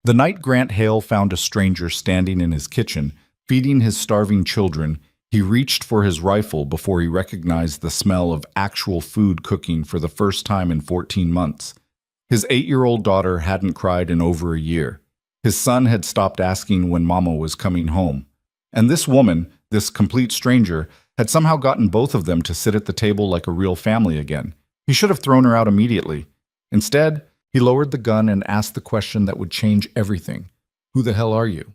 The night Grant Hale found a stranger standing in his kitchen, feeding his starving children, he reached for his rifle before he recognized the smell of actual food cooking for the first time in 14 months. His 8-year-old daughter hadn't cried in over a year. His son had stopped asking when Mama was coming home. And this woman, this complete stranger, had somehow gotten both of them to sit at the table like a real family again. He should have thrown her out immediately. Instead, he lowered the gun and asked the question that would change everything. Who the hell are you?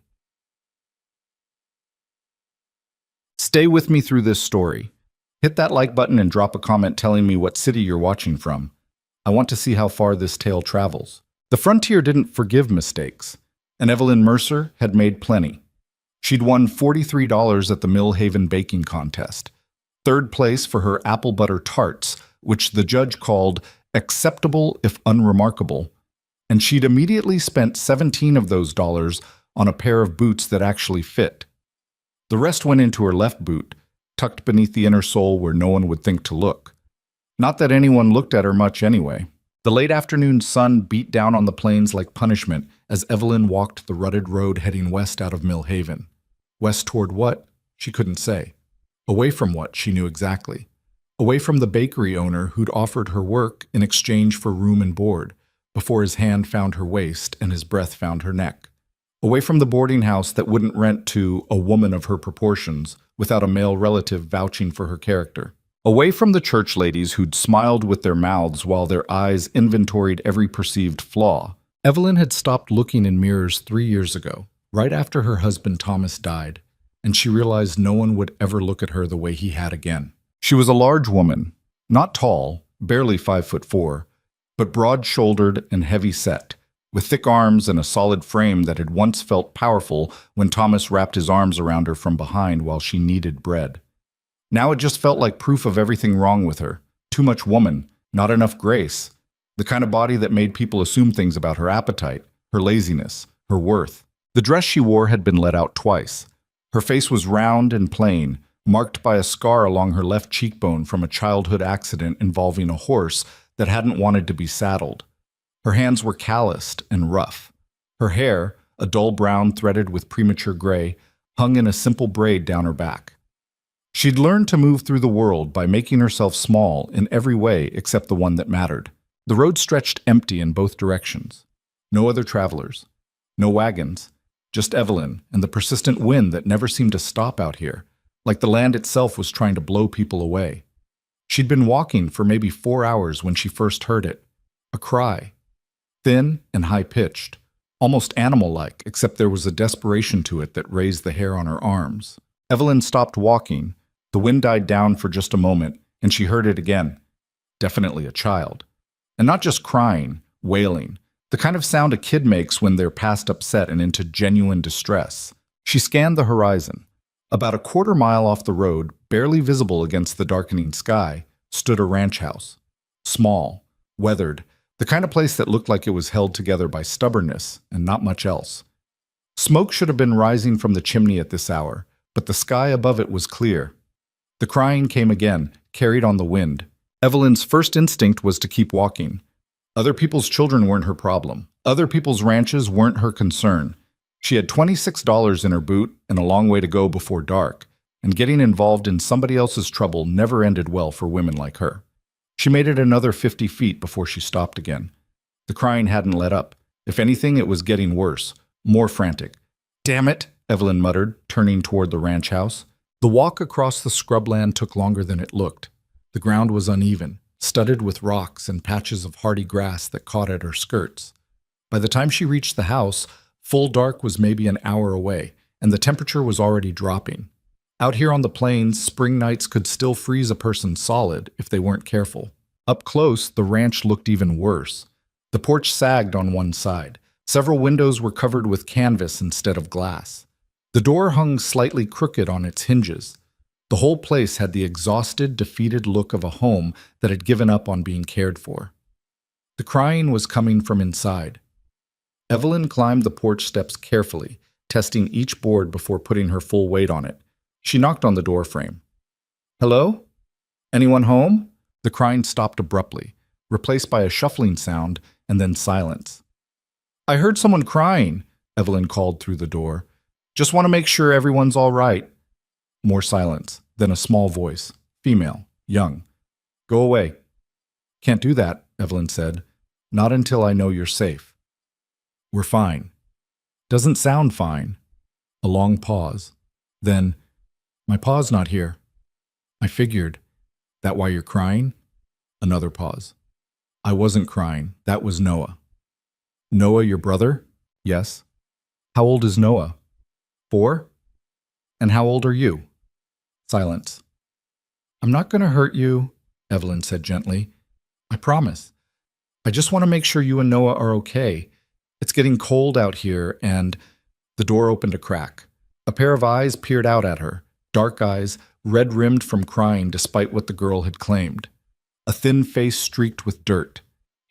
Stay with me through this story. Hit that like button and drop a comment telling me what city you're watching from. I want to see how far this tale travels. The frontier didn't forgive mistakes, and Evelyn Mercer had made plenty. She'd won $43 at the Mill Haven Baking Contest, third place for her apple butter tarts, which the judge called acceptable if unremarkable, and she'd immediately spent 17 of those dollars on a pair of boots that actually fit. The rest went into her left boot, tucked beneath the inner sole where no one would think to look. Not that anyone looked at her much anyway. The late afternoon sun beat down on the plains like punishment as Evelyn walked the rutted road heading west out of Mill Haven. West toward what? She couldn't say. Away from what? She knew exactly. Away from the bakery owner who'd offered her work in exchange for room and board, before his hand found her waist and his breath found her neck. Away from the boarding house that wouldn't rent to a woman of her proportions without a male relative vouching for her character. Away from the church ladies who'd smiled with their mouths while their eyes inventoried every perceived flaw. Evelyn had stopped looking in mirrors 3 years ago, right after her husband Thomas died, and she realized no one would ever look at her the way he had again. She was a large woman, not tall, barely 5'4", but broad-shouldered and heavy-set, with thick arms and a solid frame that had once felt powerful when Thomas wrapped his arms around her from behind while she kneaded bread. Now it just felt like proof of everything wrong with her. Too much woman, not enough grace. The kind of body that made people assume things about her appetite, her laziness, her worth. The dress she wore had been let out twice. Her face was round and plain, marked by a scar along her left cheekbone from a childhood accident involving a horse that hadn't wanted to be saddled. Her hands were calloused and rough. Her hair, a dull brown threaded with premature gray, hung in a simple braid down her back. She'd learned to move through the world by making herself small in every way except the one that mattered. The road stretched empty in both directions. No other travelers. No wagons. Just Evelyn and the persistent wind that never seemed to stop out here, like the land itself was trying to blow people away. She'd been walking for maybe 4 hours when she first heard it. A cry. Thin and high-pitched. Almost animal-like, except there was a desperation to it that raised the hair on her arms. Evelyn stopped walking. The wind died down for just a moment, and she heard it again. Definitely a child. And not just crying, wailing. The kind of sound a kid makes when they're past upset and into genuine distress. She scanned the horizon. About a quarter mile off the road, barely visible against the darkening sky, stood a ranch house. Small, weathered, the kind of place that looked like it was held together by stubbornness and not much else. Smoke should have been rising from the chimney at this hour, but the sky above it was clear. The crying came again, carried on the wind. Evelyn's first instinct was to keep walking. Other people's children weren't her problem. Other people's ranches weren't her concern. She had $26 in her boot and a long way to go before dark, and getting involved in somebody else's trouble never ended well for women like her. She made it another 50 feet before she stopped again. The crying hadn't let up. If anything, it was getting worse, more frantic. "Damn it," Evelyn muttered, turning toward the ranch house. The walk across the scrubland took longer than it looked. The ground was uneven, studded with rocks and patches of hardy grass that caught at her skirts. By the time she reached the house, full dark was maybe an hour away, and the temperature was already dropping. Out here on the plains, spring nights could still freeze a person solid if they weren't careful. Up close, the ranch looked even worse. The porch sagged on one side. Several windows were covered with canvas instead of glass. The door hung slightly crooked on its hinges. The whole place had the exhausted, defeated look of a home that had given up on being cared for. The crying was coming from inside. Evelyn climbed the porch steps carefully, testing each board before putting her full weight on it. She knocked on the door frame. "Hello? Anyone home?" The crying stopped abruptly, replaced by a shuffling sound and then silence. I heard someone crying, Evelyn called through the door. Just want to make sure everyone's all right. More silence, then a small voice, female, young. Go away. Can't do that, Evelyn said. Not until I know you're safe. We're fine. Doesn't sound fine. A long pause. Then, my pa's not here. I figured. That why you're crying? Another pause. I wasn't crying. That was Noah. Noah, your brother? Yes. How old is Noah? 4? And how old are you? Silence. I'm not going to hurt you, Evelyn said gently. I promise. I just want to make sure you and Noah are okay. It's getting cold out here, and the door opened a crack. A pair of eyes peered out at her, dark eyes, red-rimmed from crying despite what the girl had claimed. A thin face streaked with dirt,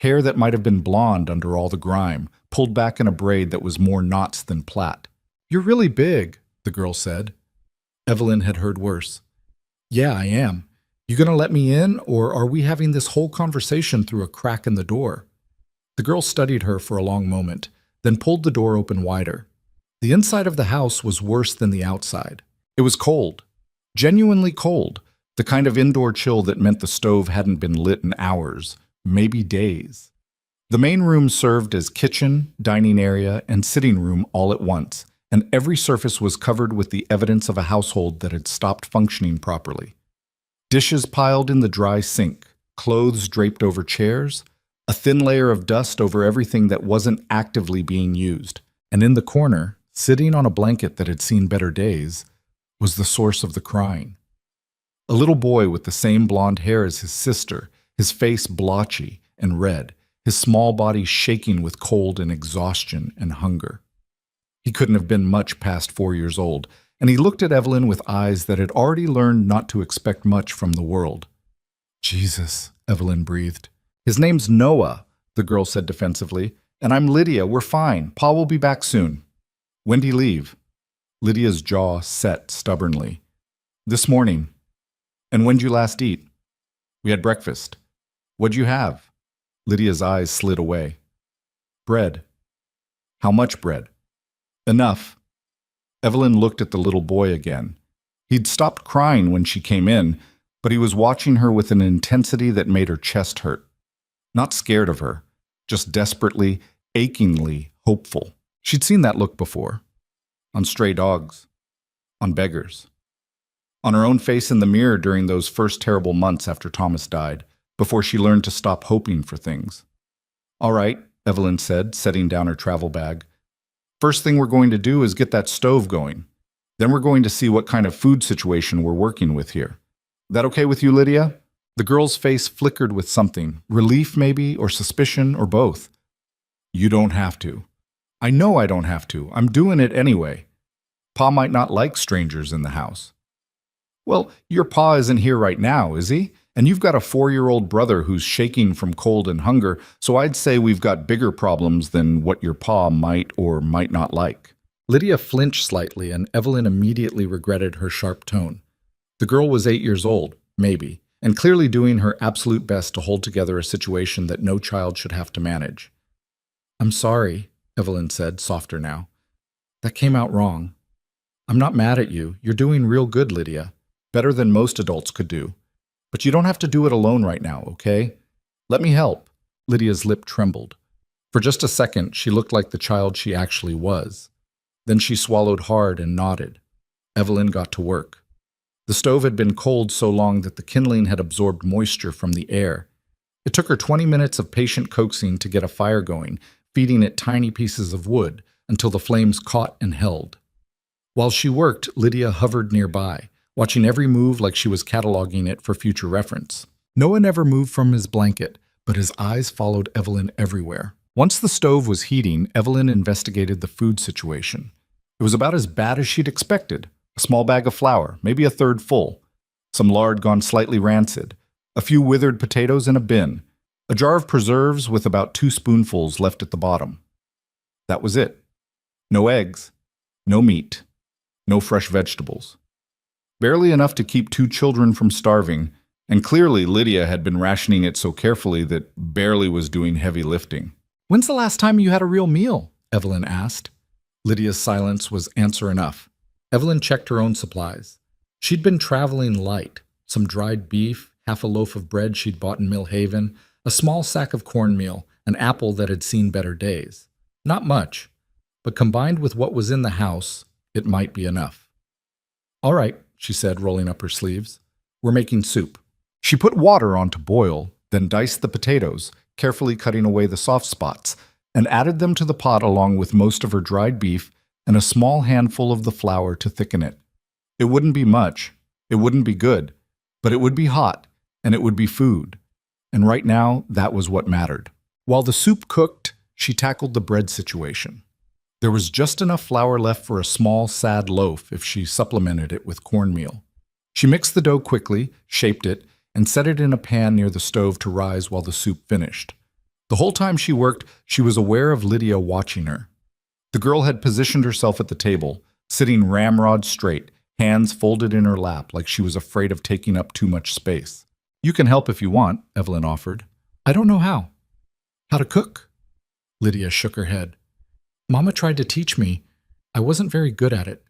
hair that might have been blonde under all the grime, pulled back in a braid that was more knots than plait. You're really big, the girl said. Evelyn had heard worse. Yeah, I am. You gonna let me in, or are we having this whole conversation through a crack in the door? The girl studied her for a long moment, then pulled the door open wider. The inside of the house was worse than the outside. It was cold. Genuinely cold. The kind of indoor chill that meant the stove hadn't been lit in hours, maybe days. The main room served as kitchen, dining area, and sitting room all at once, and every surface was covered with the evidence of a household that had stopped functioning properly. Dishes piled in the dry sink, clothes draped over chairs, a thin layer of dust over everything that wasn't actively being used, and in the corner, sitting on a blanket that had seen better days, was the source of the crying. A little boy with the same blonde hair as his sister, his face blotchy and red, his small body shaking with cold and exhaustion and hunger. He couldn't have been much past 4 years old, and he looked at Evelyn with eyes that had already learned not to expect much from the world. Jesus, Evelyn breathed. His name's Noah, the girl said defensively, and I'm Lydia. We're fine. Pa will be back soon. When'd he leave? Lydia's jaw set stubbornly. This morning. And when'd you last eat? We had breakfast. What'd you have? Lydia's eyes slid away. Bread. How much bread? Enough. Evelyn looked at the little boy again. He'd stopped crying when she came in, but he was watching her with an intensity that made her chest hurt. Not scared of her, just desperately, achingly hopeful. She'd seen that look before. On stray dogs. On beggars. On her own face in the mirror during those first terrible months after Thomas died, before she learned to stop hoping for things. All right, Evelyn said, setting down her travel bag. First thing we're going to do is get that stove going. Then we're going to see what kind of food situation we're working with here. That okay with you, Lydia? The girl's face flickered with something, relief maybe, or suspicion, or both. You don't have to. I know I don't have to. I'm doing it anyway. Pa might not like strangers in the house. Well, your pa isn't here right now, is he? And you've got a 4-year-old brother who's shaking from cold and hunger, so I'd say we've got bigger problems than what your pa might or might not like. Lydia flinched slightly, and Evelyn immediately regretted her sharp tone. The girl was 8 years old, maybe, and clearly doing her absolute best to hold together a situation that no child should have to manage. I'm sorry, Evelyn said, softer now. That came out wrong. I'm not mad at you. You're doing real good, Lydia. Better than most adults could do. But you don't have to do it alone right now, okay? Let me help. Lydia's lip trembled. For just a second, she looked like the child she actually was. Then she swallowed hard and nodded. Evelyn got to work. The stove had been cold so long that the kindling had absorbed moisture from the air. It took her 20 minutes of patient coaxing to get a fire going, feeding it tiny pieces of wood until the flames caught and held. While she worked, Lydia hovered nearby, watching every move like she was cataloging it for future reference. Noah never moved from his blanket, but his eyes followed Evelyn everywhere. Once the stove was heating, Evelyn investigated the food situation. It was about as bad as she'd expected. A small bag of flour, maybe a third full. Some lard gone slightly rancid. A few withered potatoes in a bin. A jar of preserves with about 2 spoonfuls left at the bottom. That was it. No eggs. No meat. No fresh vegetables. Barely enough to keep 2 children from starving, and clearly Lydia had been rationing it so carefully that barely was doing heavy lifting. When's the last time you had a real meal? Evelyn asked. Lydia's silence was answer enough. Evelyn checked her own supplies. She'd been traveling light. Some dried beef, half a loaf of bread she'd bought in Millhaven, a small sack of cornmeal, an apple that had seen better days. Not much, but combined with what was in the house, it might be enough. All right, she said, rolling up her sleeves. We're making soup. She put water on to boil, then diced the potatoes, carefully cutting away the soft spots, and added them to the pot along with most of her dried beef and a small handful of the flour to thicken it. It wouldn't be much, it wouldn't be good, but it would be hot, and it would be food. And right now, that was what mattered. While the soup cooked, she tackled the bread situation. There was just enough flour left for a small, sad loaf if she supplemented it with cornmeal. She mixed the dough quickly, shaped it, and set it in a pan near the stove to rise while the soup finished. The whole time she worked, she was aware of Lydia watching her. The girl had positioned herself at the table, sitting ramrod straight, hands folded in her lap like she was afraid of taking up too much space. You can help if you want, Evelyn offered. I don't know how. How to cook? Lydia shook her head. Mama tried to teach me. I wasn't very good at it.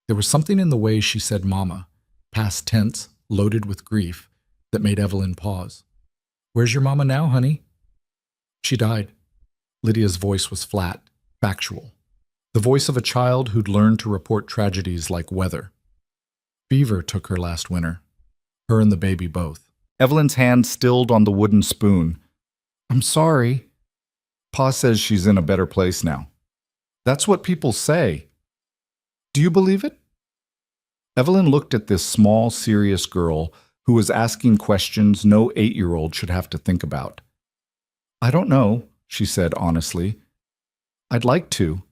There was something in the way she said mama, past tense, loaded with grief, that made Evelyn pause. Where's your mama now, honey? She died. Lydia's voice was flat, factual. The voice of a child who'd learned to report tragedies like weather. Fever took her last winter. Her and the baby both. Evelyn's hand stilled on the wooden spoon. I'm sorry. Pa says she's in a better place now. That's what people say. Do you believe it? Evelyn looked at this small, serious girl who was asking questions no 8-year-old should have to think about. I don't know, she said honestly. I'd like to.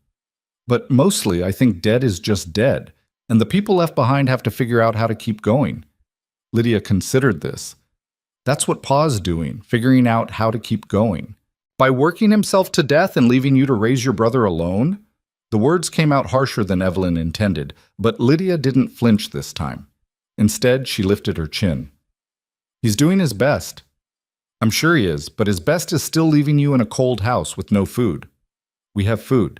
But mostly I think dead is just dead, and the people left behind have to figure out how to keep going. Lydia considered this. That's what Pa's doing, figuring out how to keep going. By working himself to death and leaving you to raise your brother alone? The words came out harsher than Evelyn intended, but Lydia didn't flinch this time. Instead, she lifted her chin. He's doing his best. I'm sure he is, but his best is still leaving you in a cold house with no food. We have food.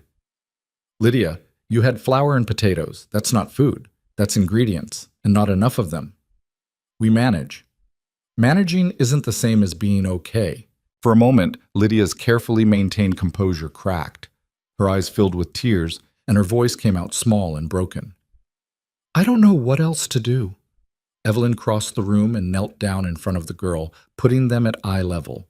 Lydia, you had flour and potatoes. That's not food. That's ingredients, and not enough of them. We manage. Managing isn't the same as being okay. For a moment, Lydia's carefully maintained composure cracked. Her eyes filled with tears, and her voice came out small and broken. I don't know what else to do. Evelyn crossed the room and knelt down in front of the girl, putting them at eye level.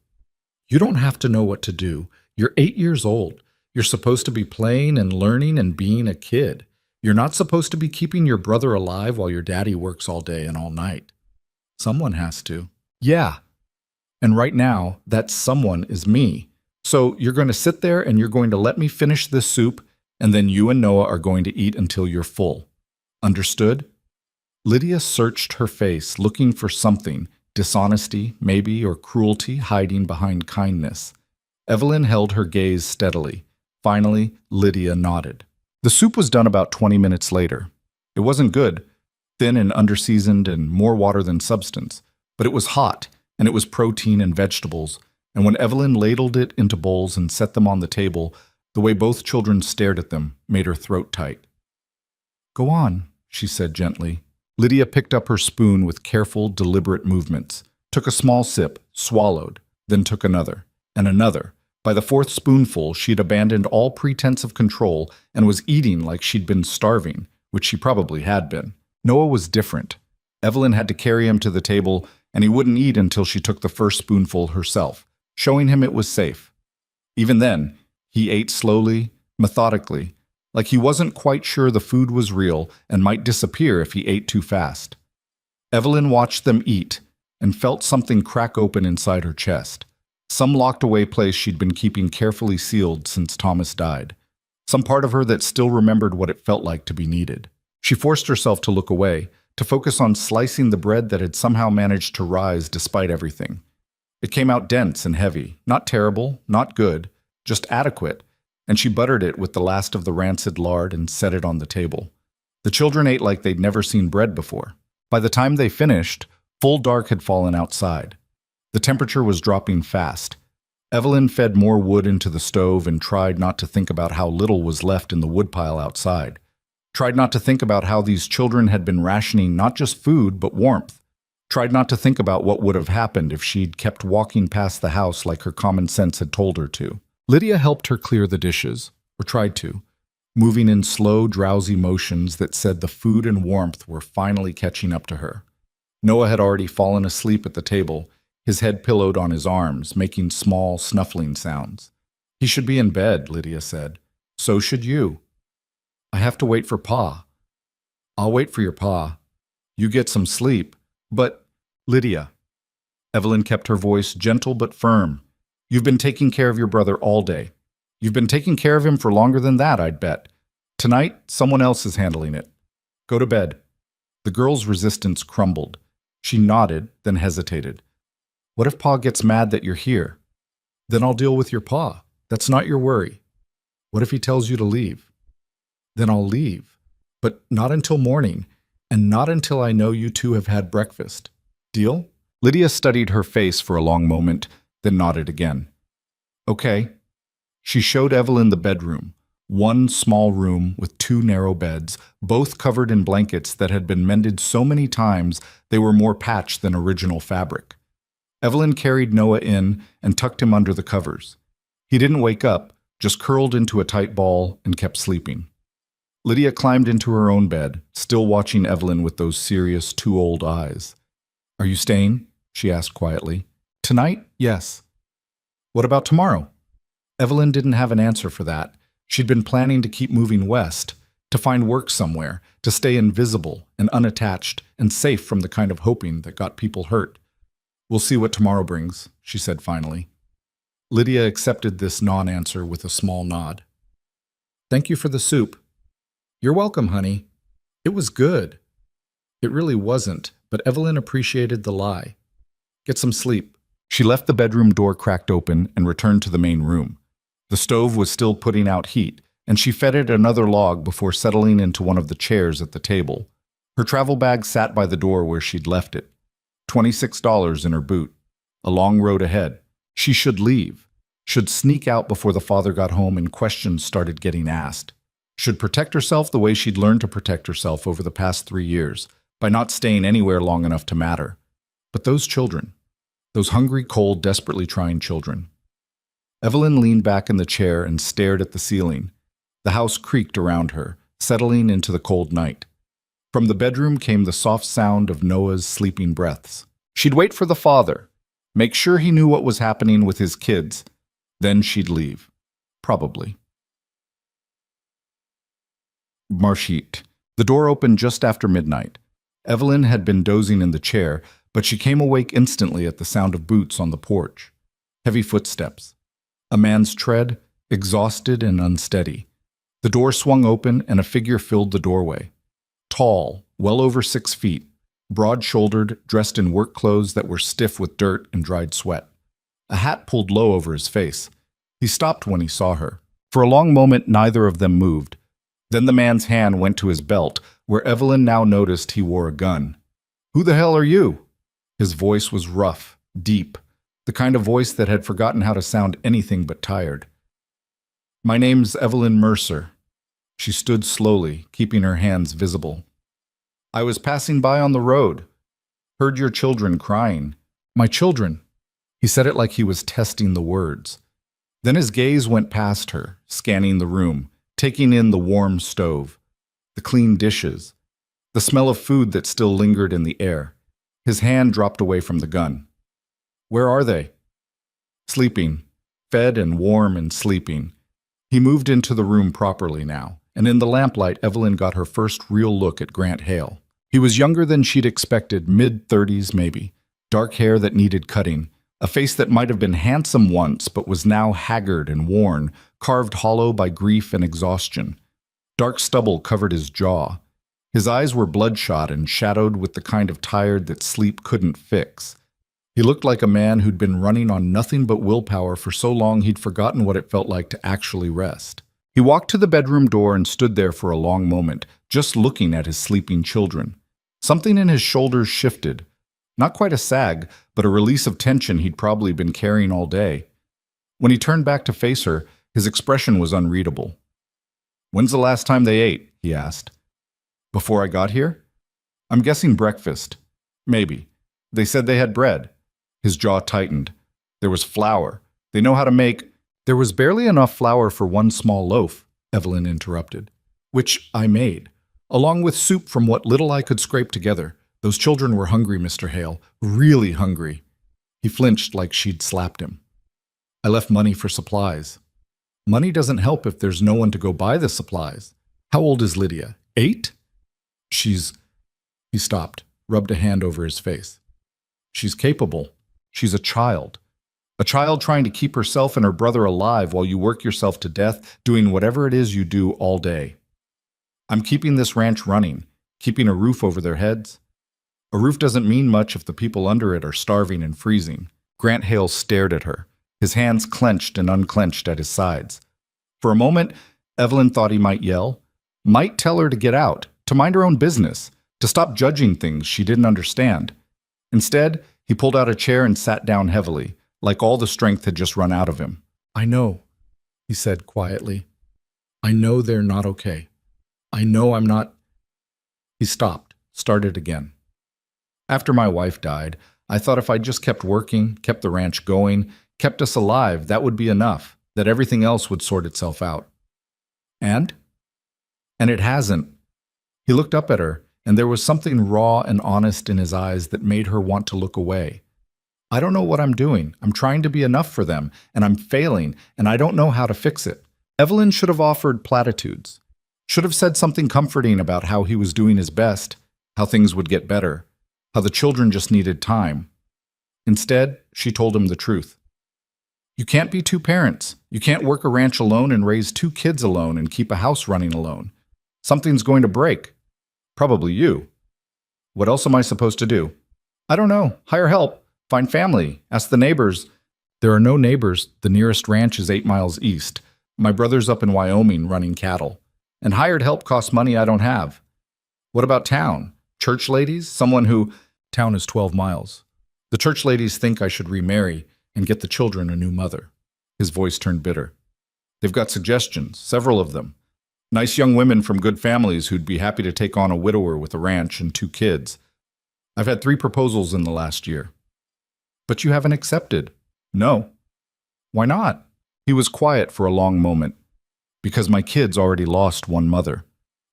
You don't have to know what to do. You're 8 years old. You're supposed to be playing and learning and being a kid. You're not supposed to be keeping your brother alive while your daddy works all day and all night. Someone has to. Yeah. And right now, that someone is me. So you're going to sit there and you're going to let me finish this soup, and then you and Noah are going to eat until you're full. Understood? Lydia searched her face, looking for something, dishonesty, maybe, or cruelty hiding behind kindness. Evelyn held her gaze steadily. Finally, Lydia nodded. The soup was done about 20 minutes later. It wasn't good, thin and underseasoned and more water than substance, but it was hot, and it was protein and vegetables, and when Evelyn ladled it into bowls and set them on the table, the way both children stared at them made her throat tight. Go on, she said gently. Lydia picked up her spoon with careful, deliberate movements, took a small sip, swallowed, then took another, and another. By the 4th spoonful, she'd abandoned all pretense of control and was eating like she'd been starving, which she probably had been. Noah was different. Evelyn had to carry him to the table, and he wouldn't eat until she took the first spoonful herself, showing him it was safe. Even then, he ate slowly, methodically, like he wasn't quite sure the food was real and might disappear if he ate too fast. Evelyn watched them eat and felt something crack open inside her chest. Some locked-away place she'd been keeping carefully sealed since Thomas died. Some part of her that still remembered what it felt like to be needed. She forced herself to look away, to focus on slicing the bread that had somehow managed to rise despite everything. It came out dense and heavy, not terrible, not good, just adequate, and she buttered it with the last of the rancid lard and set it on the table. The children ate like they'd never seen bread before. By the time they finished, full dark had fallen outside. The temperature was dropping fast. Evelyn fed more wood into the stove and tried not to think about how little was left in the woodpile outside. Tried not to think about how these children had been rationing not just food, but warmth. Tried not to think about what would have happened if she'd kept walking past the house like her common sense had told her to. Lydia helped her clear the dishes, or tried to, moving in slow, drowsy motions that said the food and warmth were finally catching up to her. Noah had already fallen asleep at the table, his head pillowed on his arms, making small, snuffling sounds. He should be in bed, Lydia said. So should you. I have to wait for Pa. I'll wait for your Pa. You get some sleep. But, Lydia. Evelyn kept her voice gentle but firm. You've been taking care of your brother all day. You've been taking care of him for longer than that, I'd bet. Tonight, someone else is handling it. Go to bed. The girl's resistance crumbled. She nodded, then hesitated. What if Pa gets mad that you're here? Then I'll deal with your Pa. That's not your worry. What if he tells you to leave? Then I'll leave. But not until morning, and not until I know you two have had breakfast. Deal? Lydia studied her face for a long moment, then nodded again. Okay. She showed Evelyn the bedroom, one small room with two narrow beds, both covered in blankets that had been mended so many times they were more patched than original fabric. Evelyn carried Noah in and tucked him under the covers. He didn't wake up, just curled into a tight ball and kept sleeping. Lydia climbed into her own bed, still watching Evelyn with those serious, too-old eyes. Are you staying? She asked quietly. Tonight? Yes. What about tomorrow? Evelyn didn't have an answer for that. She'd been planning to keep moving west, to find work somewhere, to stay invisible and unattached and safe from the kind of hoping that got people hurt. We'll see what tomorrow brings, she said finally. Lydia accepted this non-answer with a small nod. Thank you for the soup. You're welcome, honey. It was good. It really wasn't, but Evelyn appreciated the lie. Get some sleep. She left the bedroom door cracked open and returned to the main room. The stove was still putting out heat, and she fed it another log before settling into one of the chairs at the table. Her travel bag sat by the door where she'd left it. $26 in her boot. A long road ahead. She should leave. Should sneak out before the father got home and questions started getting asked. Should protect herself the way she'd learned to protect herself over the past 3 years, by not staying anywhere long enough to matter. But those children, those hungry, cold, desperately trying children. Evelyn leaned back in the chair and stared at the ceiling. The house creaked around her, settling into the cold night. From the bedroom came the soft sound of Noah's sleeping breaths. She'd wait for the father, make sure he knew what was happening with his kids. Then she'd leave. Probably. Marshit. The door opened just after midnight. Evelyn had been dozing in the chair, but she came awake instantly at the sound of boots on the porch. Heavy footsteps. A man's tread, exhausted and unsteady. The door swung open and a figure filled the doorway. Tall, well over 6 feet, broad-shouldered, dressed in work clothes that were stiff with dirt and dried sweat. A hat pulled low over his face. He stopped when he saw her. For a long moment, neither of them moved. Then the man's hand went to his belt, where Evelyn now noticed he wore a gun. Who the hell are you? His voice was rough, deep, the kind of voice that had forgotten how to sound anything but tired. My name's Evelyn Mercer. She stood slowly, keeping her hands visible. I was passing by on the road. Heard your children crying. My children. He said it like he was testing the words. Then his gaze went past her, scanning the room, taking in the warm stove, the clean dishes, the smell of food that still lingered in the air. His hand dropped away from the gun. Where are they? Sleeping, fed and warm and sleeping. He moved into the room properly now, and in the lamplight Evelyn got her first real look at Grant Hale. He was younger than she'd expected, mid-30s maybe, dark hair that needed cutting, a face that might have been handsome once but was now haggard and worn, carved hollow by grief and exhaustion. Dark stubble covered his jaw. His eyes were bloodshot and shadowed with the kind of tired that sleep couldn't fix. He looked like a man who'd been running on nothing but willpower for so long he'd forgotten what it felt like to actually rest. He walked to the bedroom door and stood there for a long moment, just looking at his sleeping children. Something in his shoulders shifted. Not quite a sag, but a release of tension he'd probably been carrying all day. When he turned back to face her, his expression was unreadable. "When's the last time they ate?" he asked. "Before I got here? I'm guessing breakfast. Maybe. They said they had bread." His jaw tightened. "There was flour. They know how to make—" "There was barely enough flour for one small loaf," Evelyn interrupted, "which I made, along with soup from what little I could scrape together. Those children were hungry, Mr. Hale, really hungry." He flinched like she'd slapped him. "I left money for supplies." "Money doesn't help if there's no one to go buy the supplies. How old is Lydia? 8? She's—" He stopped, rubbed a hand over his face. "She's capable. She's a child. A child trying to keep herself and her brother alive while you work yourself to death doing whatever it is you do all day. I'm keeping this ranch running, keeping a roof over their heads. A roof doesn't mean much if the people under it are starving and freezing." Grant Hale stared at her, his hands clenched and unclenched at his sides. For a moment, Evelyn thought he might yell, might tell her to get out, to mind her own business, to stop judging things she didn't understand. Instead, he pulled out a chair and sat down heavily, like all the strength had just run out of him. "I know," he said quietly. "I know they're not okay. I know I'm not—" He stopped, started again. "After my wife died, I thought if I just kept working, kept the ranch going, kept us alive, that would be enough, that everything else would sort itself out. And it hasn't." He looked up at her, and there was something raw and honest in his eyes that made her want to look away. "I don't know what I'm doing. I'm trying to be enough for them, and I'm failing, and I don't know how to fix it." Evelyn should have offered platitudes, should have said something comforting about how he was doing his best, how things would get better, how the children just needed time. Instead, she told him the truth. "You can't be two parents. You can't work a ranch alone and raise 2 kids alone and keep a house running alone. Something's going to break. Probably you. What else am I supposed to do?" "I don't know. Hire help. Find family. Ask the neighbors." "There are no neighbors. The nearest ranch is 8 miles east. My brother's up in Wyoming running cattle. And hired help costs money I don't have." "What about town? Church ladies? Someone who—" "Town is 12 miles. The church ladies think I should remarry and get the children a new mother." His voice turned bitter. "They've got suggestions, several of them. Nice young women from good families who'd be happy to take on a widower with a ranch and 2 kids. I've had 3 proposals in the last year." "But you haven't accepted." "No." "Why not?" He was quiet for a long moment. "Because my kids already lost one mother.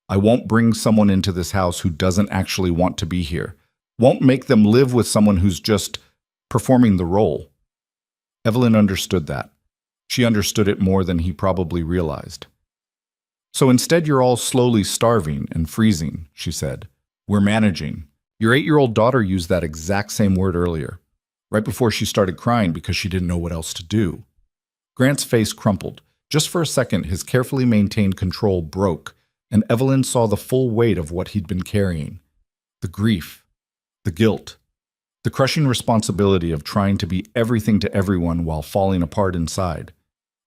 I won't bring someone into this house who doesn't actually want to be here. Won't make them live with someone who's just performing the role." Evelyn understood that. She understood it more than he probably realized. "So instead you're all slowly starving and freezing," she said. "We're managing." Your 8-year-old daughter used that exact same word earlier, right before she started crying because she didn't know what else to do. Grant's face crumpled. Just for a second, his carefully maintained control broke, and Evelyn saw the full weight of what he'd been carrying. The grief, the guilt, the crushing responsibility of trying to be everything to everyone while falling apart inside.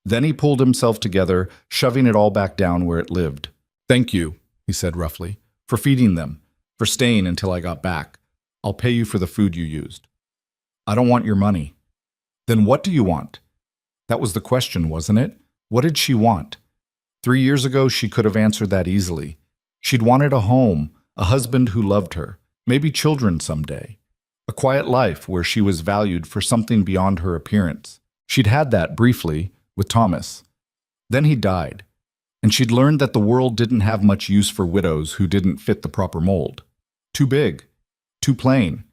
Then he pulled himself together, shoving it all back down where it lived. "Thank you," he said roughly, "for feeding them, for staying until I got back. I'll pay you for the food you used." "I don't want your money." "Then what do you want?" That was the question, wasn't it? What did she want? 3 years ago, she could have answered that easily. She'd wanted a home, a husband who loved her, maybe children someday. A quiet life where she was valued for something beyond her appearance. She'd had that briefly with Thomas. Then he died, and she'd learned that the world didn't have much use for widows who didn't fit the proper mold. Too big, too plain,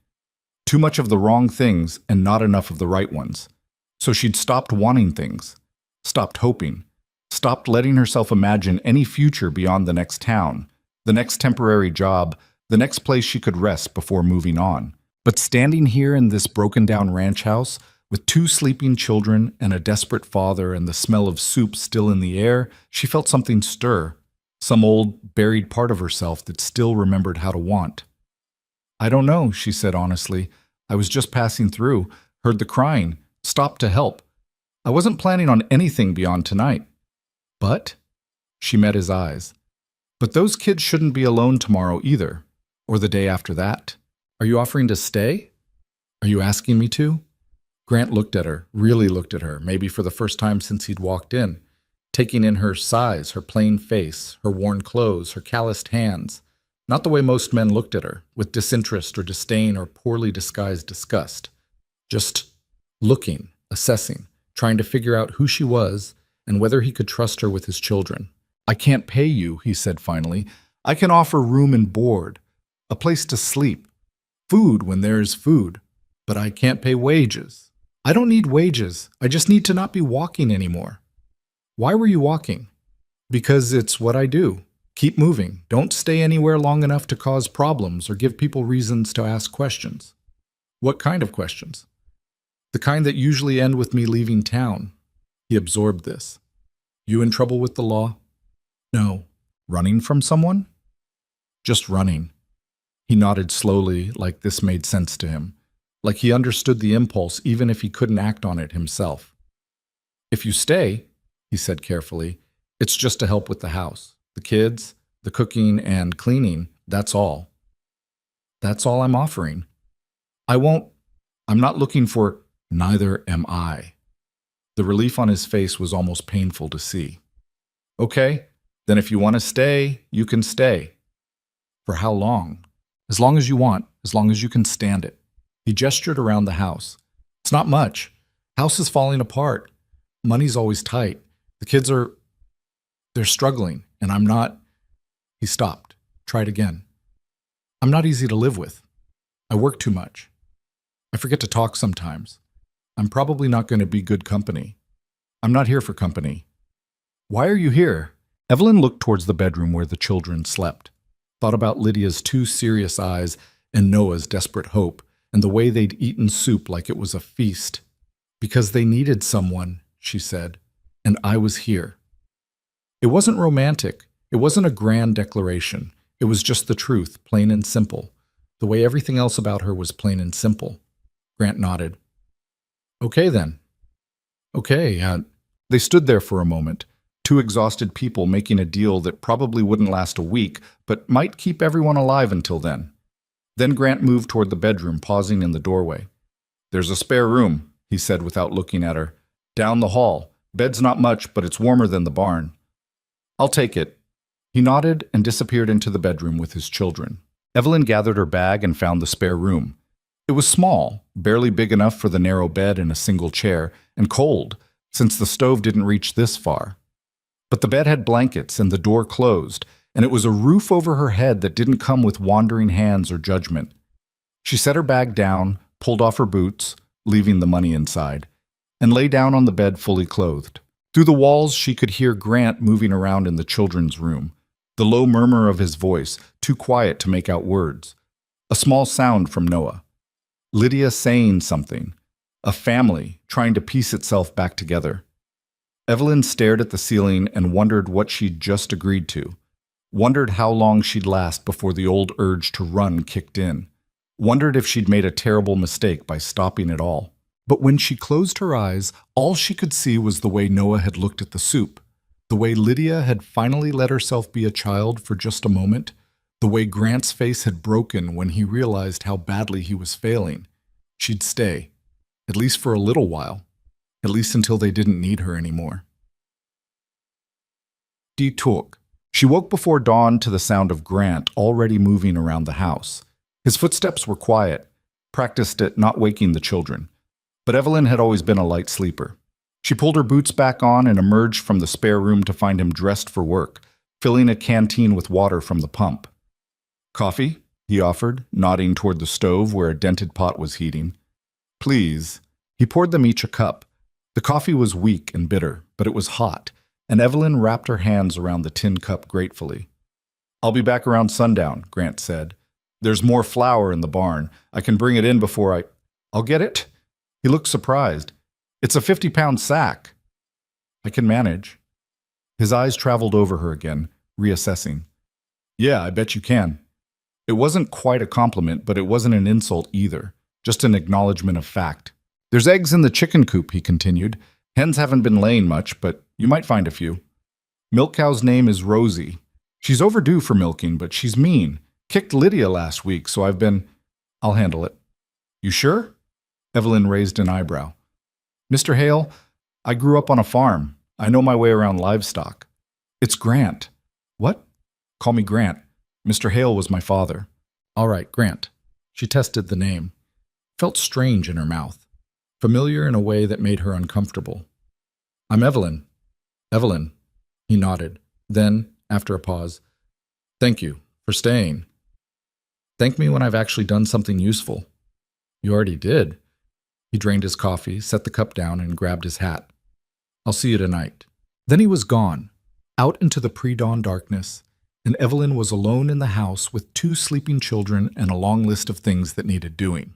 too much of the wrong things and not enough of the right ones. So she'd stopped wanting things, stopped hoping, stopped letting herself imagine any future beyond the next town, the next temporary job, the next place she could rest before moving on. But standing here in this broken-down ranch house, with 2 sleeping children and a desperate father and the smell of soup still in the air, she felt something stir, some old, buried part of herself that still remembered how to want. "I don't know," she said honestly. "I was just passing through, heard the crying, stopped to help. I wasn't planning on anything beyond tonight." "But?" She met his eyes. "But those kids shouldn't be alone tomorrow either, or the day after that. Are you offering to stay? Are you asking me to?" Grant looked at her, really looked at her, maybe for the first time since he'd walked in, taking in her size, her plain face, her worn clothes, her calloused hands. Not the way most men looked at her, with disinterest or disdain or poorly disguised disgust. Just looking, assessing, trying to figure out who she was and whether he could trust her with his children. "I can't pay you," he said finally. "I can offer room and board, a place to sleep, food when there is food, but I can't pay wages." "I don't need wages. I just need to not be walking anymore." "Why were you walking?" "Because it's what I do. Keep moving. Don't stay anywhere long enough to cause problems or give people reasons to ask questions." "What kind of questions?" "The kind that usually end with me leaving town." He absorbed this. "You in trouble with the law?" "No." "Running from someone?" "Just running." He nodded slowly, like this made sense to him, like he understood the impulse even if he couldn't act on it himself. "If you stay," he said carefully, "it's just to help with the house. The kids, the cooking and cleaning, that's all." "That's all I'm offering." "I won't. I'm not looking for—" "Neither am I." The relief on his face was almost painful to see. "Okay, then if you want to stay, you can stay." "For how long?" "As long as you want, as long as you can stand it." He gestured around the house. "It's not much. House is falling apart. Money's always tight. The kids they're struggling, and I'm not—" He stopped, tried again. "I'm not easy to live with. I work too much. I forget to talk sometimes. I'm probably not going to be good company. I'm not here for company." "Why are you here?" Evelyn looked towards the bedroom where the children slept, thought about Lydia's two serious eyes and Noah's desperate hope, and the way they'd eaten soup like it was a feast. "Because they needed someone," she said, "and I was here." It wasn't romantic. It wasn't a grand declaration. It was just the truth, plain and simple, the way everything else about her was plain and simple. Grant nodded. "Okay, then." "Okay." They stood there for a moment, two exhausted people making a deal that probably wouldn't last a week, but might keep everyone alive until then. Then Grant moved toward the bedroom, pausing in the doorway. "There's a spare room," he said without looking at her. "Down the hall. Bed's not much, but it's warmer than the barn." "I'll take it." He nodded and disappeared into the bedroom with his children. Evelyn gathered her bag and found the spare room. It was small, barely big enough for the narrow bed and a single chair, and cold, since the stove didn't reach this far. But the bed had blankets and the door closed, and it was a roof over her head that didn't come with wandering hands or judgment. She set her bag down, pulled off her boots, leaving the money inside, and lay down on the bed fully clothed. Through the walls, she could hear Grant moving around in the children's room, the low murmur of his voice, too quiet to make out words. A small sound from Noah. Lydia saying something. A family trying to piece itself back together. Evelyn stared at the ceiling and wondered what she'd just agreed to. Wondered how long she'd last before the old urge to run kicked in. Wondered if she'd made a terrible mistake by stopping it all. But when she closed her eyes, all she could see was the way Noah had looked at the soup, the way Lydia had finally let herself be a child for just a moment, the way Grant's face had broken when he realized how badly he was failing. She'd stay, at least for a little while, at least until they didn't need her anymore. Talk. She woke before dawn to the sound of Grant already moving around the house. His footsteps were quiet, practiced at not waking the children. But Evelyn had always been a light sleeper. She pulled her boots back on and emerged from the spare room to find him dressed for work, filling a canteen with water from the pump. "Coffee?" he offered, nodding toward the stove where a dented pot was heating. "Please." He poured them each a cup. The coffee was weak and bitter, but it was hot, and Evelyn wrapped her hands around the tin cup gratefully. "I'll be back around sundown," Grant said. "There's more flour in the barn. I can bring it in before I'll get it?" He looked surprised. "It's a 50-pound sack." "I can manage." His eyes traveled over her again, reassessing. "Yeah, I bet you can." It wasn't quite a compliment, but it wasn't an insult either, just an acknowledgement of fact. "There's eggs in the chicken coop," he continued. "Hens haven't been laying much, but you might find a few. Milk cow's name is Rosie. She's overdue for milking, but she's mean. Kicked Lydia last week, so I'll handle it." "You sure?" Evelyn raised an eyebrow. Mr. Hale, I grew up on a farm. I know my way around livestock. It's Grant. What? Call me Grant. Mr. Hale was my father. All right, Grant. She tested the name. Felt strange in her mouth, familiar in a way that made her uncomfortable. I'm Evelyn. Evelyn. He nodded. Then, after a pause, thank you for staying. Thank me when I've actually done something useful. You already did. He drained his coffee, set the cup down, and grabbed his hat. I'll see you tonight. Then he was gone, out into the pre-dawn darkness, and Evelyn was alone in the house with 2 sleeping children and a long list of things that needed doing.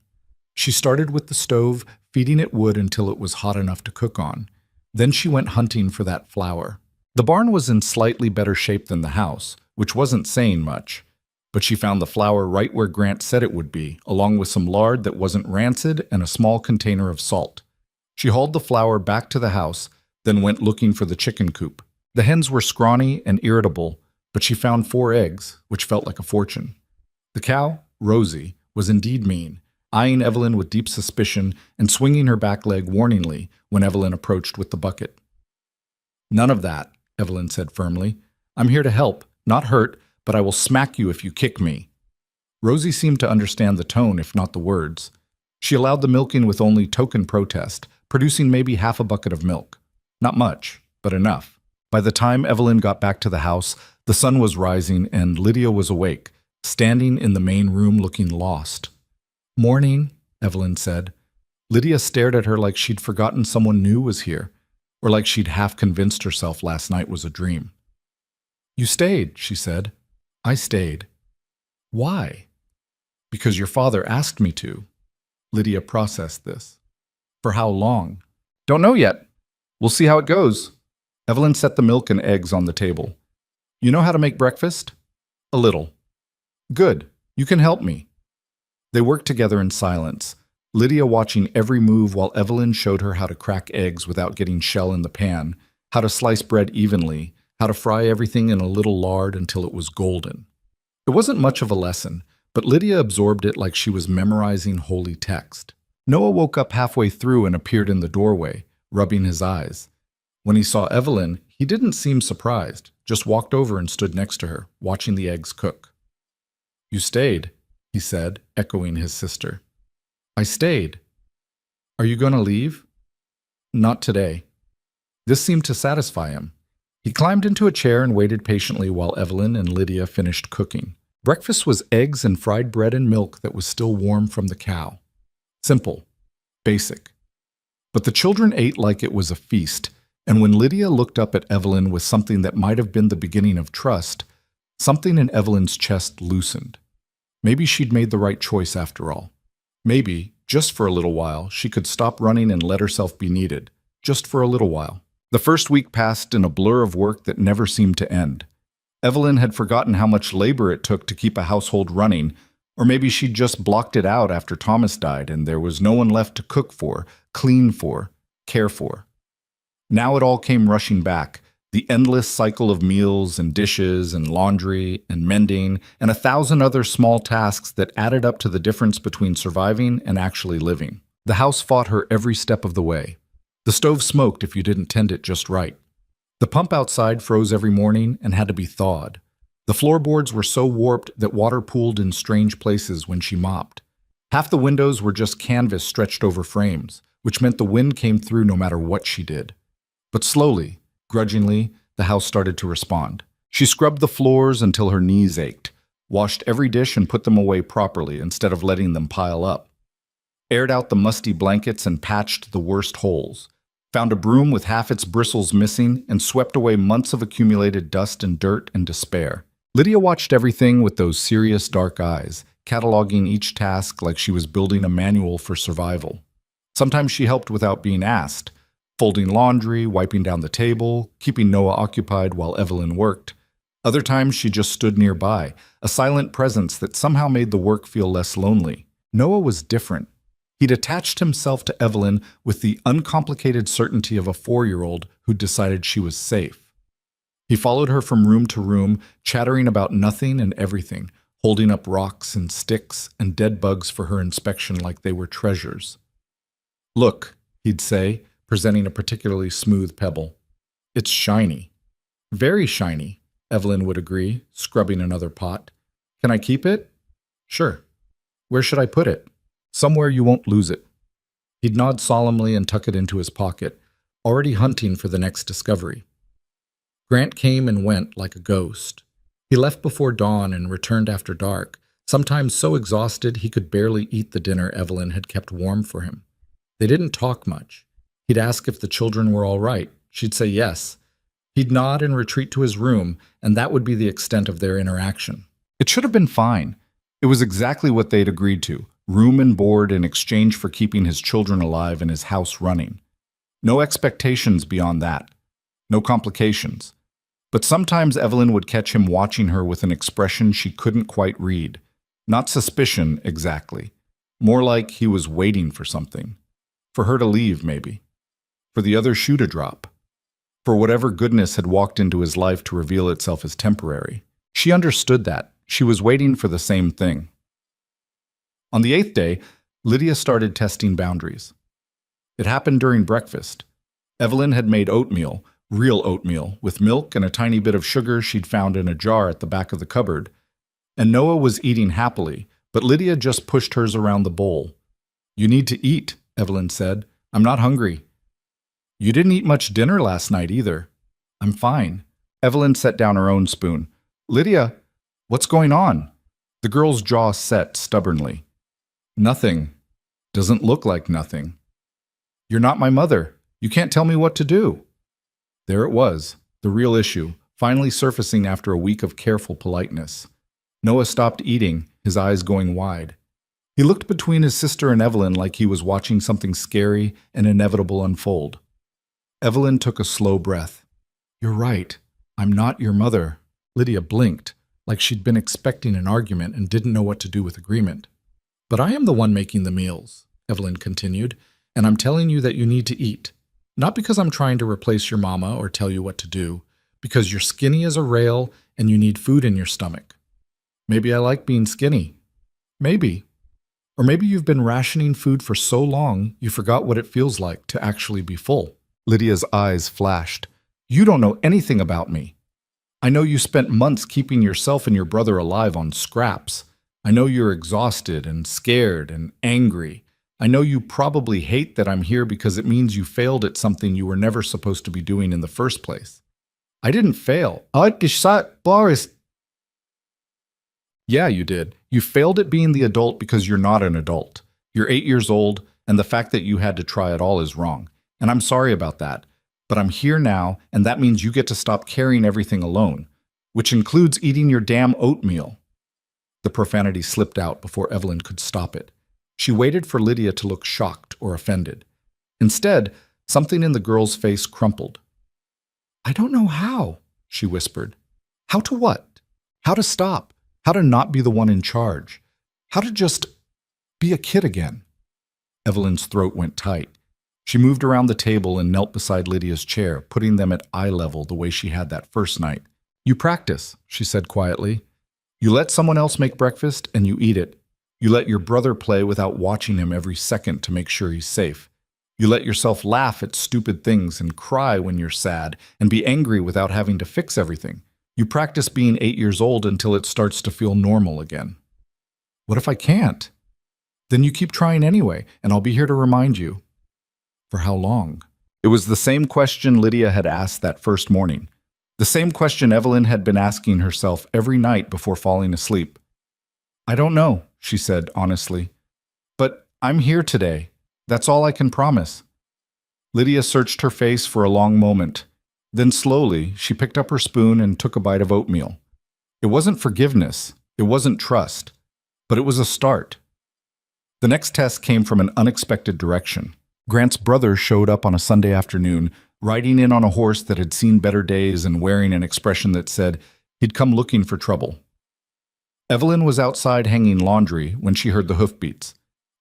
She started with the stove, feeding it wood until it was hot enough to cook on. Then she went hunting for that flour. The barn was in slightly better shape than the house, which wasn't saying much, but she found the flour right where Grant said it would be, along with some lard that wasn't rancid and a small container of salt. She hauled the flour back to the house, then went looking for the chicken coop. The hens were scrawny and irritable, but she found 4 eggs, which felt like a fortune. The cow, Rosie, was indeed mean, eyeing Evelyn with deep suspicion and swinging her back leg warningly when Evelyn approached with the bucket. None of that, Evelyn said firmly. I'm here to help, not hurt, but I will smack you if you kick me. Rosie seemed to understand the tone, if not the words. She allowed the milking with only token protest, producing maybe half a bucket of milk. Not much, but enough. By the time Evelyn got back to the house, the sun was rising and Lydia was awake, standing in the main room looking lost. Morning, Evelyn said. Lydia stared at her like she'd forgotten someone new was here, or like she'd half convinced herself last night was a dream. You stayed, she said. I stayed. Why? Because your father asked me to. Lydia processed this. For how long? Don't know yet. We'll see how it goes. Evelyn set the milk and eggs on the table. You know how to make breakfast? A little. Good. You can help me. They worked together in silence, Lydia watching every move while Evelyn showed her how to crack eggs without getting shell in the pan, how to slice bread evenly, how to fry everything in a little lard until it was golden. It wasn't much of a lesson, but Lydia absorbed it like she was memorizing holy text. Noah woke up halfway through and appeared in the doorway, rubbing his eyes. When he saw Evelyn, he didn't seem surprised, just walked over and stood next to her, watching the eggs cook. You stayed, he said, echoing his sister. I stayed. Are you going to leave? Not today. This seemed to satisfy him. He climbed into a chair and waited patiently while Evelyn and Lydia finished cooking. Breakfast was eggs and fried bread and milk that was still warm from the cow. Simple. Basic. But the children ate like it was a feast, and when Lydia looked up at Evelyn with something that might have been the beginning of trust, something in Evelyn's chest loosened. Maybe she'd made the right choice after all. Maybe, just for a little while, she could stop running and let herself be needed. Just for a little while. The first week passed in a blur of work that never seemed to end. Evelyn had forgotten how much labor it took to keep a household running, or maybe she'd just blocked it out after Thomas died and there was no one left to cook for, clean for, care for. Now it all came rushing back, the endless cycle of meals and dishes and laundry and mending and 1,000 other small tasks that added up to the difference between surviving and actually living. The house fought her every step of the way. The stove smoked if you didn't tend it just right. The pump outside froze every morning and had to be thawed. The floorboards were so warped that water pooled in strange places when she mopped. Half the windows were just canvas stretched over frames, which meant the wind came through no matter what she did. But slowly, grudgingly, the house started to respond. She scrubbed the floors until her knees ached, washed every dish and put them away properly instead of letting them pile up, aired out the musty blankets and patched the worst holes, found a broom with half its bristles missing, and swept away months of accumulated dust and dirt and despair. Lydia watched everything with those serious dark eyes, cataloging each task like she was building a manual for survival. Sometimes she helped without being asked, folding laundry, wiping down the table, keeping Noah occupied while Evelyn worked. Other times she just stood nearby, a silent presence that somehow made the work feel less lonely. Noah was different. He'd attached himself to Evelyn with the uncomplicated certainty of a 4-year-old who'd decided she was safe. He followed her from room to room, chattering about nothing and everything, holding up rocks and sticks and dead bugs for her inspection like they were treasures. Look, he'd say, presenting a particularly smooth pebble. It's shiny. Very shiny, Evelyn would agree, scrubbing another pot. Can I keep it? Sure. Where should I put it? Somewhere you won't lose it. He'd nod solemnly and tuck it into his pocket, already hunting for the next discovery. Grant came and went like a ghost. He left before dawn and returned after dark, sometimes so exhausted he could barely eat the dinner Evelyn had kept warm for him. They didn't talk much. He'd ask if the children were all right. She'd say yes. He'd nod and retreat to his room, and that would be the extent of their interaction. It should have been fine. It was exactly what they'd agreed to, room and board in exchange for keeping his children alive and his house running. No expectations beyond that. No complications. But sometimes Evelyn would catch him watching her with an expression she couldn't quite read. Not suspicion, exactly. More like he was waiting for something. For her to leave, maybe. For the other shoe to drop. For whatever goodness had walked into his life to reveal itself as temporary. She understood that. She was waiting for the same thing. On the 8th day, Lydia started testing boundaries. It happened during breakfast. Evelyn had made oatmeal, real oatmeal, with milk and a tiny bit of sugar she'd found in a jar at the back of the cupboard. And Noah was eating happily, but Lydia just pushed hers around the bowl. "You need to eat," Evelyn said. "I'm not hungry." "You didn't eat much dinner last night either." "I'm fine." Evelyn set down her own spoon. "Lydia, what's going on?" The girl's jaw set stubbornly. "Nothing. Doesn't look like nothing." "You're not my mother. You can't tell me what to do." There it was, the real issue, finally surfacing after a week of careful politeness. Noah stopped eating, his eyes going wide. He looked between his sister and Evelyn like he was watching something scary and inevitable unfold. Evelyn took a slow breath. "You're right. I'm not your mother." Lydia blinked, like she'd been expecting an argument and didn't know what to do with agreement. "But I am the one making the meals," Evelyn continued, "and I'm telling you that you need to eat. Not because I'm trying to replace your mama or tell you what to do, because you're skinny as a rail and you need food in your stomach. Maybe I like being skinny. Maybe. Or maybe you've been rationing food for so long you forgot what it feels like to actually be full." Lydia's eyes flashed. "You don't know anything about me. I know you spent months keeping yourself and your brother alive on scraps. I know you're exhausted and scared and angry. I know you probably hate that I'm here because it means you failed at something you were never supposed to be doing in the first place. I didn't fail. Boris. Yeah, you did. You failed at being the adult because you're not an adult. You're 8 years old, and the fact that you had to try it all is wrong. And I'm sorry about that. But I'm here now, and that means you get to stop carrying everything alone, which includes eating your damn oatmeal." The profanity slipped out before Evelyn could stop it. She waited for Lydia to look shocked or offended. Instead, something in the girl's face crumpled. "I don't know how," she whispered. "How to what? How to stop? How to not be the one in charge? How to just be a kid again?" Evelyn's throat went tight. She moved around the table and knelt beside Lydia's chair, putting them at eye level the way she had that first night. "You practice," she said quietly. "You let someone else make breakfast and you eat it. You let your brother play without watching him every second to make sure he's safe. You let yourself laugh at stupid things and cry when you're sad and be angry without having to fix everything. You practice being 8 years old until it starts to feel normal again." "What if I can't?" "Then you keep trying anyway, and I'll be here to remind you." "For how long?" It was the same question Lydia had asked that first morning. The same question Evelyn had been asking herself every night before falling asleep. "I don't know," she said honestly. "But I'm here today. That's all I can promise." Lydia searched her face for a long moment. Then slowly, she picked up her spoon and took a bite of oatmeal. It wasn't forgiveness. It wasn't trust. But it was a start. The next test came from an unexpected direction. Grant's brother showed up on a Sunday afternoon, riding in on a horse that had seen better days and wearing an expression that said he'd come looking for trouble. Evelyn was outside hanging laundry when she heard the hoofbeats.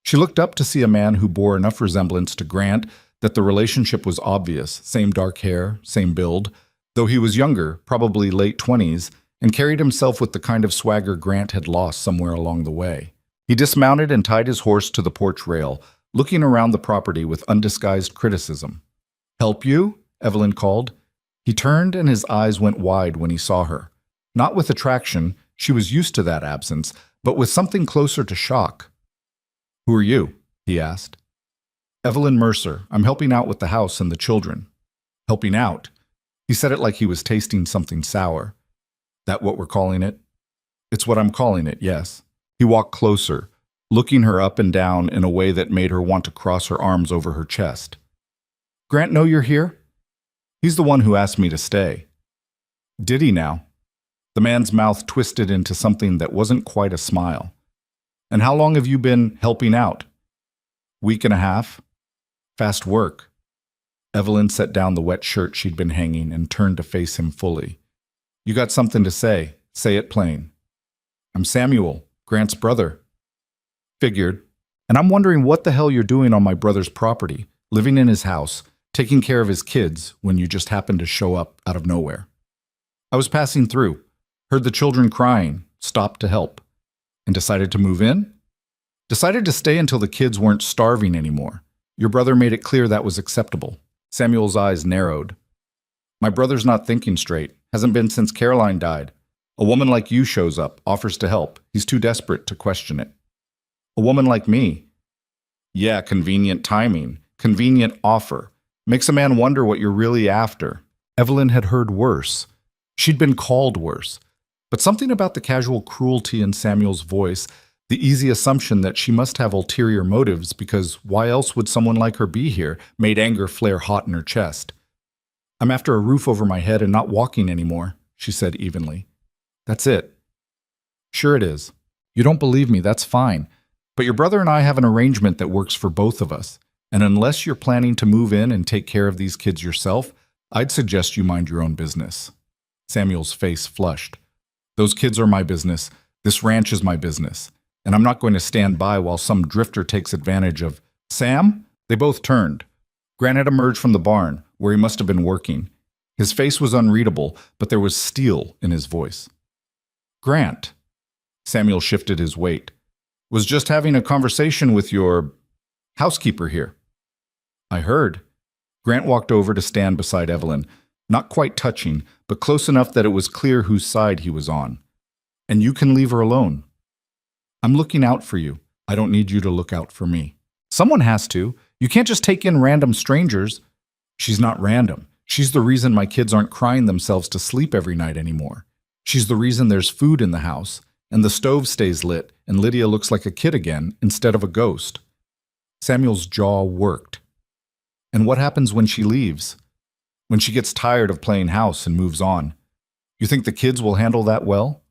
She looked up to see a man who bore enough resemblance to Grant that the relationship was obvious, same dark hair, same build, though he was younger, probably late 20s, and carried himself with the kind of swagger Grant had lost somewhere along the way. He dismounted and tied his horse to the porch rail, looking around the property with undisguised criticism. Help you? Evelyn called. He turned and his eyes went wide when he saw her. Not with attraction, she was used to that absence, but with something closer to shock. Who are you? He asked. Evelyn Mercer. I'm helping out with the house and the children. Helping out? He said it like he was tasting something sour. That what we're calling it? It's what I'm calling it, yes. He walked closer, looking her up and down in a way that made her want to cross her arms over her chest. Grant know you're here? He's the one who asked me to stay. Did he now? The man's mouth twisted into something that wasn't quite a smile. And how long have you been helping out? Week and a half. Fast work. Evelyn set down the wet shirt she'd been hanging and turned to face him fully. You got something to say. Say it plain. I'm Samuel, Grant's brother. Figured. And I'm wondering what the hell you're doing on my brother's property, living in his house, taking care of his kids when you just happened to show up out of nowhere. I was passing through, heard the children crying, stopped to help, and decided to move in? Decided to stay until the kids weren't starving anymore. Your brother made it clear that was acceptable. Samuel's eyes narrowed. My brother's not thinking straight. Hasn't been since Caroline died. A woman like you shows up, offers to help. He's too desperate to question it. A woman like me. Yeah, convenient timing. Convenient offer. Makes a man wonder what you're really after. Evelyn had heard worse. She'd been called worse. But something about the casual cruelty in Samuel's voice, the easy assumption that she must have ulterior motives because why else would someone like her be here, made anger flare hot in her chest. I'm after a roof over my head and not walking anymore, she said evenly. That's it. Sure it is. You don't believe me, that's fine. But your brother and I have an arrangement that works for both of us. And unless you're planning to move in and take care of these kids yourself, I'd suggest you mind your own business. Samuel's face flushed. Those kids are my business. This ranch is my business. And I'm not going to stand by while some drifter takes advantage of... Sam? They both turned. Grant had emerged from the barn, where he must have been working. His face was unreadable, but there was steel in his voice. Grant. Samuel shifted his weight. Was just having a conversation with your housekeeper here. I heard. Grant walked over to stand beside Evelyn, not quite touching, but close enough that it was clear whose side he was on. And you can leave her alone. I'm looking out for you. I don't need you to look out for me. Someone has to. You can't just take in random strangers. She's not random. She's the reason my kids aren't crying themselves to sleep every night anymore. She's the reason there's food in the house, and the stove stays lit, and Lydia looks like a kid again instead of a ghost. Samuel's jaw worked. And what happens when she leaves? When she gets tired of playing house and moves on? You think the kids will handle that well?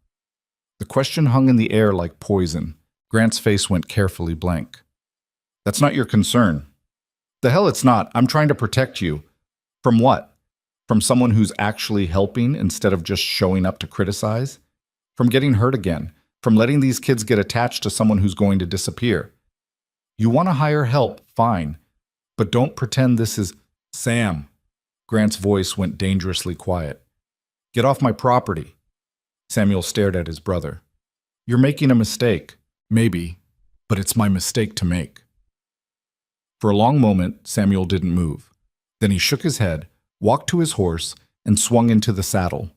The question hung in the air like poison. Grant's face went carefully blank. That's not your concern. The hell it's not. I'm trying to protect you. From what? From someone who's actually helping instead of just showing up to criticize? From getting hurt again? From letting these kids get attached to someone who's going to disappear? You want to hire help, fine. But don't pretend this is... Sam. Grant's voice went dangerously quiet. Get off my property. Samuel stared at his brother. You're making a mistake. Maybe. But it's my mistake to make. For a long moment, Samuel didn't move. Then he shook his head, walked to his horse, and swung into the saddle.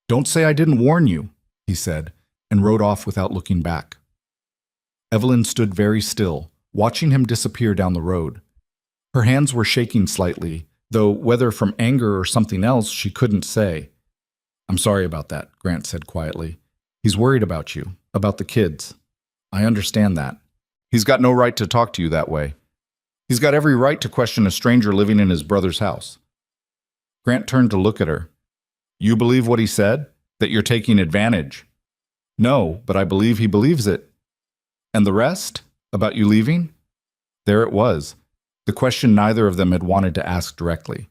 Don't say I didn't warn you, he said, and rode off without looking back. Evelyn stood very still, watching him disappear down the road. Her hands were shaking slightly, though whether from anger or something else she couldn't say. I'm sorry about that, Grant said quietly. He's worried about you, about the kids. I understand that. He's got no right to talk to you that way. He's got every right to question a stranger living in his brother's house. Grant turned to look at her. You believe what he said? That you're taking advantage? No, but I believe he believes it. And the rest? About you leaving? There it was. The question neither of them had wanted to ask directly.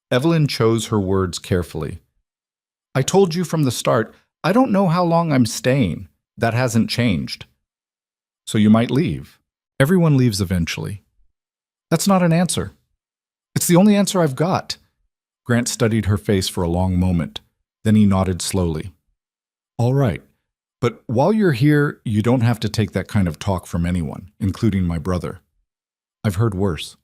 Evelyn chose her words carefully. I told you from the start, I don't know how long I'm staying. That hasn't changed. So you might leave. Everyone leaves eventually. That's not an answer. It's the only answer I've got. Grant studied her face for a long moment. Then he nodded slowly. All right. But while you're here, you don't have to take that kind of talk from anyone, including my brother. I've heard worse.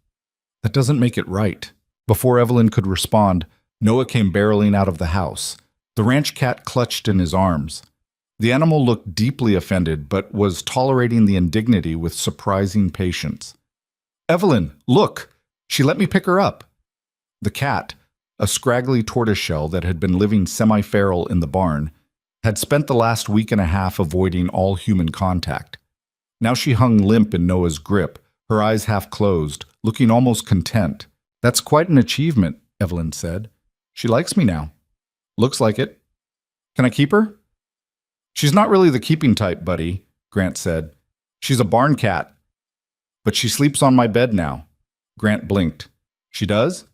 That doesn't make it right. Before Evelyn could respond, Noah came barreling out of the house. The ranch cat clutched in his arms. The animal looked deeply offended, but was tolerating the indignity with surprising patience. "Evelyn, look! She let me pick her up." The cat, a scraggly tortoiseshell that had been living semi-feral in the barn, had spent the last week and a half avoiding all human contact. Now she hung limp in Noah's grip, her eyes half closed, looking almost content. "That's quite an achievement," Evelyn said. "She likes me now." "Looks like it. Can I keep her?" "She's not really the keeping type, buddy," Grant said. "She's a barn cat. But she sleeps on my bed now." Grant blinked. "She does?"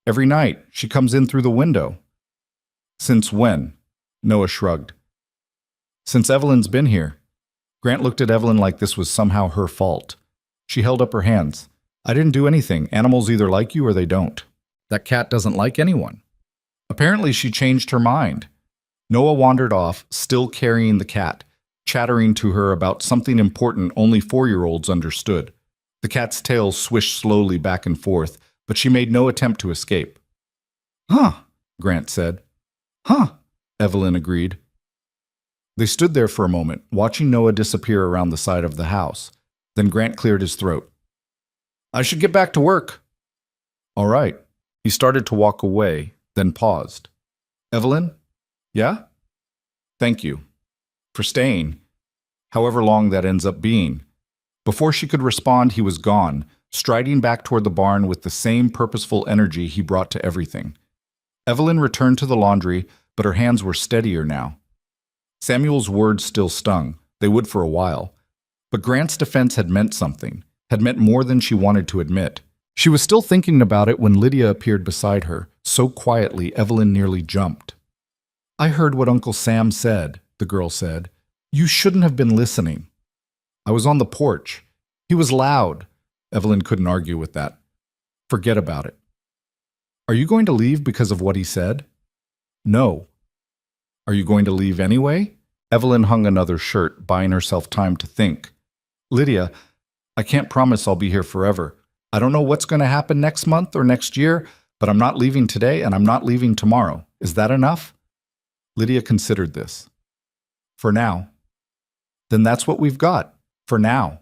"Every night. She comes in through the window." "Since when?" Noah shrugged. "Since Evelyn's been here." Grant looked at Evelyn like this was somehow her fault. She held up her hands. "I didn't do anything. Animals either like you or they don't. That cat doesn't like anyone." Apparently she changed her mind. Noah wandered off, still carrying the cat, chattering to her about something important only 4-year-olds understood. The cat's tail swished slowly back and forth, but she made no attempt to escape. "Huh," Grant said. "Huh," Evelyn agreed. They stood there for a moment, watching Noah disappear around the side of the house. Then Grant cleared his throat. "I should get back to work." "All right." He started to walk away, then paused. "Evelyn? Yeah? Thank you. For staying. However long that ends up being." Before she could respond, he was gone, striding back toward the barn with the same purposeful energy he brought to everything. Evelyn returned to the laundry, but her hands were steadier now. Samuel's words still stung. They would for a while. But Grant's defense had meant something, had meant more than she wanted to admit. She was still thinking about it when Lydia appeared beside her. So quietly, Evelyn nearly jumped. "I heard what Uncle Sam said," the girl said. "You shouldn't have been listening." "I was on the porch. He was loud." Evelyn couldn't argue with that. "Forget about it." "Are you going to leave because of what he said?" "No." "Are you going to leave anyway?" Evelyn hung another shirt, buying herself time to think. "Lydia, I can't promise I'll be here forever. I don't know what's going to happen next month or next year, but I'm not leaving today and I'm not leaving tomorrow. Is that enough?" Lydia considered this. "For now." "Then that's what we've got. For now."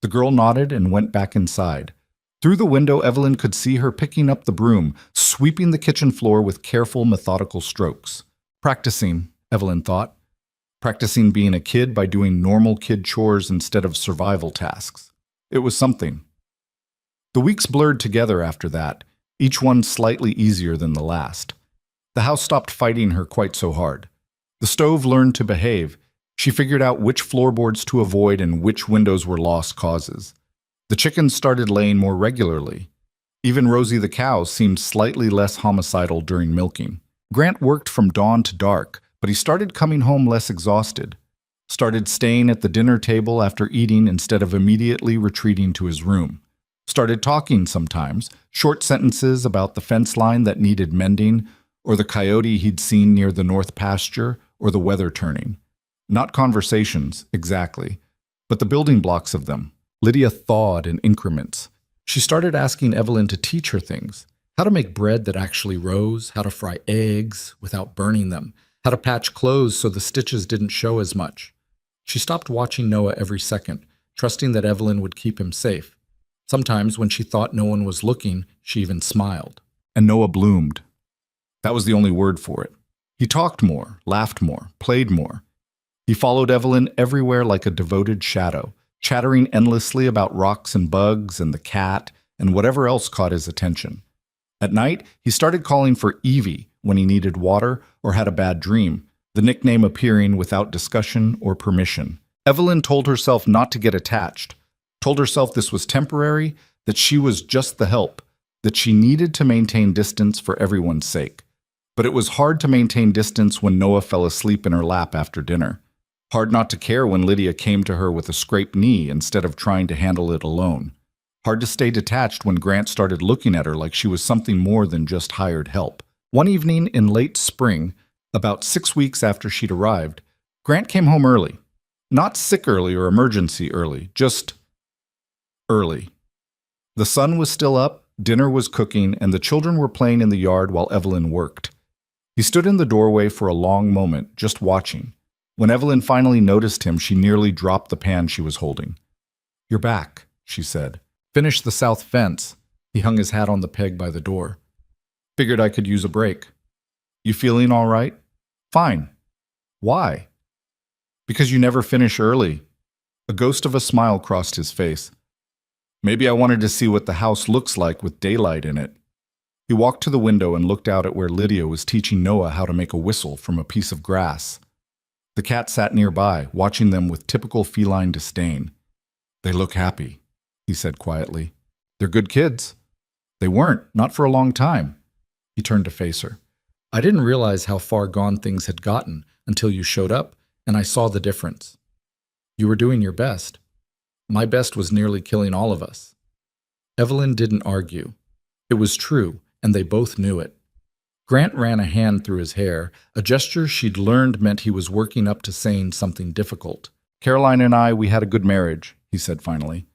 The girl nodded and went back inside. Through the window, Evelyn could see her picking up the broom, sweeping the kitchen floor with careful, methodical strokes. Practicing, Evelyn thought. Practicing being a kid by doing normal kid chores instead of survival tasks. It was something. The weeks blurred together after that, each one slightly easier than the last. The house stopped fighting her quite so hard. The stove learned to behave. She figured out which floorboards to avoid and which windows were lost causes. The chickens started laying more regularly. Even Rosie the cow seemed slightly less homicidal during milking. Grant worked from dawn to dark, but he started coming home less exhausted. Started staying at the dinner table after eating instead of immediately retreating to his room. Started talking sometimes, short sentences about the fence line that needed mending, or the coyote he'd seen near the north pasture, or the weather turning. Not conversations, exactly, but the building blocks of them. Lydia thawed in increments. She started asking Evelyn to teach her things. How to make bread that actually rose, how to fry eggs without burning them, how to patch clothes so the stitches didn't show as much. She stopped watching Noah every second, trusting that Evelyn would keep him safe. Sometimes, when she thought no one was looking, she even smiled. And Noah bloomed. That was the only word for it. He talked more, laughed more, played more. He followed Evelyn everywhere like a devoted shadow, chattering endlessly about rocks and bugs and the cat and whatever else caught his attention. At night, he started calling for Evie when he needed water or had a bad dream, the nickname appearing without discussion or permission. Evelyn told herself not to get attached, told herself this was temporary, that she was just the help, that she needed to maintain distance for everyone's sake. But it was hard to maintain distance when Noah fell asleep in her lap after dinner. Hard not to care when Lydia came to her with a scraped knee instead of trying to handle it alone. Hard to stay detached when Grant started looking at her like she was something more than just hired help. One evening in late spring, about 6 weeks after she'd arrived, Grant came home early. Not sick early or emergency early, just early. The sun was still up, Dinner was cooking, and the children were playing in the yard while Evelyn worked. He stood in the doorway for a long moment, just watching. When Evelyn finally noticed him, she nearly dropped the pan she was holding. "You're back," she said. "Finished the south fence." He hung his hat on the peg by the door. "Figured I could use a break." "You feeling all right?" "Fine." "Why?" "Because you never finish early." A ghost of a smile crossed his face. "Maybe I wanted to see what the house looks like with daylight in it." He walked to the window and looked out at where Lydia was teaching Noah how to make a whistle from a piece of grass. The cat sat nearby, watching them with typical feline disdain. "They look happy," he said quietly. "They're good kids." "They weren't, not for a long time." He turned to face her. "I didn't realize how far gone things had gotten until you showed up, and I saw the difference. You were doing your best. My best was nearly killing all of us." Evelyn didn't argue. It was true, and they both knew it. Grant ran a hand through his hair, a gesture she'd learned meant he was working up to saying something difficult. "Caroline and I, we had a good marriage," he said finally.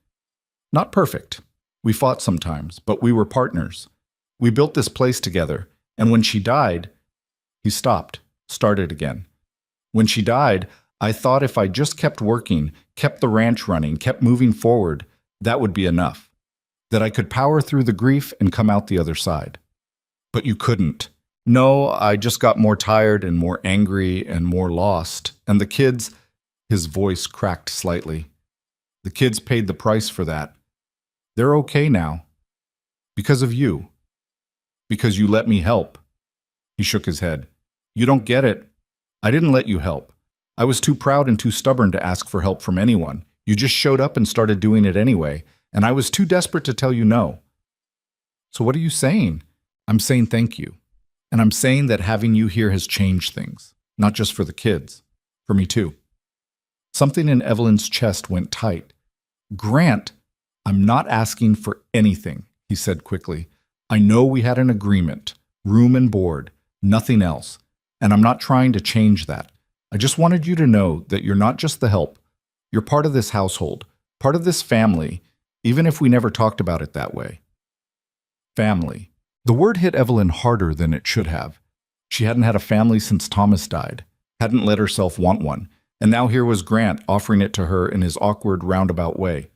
"Not perfect. We fought sometimes, but we were partners. We built this place together, and when she died..." He stopped, started again. "When she died, I thought if I just kept working, kept the ranch running, kept moving forward, that would be enough. That I could power through the grief and come out the other side. But you couldn't. No, I just got more tired and more angry and more lost. And the kids..." His voice cracked slightly. "The kids paid the price for that. They're okay now. Because of you. Because you let me help." He shook his head. "You don't get it. I didn't let you help. I was too proud and too stubborn to ask for help from anyone. You just showed up and started doing it anyway, and I was too desperate to tell you no." "So what are you saying?" "I'm saying thank you. And I'm saying that having you here has changed things. Not just for the kids. For me too." Something in Evelyn's chest went tight. "Grant, I'm not asking for anything," he said quickly. "I know we had an agreement. Room and board. Nothing else. And I'm not trying to change that. I just wanted you to know that you're not just the help. You're part of this household. Part of this family, even if we never talked about it that way." Family. The word hit Evelyn harder than it should have. She hadn't had a family since Thomas died, hadn't let herself want one, and now here was Grant offering it to her in his awkward, roundabout way.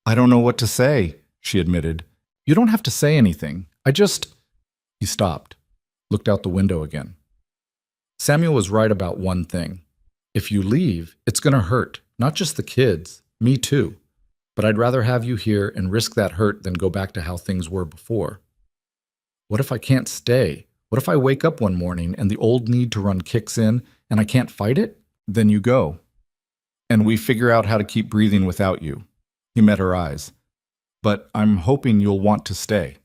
"I don't know what to say," she admitted. "You don't have to say anything. I just..." He stopped, looked out the window again. Samuel was right about one thing. If you leave, it's going to hurt, not just the kids, me too. But I'd rather have you here and risk that hurt than go back to how things were before. What if I can't stay? What if I wake up one morning and the old need to run kicks in and I can't fight it? Then you go. And we figure out how to keep breathing without you." He met her eyes. "But I'm hoping you'll want to stay."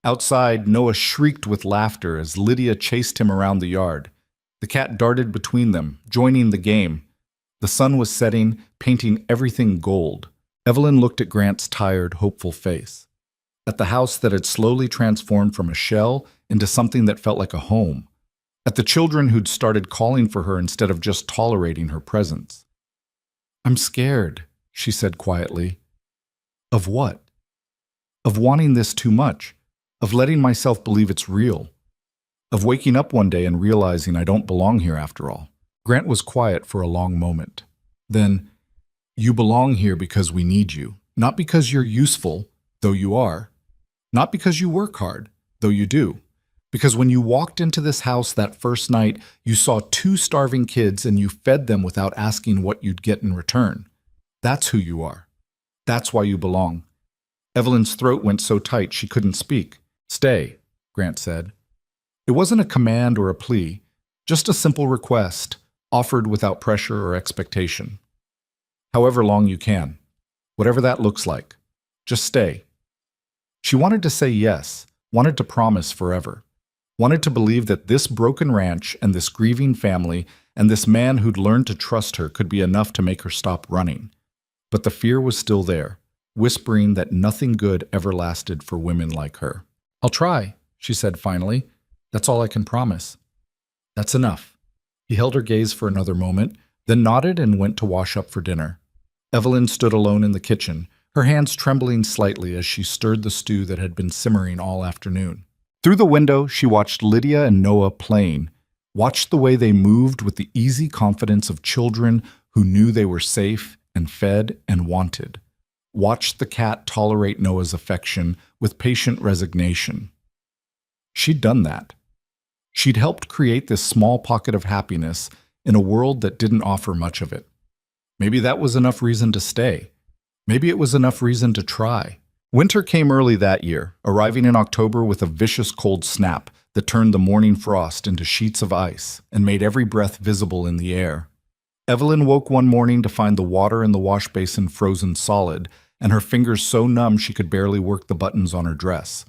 Outside, Noah shrieked with laughter as Lydia chased him around the yard. The cat darted between them, joining the game. The sun was setting, painting everything gold. Evelyn looked at Grant's tired, hopeful face. At the house that had slowly transformed from a shell into something that felt like a home. At the children who'd started calling for her instead of just tolerating her presence. "I'm scared," she said quietly. "Of what?" "Of wanting this too much. Of letting myself believe it's real. Of waking up one day and realizing I don't belong here after all." Grant was quiet for a long moment. Then, "You belong here because we need you. Not because you're useful, though you are. Not because you work hard, though you do. Because when you walked into this house that first night, you saw 2 starving kids and you fed them without asking what you'd get in return. That's who you are. That's why you belong." Evelyn's throat went so tight she couldn't speak. "Stay," Grant said. It wasn't a command or a plea, just a simple request, offered without pressure or expectation. "However long you can. Whatever that looks like. Just stay." She wanted to say yes, wanted to promise forever. Wanted to believe that this broken ranch and this grieving family and this man who'd learned to trust her could be enough to make her stop running. But the fear was still there, whispering that nothing good ever lasted for women like her. "I'll try," she said finally. "That's all I can promise." "That's enough." He held her gaze for another moment, then nodded and went to wash up for dinner. Evelyn stood alone in the kitchen, her hands trembling slightly as she stirred the stew that had been simmering all afternoon. Through the window, she watched Lydia and Noah playing, watched the way they moved with the easy confidence of children who knew they were safe and fed and wanted. Watched the cat tolerate Noah's affection with patient resignation. She'd done that. She'd helped create this small pocket of happiness in a world that didn't offer much of it. Maybe that was enough reason to stay. Maybe it was enough reason to try. Winter came early that year, arriving in October with a vicious cold snap that turned the morning frost into sheets of ice and made every breath visible in the air. Evelyn woke one morning to find the water in the wash basin frozen solid and her fingers so numb she could barely work the buttons on her dress.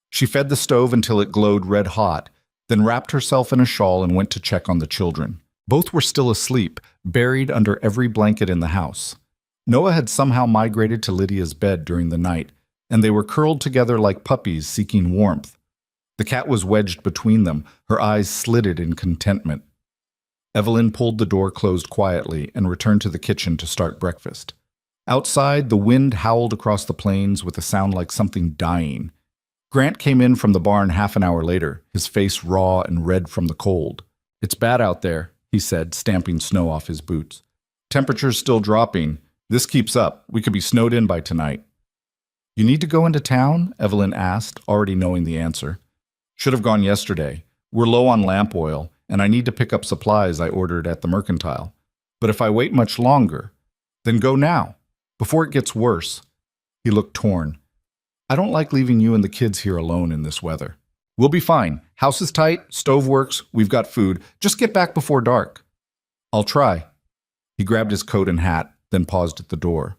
She fed the stove until it glowed red hot, then wrapped herself in a shawl and went to check on the children. Both were still asleep, buried under every blanket in the house. Noah had somehow migrated to Lydia's bed during the night, and they were curled together like puppies seeking warmth. The cat was wedged between them, her eyes slitted in contentment. Evelyn pulled the door closed quietly and returned to the kitchen to start breakfast. Outside, the wind howled across the plains with a sound like something dying. Grant came in from the barn half an hour later, his face raw and red from the cold. "It's bad out there," he said, stamping snow off his boots. "Temperature's still dropping. This keeps up. We could be snowed in by tonight." "You need to go into town?" Evelyn asked, already knowing the answer. "Should have gone yesterday. We're low on lamp oil, and I need to pick up supplies I ordered at the mercantile. But if I wait much longer, then go now, before it gets worse." He looked torn. "I don't like leaving you and the kids here alone in this weather." "We'll be fine. House is tight, stove works, we've got food. Just get back before dark." "I'll try." He grabbed his coat and hat, then paused at the door.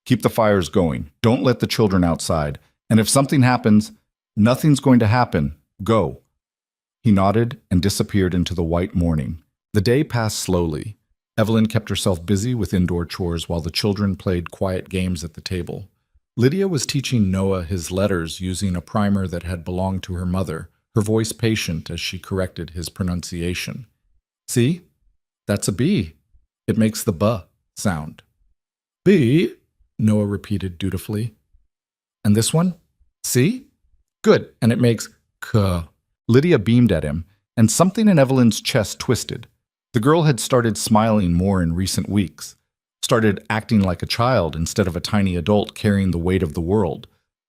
"Keep the fires going. Don't let the children outside. And if something happens, nothing's going to happen. Go." He nodded and disappeared into the white morning. The day passed slowly. Evelyn kept herself busy with indoor chores while the children played quiet games at the table. Lydia was teaching Noah his letters using a primer that had belonged to her mother, her voice patient as she corrected his pronunciation. "See? That's a B. It makes the B sound." "B?" Noah repeated dutifully. "And this one? See? Good, and it makes K." Lydia beamed at him, and something in Evelyn's chest twisted. The girl had started smiling more in recent weeks, started acting like a child instead of a tiny adult carrying the weight of the world,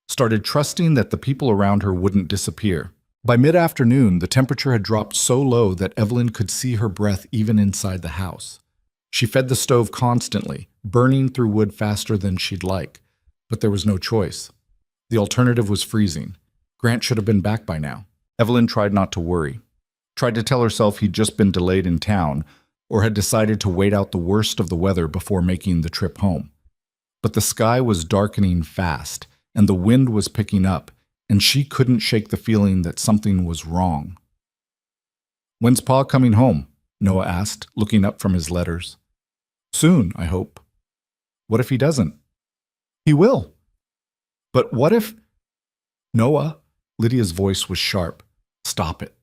started trusting that the people around her wouldn't disappear. By mid-afternoon, the temperature had dropped so low that Evelyn could see her breath even inside the house. She fed the stove constantly, burning through wood faster than she'd like, but there was no choice. The alternative was freezing. Grant should have been back by now. Evelyn tried not to worry, tried to tell herself he'd just been delayed in town or had decided to wait out the worst of the weather before making the trip home. But the sky was darkening fast, and the wind was picking up, and she couldn't shake the feeling that something was wrong. "When's Pa coming home?" Noah asked, looking up from his letters. "Soon, I hope." "What if he doesn't?" "He will." "But what if—" "Noah," Lydia's voice was sharp. "Stop it."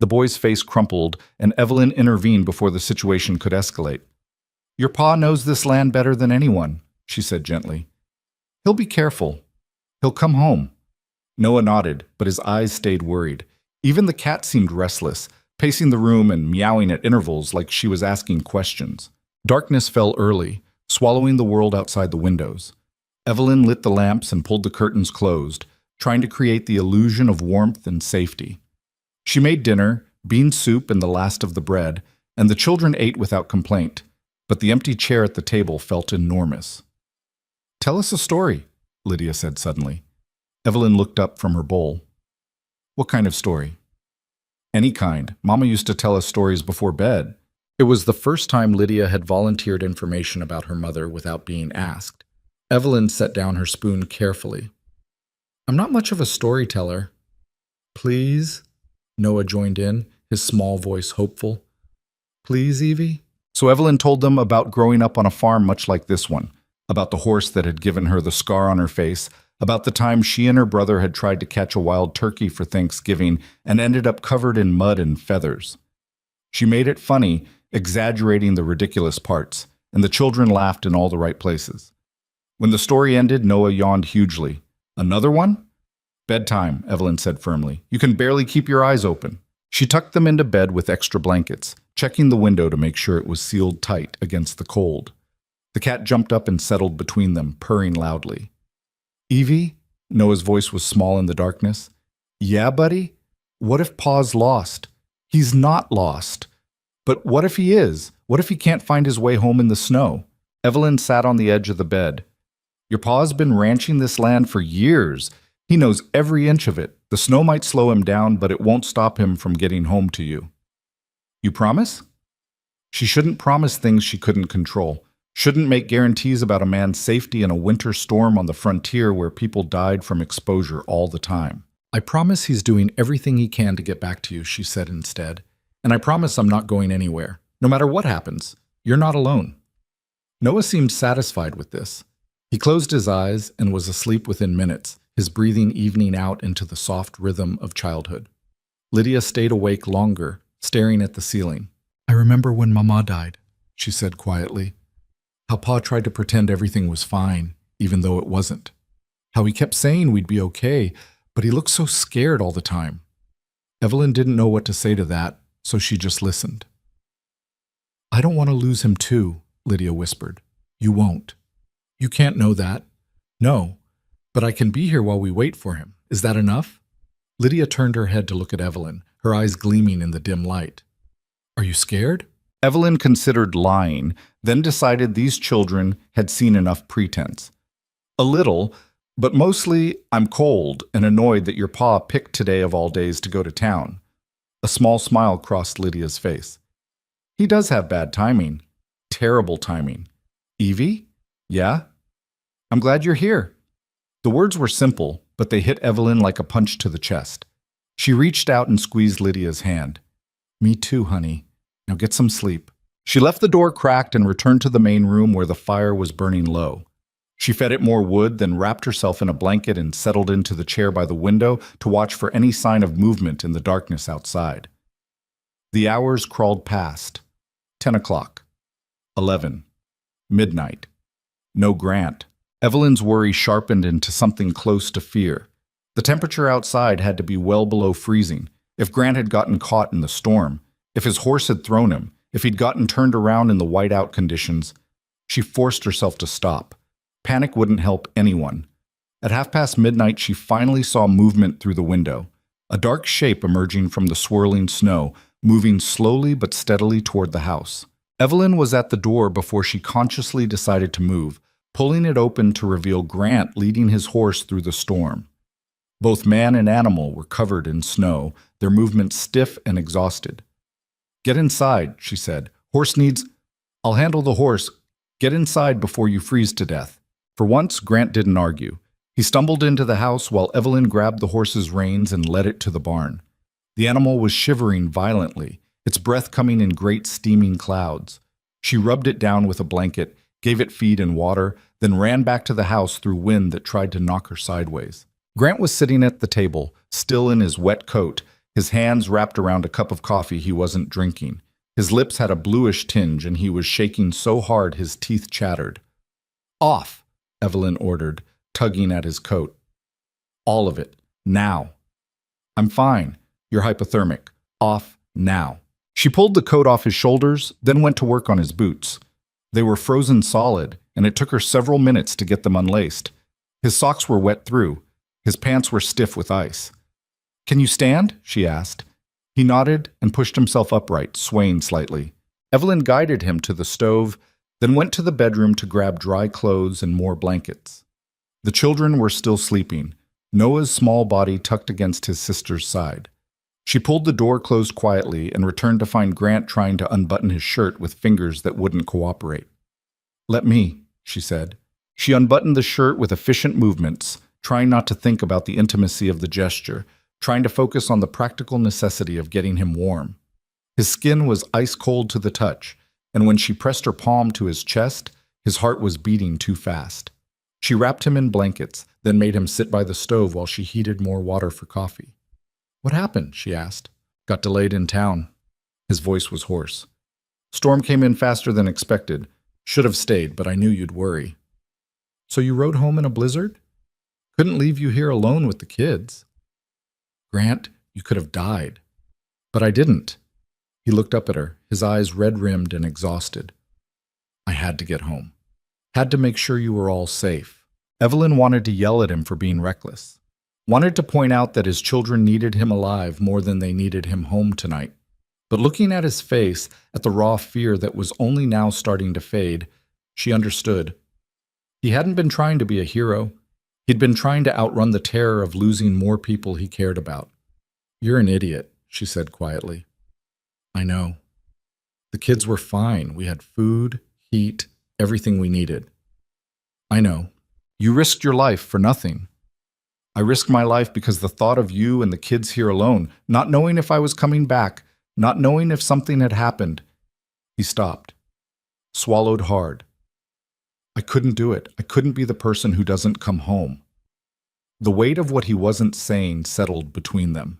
The boy's face crumpled, and Evelyn intervened before the situation could escalate. "Your pa knows this land better than anyone," she said gently. "He'll be careful. He'll come home." Noah nodded, but his eyes stayed worried. Even the cat seemed restless, pacing the room and meowing at intervals like she was asking questions. Darkness fell early, swallowing the world outside the windows. Evelyn lit the lamps and pulled the curtains closed, trying to create the illusion of warmth and safety. She made dinner, bean soup and the last of the bread, and the children ate without complaint, but the empty chair at the table felt enormous. "Tell us a story," Lydia said suddenly. Evelyn looked up from her bowl. "What kind of story?" "Any kind. Mama used to tell us stories before bed." It was the first time Lydia had volunteered information about her mother without being asked. Evelyn set down her spoon carefully. "I'm not much of a storyteller." "Please?" Noah joined in, his small voice hopeful. "Please, Evie?" So Evelyn told them about growing up on a farm much like this one, about the horse that had given her the scar on her face, about the time she and her brother had tried to catch a wild turkey for Thanksgiving and ended up covered in mud and feathers. She made it funny, exaggerating the ridiculous parts, and the children laughed in all the right places. When the story ended, Noah yawned hugely. Another one? Bedtime, Evelyn said firmly. You can barely keep your eyes open. She tucked them into bed with extra blankets, checking the window to make sure it was sealed tight against the cold. The cat jumped up and settled between them, purring loudly. Evie? Noah's voice was small in the darkness. Yeah, buddy? What if Pa's lost? He's not lost. But what if he is? What if he can't find his way home in the snow? Evelyn sat on the edge of the bed. Your Pa's been ranching this land for years. He knows every inch of it. The snow might slow him down, but it won't stop him from getting home to you. You promise? She shouldn't promise things she couldn't control. Shouldn't make guarantees about a man's safety in a winter storm on the frontier where people died from exposure all the time. I promise he's doing everything he can to get back to you, she said instead. And I promise I'm not going anywhere. No matter what happens, you're not alone. Noah seemed satisfied with this. He closed his eyes and was asleep within minutes, his breathing evening out into the soft rhythm of childhood. Lydia stayed awake longer, staring at the ceiling. I remember when Mama died, she said quietly. How Pa tried to pretend everything was fine, even though it wasn't. How he kept saying we'd be okay, but he looked so scared all the time. Evelyn didn't know what to say to that, so she just listened. I don't want to lose him too, Lydia whispered. You won't. You can't know that. No, but I can be here while we wait for him. Is that enough? Lydia turned her head to look at Evelyn, her eyes gleaming in the dim light. Are you scared? Evelyn considered lying, then decided these children had seen enough pretense. A little, but mostly I'm cold and annoyed that your Pa picked today of all days to go to town. A small smile crossed Lydia's face. He does have bad timing. Terrible timing. Evie? Yeah? I'm glad you're here. The words were simple, but they hit Evelyn like a punch to the chest. She reached out and squeezed Lydia's hand. Me too, honey. Now get some sleep. She left the door cracked and returned to the main room where the fire was burning low. She fed it more wood, then wrapped herself in a blanket and settled into the chair by the window to watch for any sign of movement in the darkness outside. The hours crawled past. 10 o'clock. 11. Midnight. No Grant. Evelyn's worry sharpened into something close to fear. The temperature outside had to be well below freezing. If Grant had gotten caught in the storm, if his horse had thrown him, if he'd gotten turned around in the whiteout conditions, she forced herself to stop. Panic wouldn't help anyone. At midnight, she finally saw movement through the window. A dark shape emerging from the swirling snow, moving slowly but steadily toward the house. Evelyn was at the door before she consciously decided to move, pulling it open to reveal Grant leading his horse through the storm. Both man and animal were covered in snow, their movements stiff and exhausted. Get inside, she said. Horse needs... I'll handle the horse. Get inside before you freeze to death. For once, Grant didn't argue. He stumbled into the house while Evelyn grabbed the horse's reins and led it to the barn. The animal was shivering violently, its breath coming in great steaming clouds. She rubbed it down with a blanket, gave it feed and water, then ran back to the house through wind that tried to knock her sideways. Grant was sitting at the table, still in his wet coat, his hands wrapped around a cup of coffee he wasn't drinking. His lips had a bluish tinge, and he was shaking so hard his teeth chattered. Off, Evelyn ordered, tugging at his coat. All of it. Now. I'm fine. You're hypothermic. Off now. She pulled the coat off his shoulders, then went to work on his boots. They were frozen solid, and it took her several minutes to get them unlaced. His socks were wet through. His pants were stiff with ice. Can you stand? She asked. He nodded and pushed himself upright, swaying slightly. Evelyn guided him to the stove, then went to the bedroom to grab dry clothes and more blankets. The children were still sleeping, Noah's small body tucked against his sister's side. She pulled the door closed quietly and returned to find Grant trying to unbutton his shirt with fingers that wouldn't cooperate. Let me, she said. She unbuttoned the shirt with efficient movements, trying not to think about the intimacy of the gesture, trying to focus on the practical necessity of getting him warm. His skin was ice cold to the touch, and when she pressed her palm to his chest, his heart was beating too fast. She wrapped him in blankets, then made him sit by the stove while she heated more water for coffee. What happened? She asked. Got delayed in town. His voice was hoarse. Storm came in faster than expected. Should have stayed, but I knew you'd worry. So you rode home in a blizzard? Couldn't leave you here alone with the kids. Grant, you could have died. But I didn't. He looked up at her, his eyes red-rimmed and exhausted. I had to get home. Had to make sure you were all safe. Evelyn wanted to yell at him for being reckless. Wanted to point out that his children needed him alive more than they needed him home tonight. But looking at his face, at the raw fear that was only now starting to fade, she understood. He hadn't been trying to be a hero. He'd been trying to outrun the terror of losing more people he cared about. You're an idiot, she said quietly. I know. The kids were fine. We had food, heat, everything we needed. I know. You risked your life for nothing. I risked my life because the thought of you and the kids here alone, not knowing if I was coming back, not knowing if something had happened. He stopped, swallowed hard. I couldn't do it. I couldn't be the person who doesn't come home. The weight of what he wasn't saying settled between them.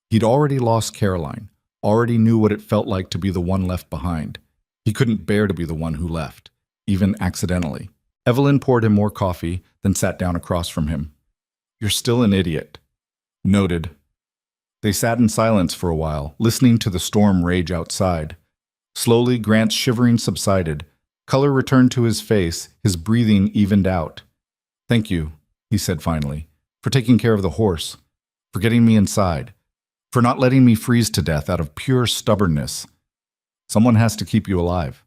He'd already lost Caroline, already knew what it felt like to be the one left behind. He couldn't bear to be the one who left, even accidentally. Evelyn poured him more coffee, then sat down across from him. You're still an idiot. Noted. They sat in silence for a while, listening to the storm rage outside. Slowly, Grant's shivering subsided. Color returned to his face, his breathing evened out. Thank you, he said finally, for taking care of the horse, for getting me inside, for not letting me freeze to death out of pure stubbornness. Someone has to keep you alive.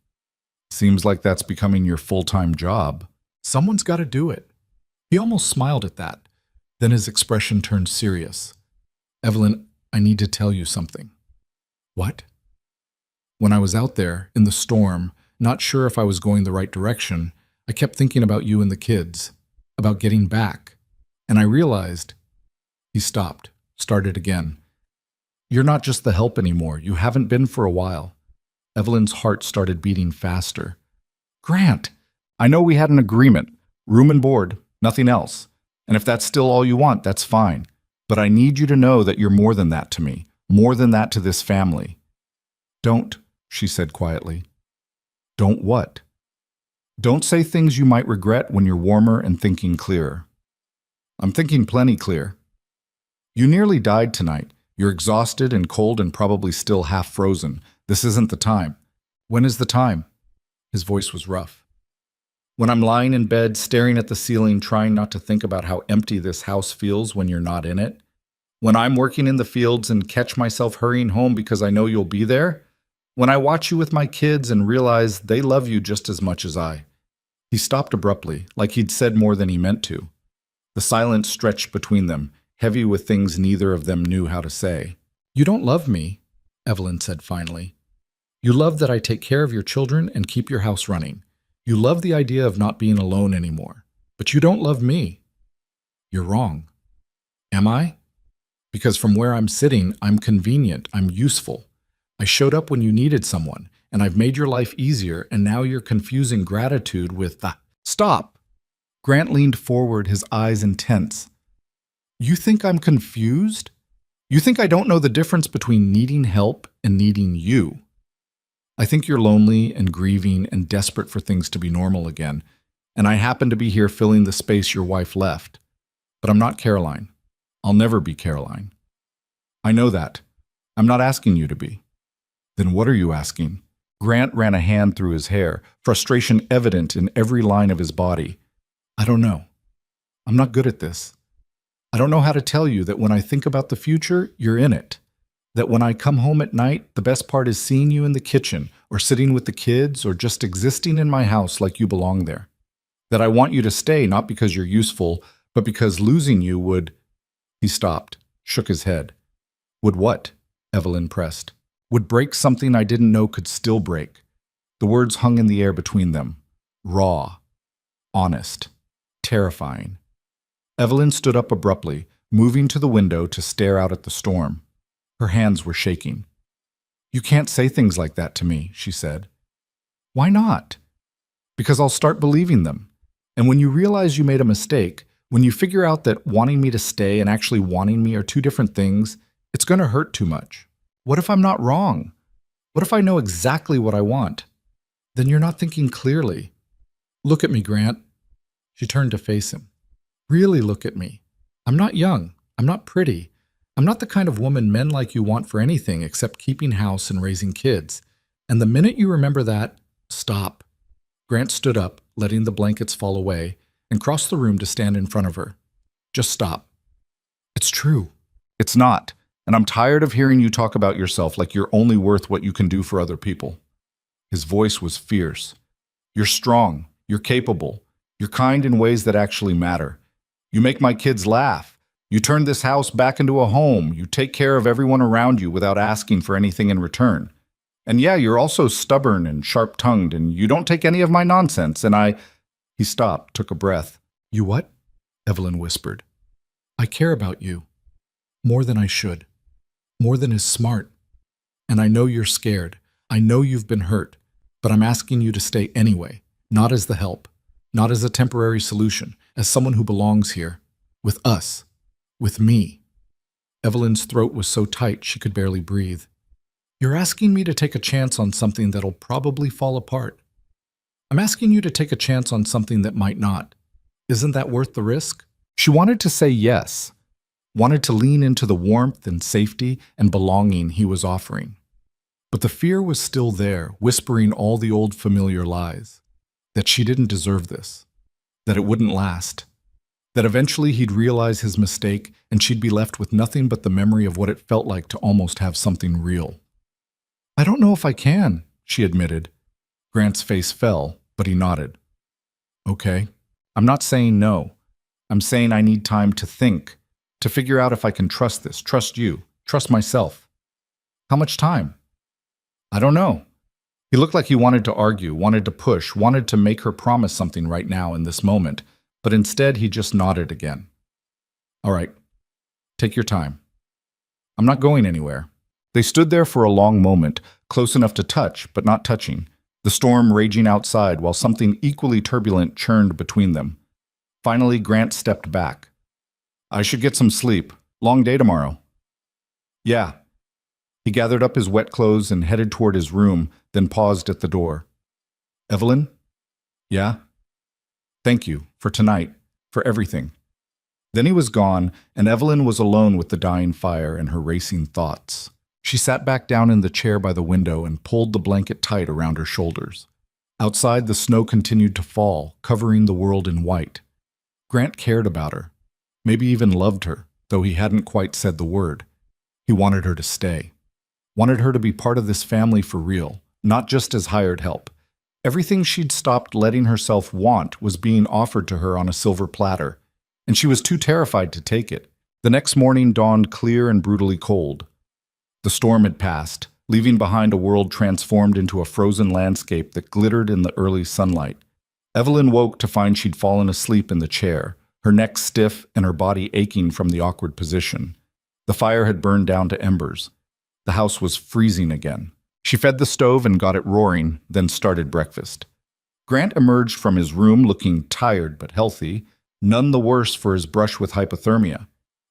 Seems like that's becoming your full-time job. Someone's got to do it. He almost smiled at that. Then his expression turned serious. Evelyn, I need to tell you something. What? When I was out there, in the storm, not sure if I was going the right direction, I kept thinking about you and the kids, about getting back. And I realized... He stopped, started again. You're not just the help anymore. You haven't been for a while. Evelyn's heart started beating faster. Grant, I know we had an agreement. Room and board, nothing else. And if that's still all you want, that's fine. But I need you to know that you're more than that to me, more than that to this family. Don't, she said quietly. Don't what? Don't say things you might regret when you're warmer and thinking clearer. I'm thinking plenty clear. You nearly died tonight. You're exhausted and cold and probably still half frozen. This isn't the time. When is the time? His voice was rough. When I'm lying in bed, staring at the ceiling, trying not to think about how empty this house feels when you're not in it. When I'm working in the fields and catch myself hurrying home because I know you'll be there. When I watch you with my kids and realize they love you just as much as I. He stopped abruptly, like he'd said more than he meant to. The silence stretched between them, heavy with things neither of them knew how to say. You don't love me, Evelyn said finally. You love that I take care of your children and keep your house running. You love the idea of not being alone anymore. But you don't love me. You're wrong. Am I? Because from where I'm sitting, I'm convenient, I'm useful. I showed up when you needed someone, and I've made your life easier, and now you're confusing gratitude with the... Stop! Grant leaned forward, his eyes intense. You think I'm confused? You think I don't know the difference between needing help and needing you? I think you're lonely and grieving and desperate for things to be normal again, and I happen to be here filling the space your wife left. But I'm not Caroline. I'll never be Caroline. I know that. I'm not asking you to be. Then what are you asking? Grant ran a hand through his hair, frustration evident in every line of his body. I don't know. I'm not good at this. I don't know how to tell you that when I think about the future, you're in it. That when I come home at night, the best part is seeing you in the kitchen, or sitting with the kids, or just existing in my house like you belong there. That I want you to stay, not because you're useful, but because losing you would... He stopped, shook his head. Would what? Evelyn pressed. Would break something I didn't know could still break. The words hung in the air between them. Raw. Honest. Terrifying. Evelyn stood up abruptly, moving to the window to stare out at the storm. Her hands were shaking. You can't say things like that to me, she said. Why not? Because I'll start believing them. And when you realize you made a mistake, when you figure out that wanting me to stay and actually wanting me are two different things, it's going to hurt too much. What if I'm not wrong? What if I know exactly what I want? Then you're not thinking clearly. Look at me, Grant. She turned to face him. Really look at me. I'm not young. I'm not pretty. I'm not the kind of woman men like you want for anything except keeping house and raising kids. And the minute you remember that, stop. Grant stood up, letting the blankets fall away, and crossed the room to stand in front of her. Just stop. It's true. It's not. And I'm tired of hearing you talk about yourself like you're only worth what you can do for other people. His voice was fierce. You're strong. You're capable. You're kind in ways that actually matter. You make my kids laugh. You turn this house back into a home. You take care of everyone around you without asking for anything in return. And yeah, you're also stubborn and sharp-tongued, and you don't take any of my nonsense, and I— He stopped, took a breath. You what? Evelyn whispered. I care about you. More than I should. More than is smart. And I know you're scared. I know you've been hurt. But I'm asking you to stay anyway, not as the help, not as a temporary solution, as someone who belongs here. With us. With me. Evelyn's throat was so tight she could barely breathe. You're asking me to take a chance on something that'll probably fall apart. I'm asking you to take a chance on something that might not. Isn't that worth the risk? She wanted to say yes, wanted to lean into the warmth and safety and belonging he was offering. But the fear was still there, whispering all the old familiar lies. That she didn't deserve this. That it wouldn't last. That eventually he'd realize his mistake and she'd be left with nothing but the memory of what it felt like to almost have something real. I don't know if I can, she admitted. Grant's face fell, but he nodded. Okay. I'm not saying no. I'm saying I need time to think, to figure out if I can trust this, trust you, trust myself. How much time? I don't know. He looked like he wanted to argue, wanted to push, wanted to make her promise something right now in this moment, but instead he just nodded again. All right. Take your time. I'm not going anywhere. They stood there for a long moment, close enough to touch, but not touching, the storm raging outside while something equally turbulent churned between them. Finally, Grant stepped back. I should get some sleep. Long day tomorrow. Yeah. He gathered up his wet clothes and headed toward his room, then paused at the door. Evelyn? Yeah? Thank you, for tonight, for everything. Then he was gone, and Evelyn was alone with the dying fire and her racing thoughts. She sat back down in the chair by the window and pulled the blanket tight around her shoulders. Outside, the snow continued to fall, covering the world in white. Grant cared about her, maybe even loved her, though he hadn't quite said the word. He wanted her to stay. Wanted her to be part of this family for real, not just as hired help. Everything she'd stopped letting herself want was being offered to her on a silver platter, and she was too terrified to take it. The next morning dawned clear and brutally cold. The storm had passed, leaving behind a world transformed into a frozen landscape that glittered in the early sunlight. Evelyn woke to find she'd fallen asleep in the chair, her neck stiff and her body aching from the awkward position. The fire had burned down to embers. The house was freezing again. She fed the stove and got it roaring, then started breakfast. Grant emerged from his room looking tired but healthy, none the worse for his brush with hypothermia.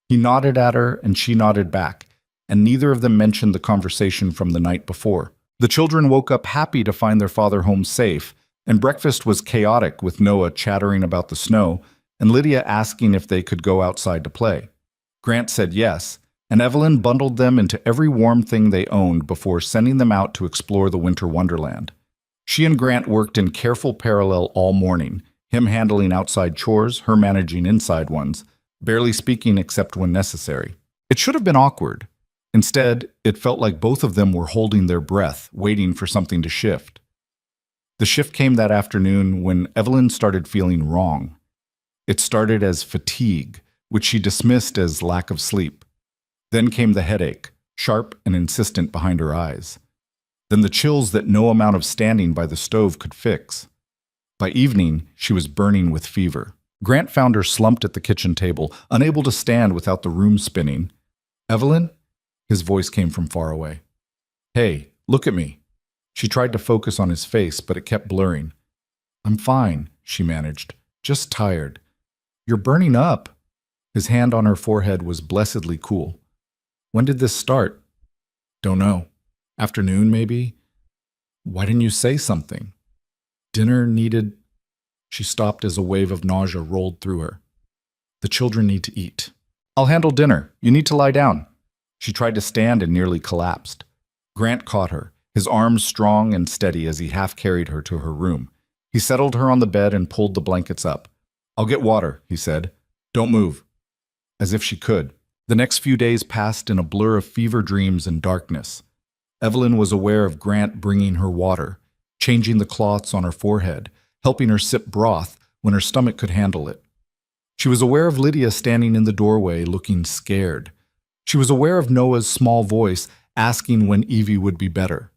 He nodded at her and she nodded back, and neither of them mentioned the conversation from the night before. The children woke up happy to find their father home safe, and breakfast was chaotic with Noah chattering about the snow and Lydia asking if they could go outside to play. Grant said yes, and Evelyn bundled them into every warm thing they owned before sending them out to explore the winter wonderland. She and Grant worked in careful parallel all morning, him handling outside chores, her managing inside ones, barely speaking except when necessary. It should have been awkward. Instead, it felt like both of them were holding their breath, waiting for something to shift. The shift came that afternoon when Evelyn started feeling wrong. It started as fatigue, which she dismissed as lack of sleep. Then came the headache, sharp and insistent behind her eyes. Then the chills that no amount of standing by the stove could fix. By evening, she was burning with fever. Grant found her slumped at the kitchen table, unable to stand without the room spinning. Evelyn? His voice came from far away. Hey, look at me. She tried to focus on his face, but it kept blurring. I'm fine, she managed. Just tired. You're burning up. His hand on her forehead was blessedly cool. When did this start? Don't know. Afternoon, maybe? Why didn't you say something? Dinner needed... She stopped as a wave of nausea rolled through her. The children need to eat. I'll handle dinner. You need to lie down. She tried to stand and nearly collapsed. Grant caught her, his arms strong and steady as he half carried her to her room. He settled her on the bed and pulled the blankets up. I'll get water, he said. Don't move. As if she could. The next few days passed in a blur of fever dreams and darkness. Evelyn was aware of Grant bringing her water, changing the cloths on her forehead, helping her sip broth when her stomach could handle it. She was aware of Lydia standing in the doorway looking scared. She was aware of Noah's small voice asking when Evie would be better.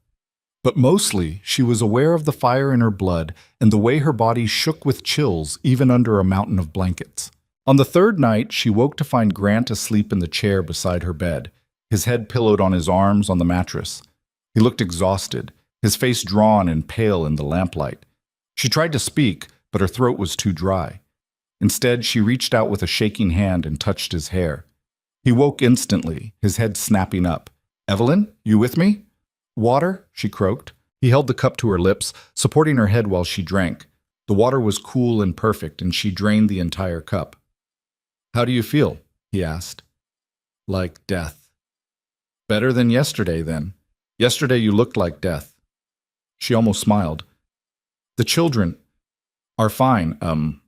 But mostly, she was aware of the fire in her blood and the way her body shook with chills even under a mountain of blankets. On the third night, she woke to find Grant asleep in the chair beside her bed, his head pillowed on his arms on the mattress. He looked exhausted, his face drawn and pale in the lamplight. She tried to speak, but her throat was too dry. Instead, she reached out with a shaking hand and touched his hair. He woke instantly, his head snapping up. "Evelyn, you with me?" "Water?" she croaked. He held the cup to her lips, supporting her head while she drank. The water was cool and perfect, and she drained the entire cup. "How do you feel?" he asked. "Like death." "Better than yesterday, then. Yesterday you looked like death." She almost smiled. "The children are fine.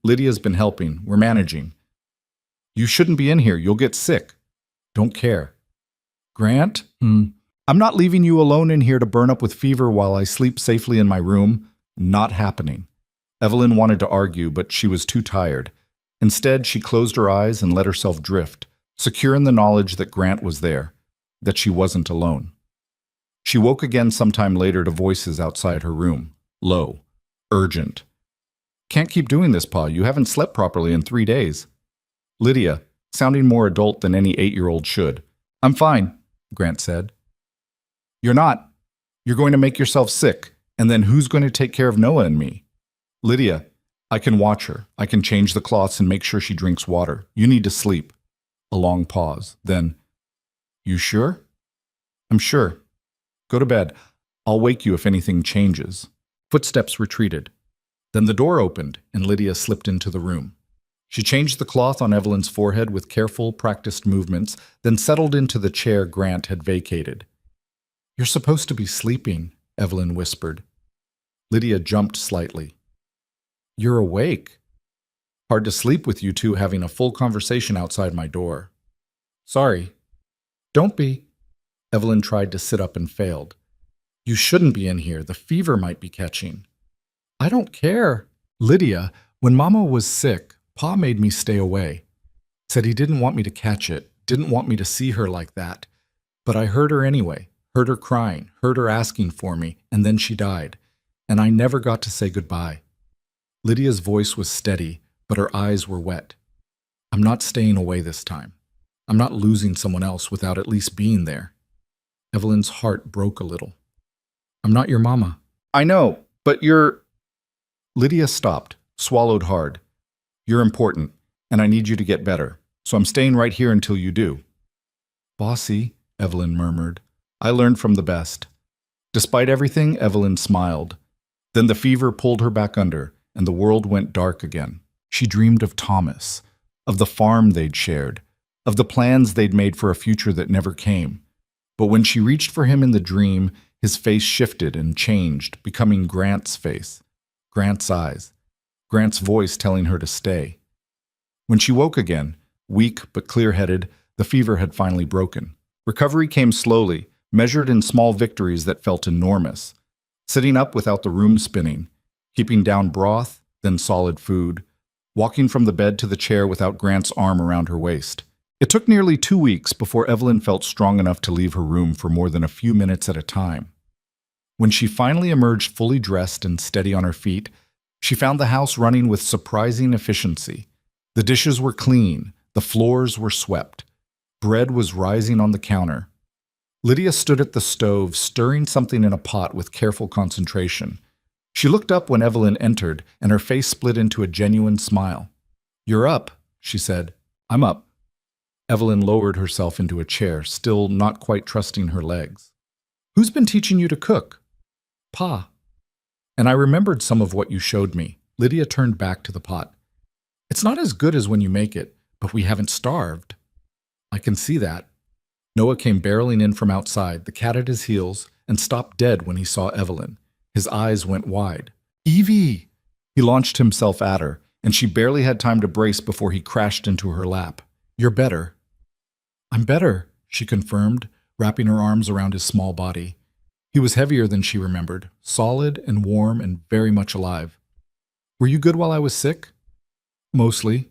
Lydia's been helping. We're managing." "You shouldn't be in here. You'll get sick." "Don't care." "Grant? I'm not leaving you alone in here to burn up with fever while I sleep safely in my room. Not happening." Evelyn wanted to argue, but she was too tired. Instead, she closed her eyes and let herself drift, secure in the knowledge that Grant was there, that she wasn't alone. She woke again sometime later to voices outside her room, low, urgent. "Can't keep doing this, Pa. You haven't slept properly in 3 days." Lydia, sounding more adult than any 8-year-old should. "I'm fine," Grant said. "You're not. You're going to make yourself sick, and then who's going to take care of Noah and me?" "Lydia, I can watch her. I can change the cloths and make sure she drinks water. You need to sleep." A long pause. Then, "You sure?" "I'm sure. Go to bed. I'll wake you if anything changes." Footsteps retreated. Then the door opened, and Lydia slipped into the room. She changed the cloth on Evelyn's forehead with careful, practiced movements, then settled into the chair Grant had vacated. "You're supposed to be sleeping," Evelyn whispered. Lydia jumped slightly. "You're awake. Hard to sleep with you two having a full conversation outside my door." "Sorry." "Don't be." Evelyn tried to sit up and failed. "You shouldn't be in here. The fever might be catching." "I don't care." "Lydia, when Mama was sick, Pa made me stay away. Said he didn't want me to catch it, didn't want me to see her like that. But I heard her anyway, heard her crying, heard her asking for me, and then she died. And I never got to say goodbye." Lydia's voice was steady, but her eyes were wet. "I'm not staying away this time. I'm not losing someone else without at least being there." Evelyn's heart broke a little. "I'm not your mama." "I know, but you're—" Lydia stopped, swallowed hard. "You're important, and I need you to get better, so I'm staying right here until you do." "Bossy," Evelyn murmured. "I learned from the best." Despite everything, Evelyn smiled. Then the fever pulled her back under, and the world went dark again. She dreamed of Thomas, of the farm they'd shared, of the plans they'd made for a future that never came. But when she reached for him in the dream, his face shifted and changed, becoming Grant's face, Grant's eyes, Grant's voice telling her to stay. When she woke again, weak but clear-headed, the fever had finally broken. Recovery came slowly, measured in small victories that felt enormous. Sitting up without the room spinning, keeping down broth, then solid food, walking from the bed to the chair without Grant's arm around her waist. It took nearly 2 weeks before Evelyn felt strong enough to leave her room for more than a few minutes at a time. When she finally emerged fully dressed and steady on her feet, she found the house running with surprising efficiency. The dishes were clean, the floors were swept. Bread was rising on the counter. Lydia stood at the stove, stirring something in a pot with careful concentration. She looked up when Evelyn entered, and her face split into a genuine smile. "You're up," she said. "I'm up." Evelyn lowered herself into a chair, still not quite trusting her legs. "Who's been teaching you to cook?" "Pa." "And I remembered some of what you showed me. Lydia turned back to the pot. It's not as good as when you make it, but we haven't starved. I can see that. Noah came barreling in from outside, the cat at his heels, and stopped dead when he saw Evelyn. His eyes went wide. Evie! He launched himself at her, and she barely had time to brace before he crashed into her lap. You're better. I'm better, she confirmed, wrapping her arms around his small body. He was heavier than she remembered, solid and warm and very much alive. Were you good while I was sick? Mostly.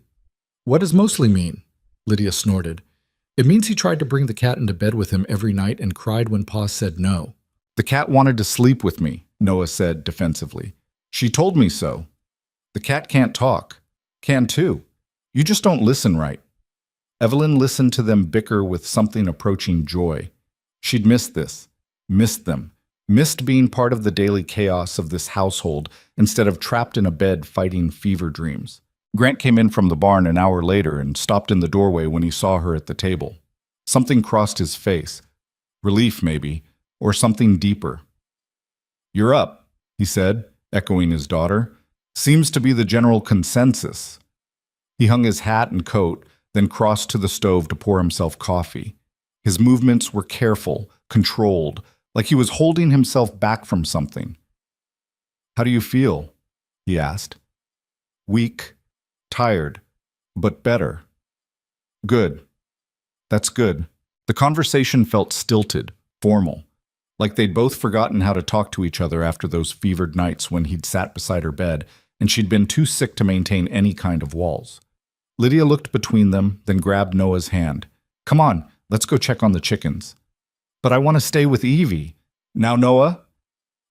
What does mostly mean? Lydia snorted. It means he tried to bring the cat into bed with him every night and cried when Pa said no. The cat wanted to sleep with me, Noah said defensively. She told me so. The cat can't talk. Can too. You just don't listen right. Evelyn listened to them bicker with something approaching joy. She'd missed this. Missed them. Missed being part of the daily chaos of this household instead of trapped in a bed fighting fever dreams. Grant came in from the barn an hour later and stopped in the doorway when he saw her at the table. Something crossed his face. Relief, maybe, or something deeper. You're up, he said, echoing his daughter. Seems to be the general consensus. He hung his hat and coat, then crossed to the stove to pour himself coffee. His movements were careful, controlled, like he was holding himself back from something. How do you feel? He asked. Weak, tired, but better. Good. That's good. The conversation felt stilted, formal, like they'd both forgotten how to talk to each other after those fevered nights when he'd sat beside her bed and she'd been too sick to maintain any kind of walls. Lydia looked between them, then grabbed Noah's hand. Come on, let's go check on the chickens. But I want to stay with Evie. Now, Noah?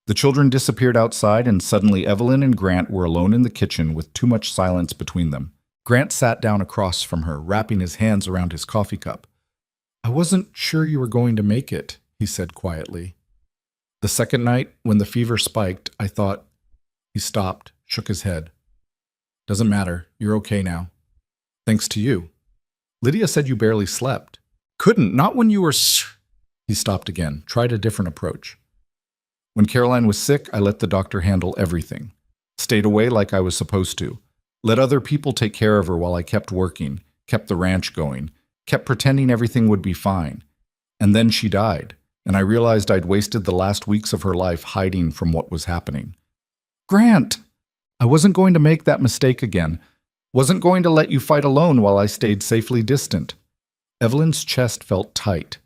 The children disappeared outside, and suddenly Evelyn and Grant were alone in the kitchen with too much silence between them. Grant sat down across from her, wrapping his hands around his coffee cup. I wasn't sure you were going to make it, he said quietly. The second night, when the fever spiked, I thought... He stopped, shook his head. Doesn't matter, you're okay now. Thanks to you. Lydia said you barely slept. Couldn't, not when you were... He stopped again, tried a different approach. When Caroline was sick, I let the doctor handle everything. Stayed away like I was supposed to. Let other people take care of her while I kept working, kept the ranch going, kept pretending everything would be fine. And then she died, and I realized I'd wasted the last weeks of her life hiding from what was happening. Grant! I wasn't going to make that mistake again. Wasn't going to let you fight alone while I stayed safely distant. Evelyn's chest felt tight.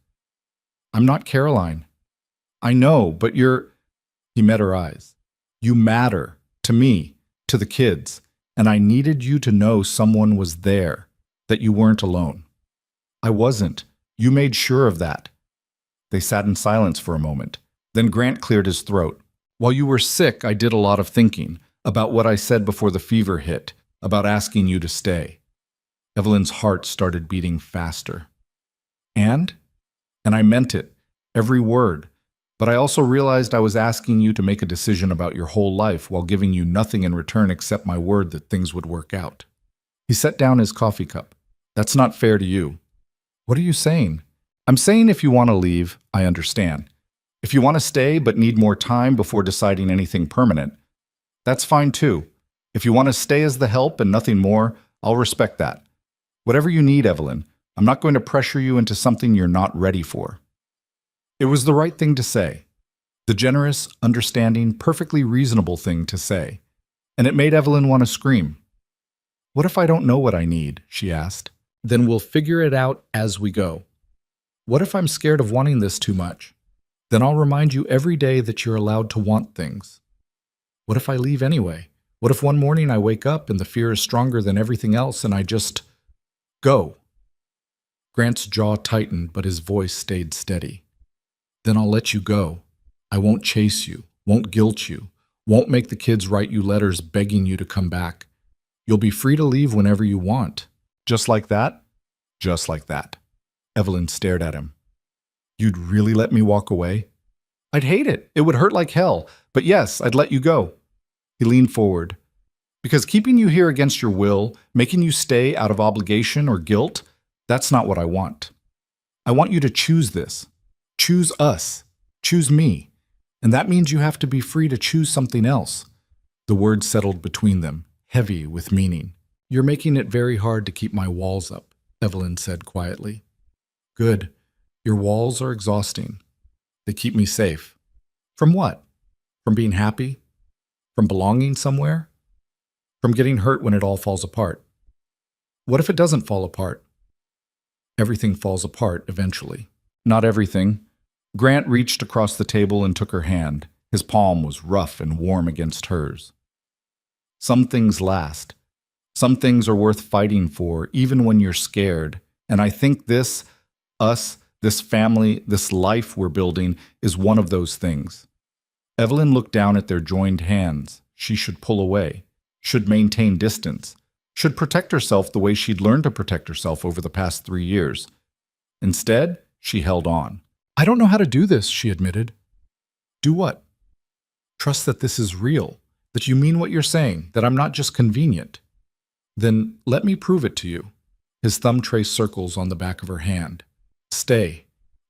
I'm not Caroline. I know, but you're... He met her eyes. You matter. To me. To the kids. And I needed you to know someone was there. That you weren't alone. I wasn't. You made sure of that. They sat in silence for a moment. Then Grant cleared his throat. While you were sick, I did a lot of thinking. About what I said before the fever hit. About asking you to stay. Evelyn's heart started beating faster. And I meant it. Every word. But I also realized I was asking you to make a decision about your whole life while giving you nothing in return except my word that things would work out. He set down his coffee cup. That's not fair to you. What are you saying? I'm saying if you want to leave, I understand. If you want to stay but need more time before deciding anything permanent, that's fine too. If you want to stay as the help and nothing more, I'll respect that. Whatever you need, Evelyn, I'm not going to pressure you into something you're not ready for. It was the right thing to say. The generous, understanding, perfectly reasonable thing to say. And it made Evelyn want to scream. What if I don't know what I need? She asked. Then we'll figure it out as we go. What if I'm scared of wanting this too much? Then I'll remind you every day that you're allowed to want things. What if I leave anyway? What if one morning I wake up and the fear is stronger than everything else and I just go? Grant's jaw tightened, but his voice stayed steady. Then I'll let you go. I won't chase you, won't guilt you, won't make the kids write you letters begging you to come back. You'll be free to leave whenever you want. Just like that? Just like that. Evelyn stared at him. You'd really let me walk away? I'd hate it. It would hurt like hell. But yes, I'd let you go. He leaned forward. Because keeping you here against your will, making you stay out of obligation or guilt, that's not what I want. I want you to choose this. Choose us. Choose me. And that means you have to be free to choose something else. The words settled between them, heavy with meaning. You're making it very hard to keep my walls up, Evelyn said quietly. Good. Your walls are exhausting. They keep me safe. From what? From being happy? From belonging somewhere? From getting hurt when it all falls apart? What if it doesn't fall apart? Everything falls apart eventually. Not everything. Grant reached across the table and took her hand. His palm was rough and warm against hers. Some things last. Some things are worth fighting for, even when you're scared. And I think this, us, this family, this life we're building is one of those things. Evelyn looked down at their joined hands. She should pull away, should maintain distance, should protect herself the way she'd learned to protect herself over the past 3 years. Instead, she held on. I don't know how to do this, she admitted. Do what? Trust that this is real, that you mean what you're saying, that I'm not just convenient. Then let me prove it to you. His thumb traced circles on the back of her hand. Stay.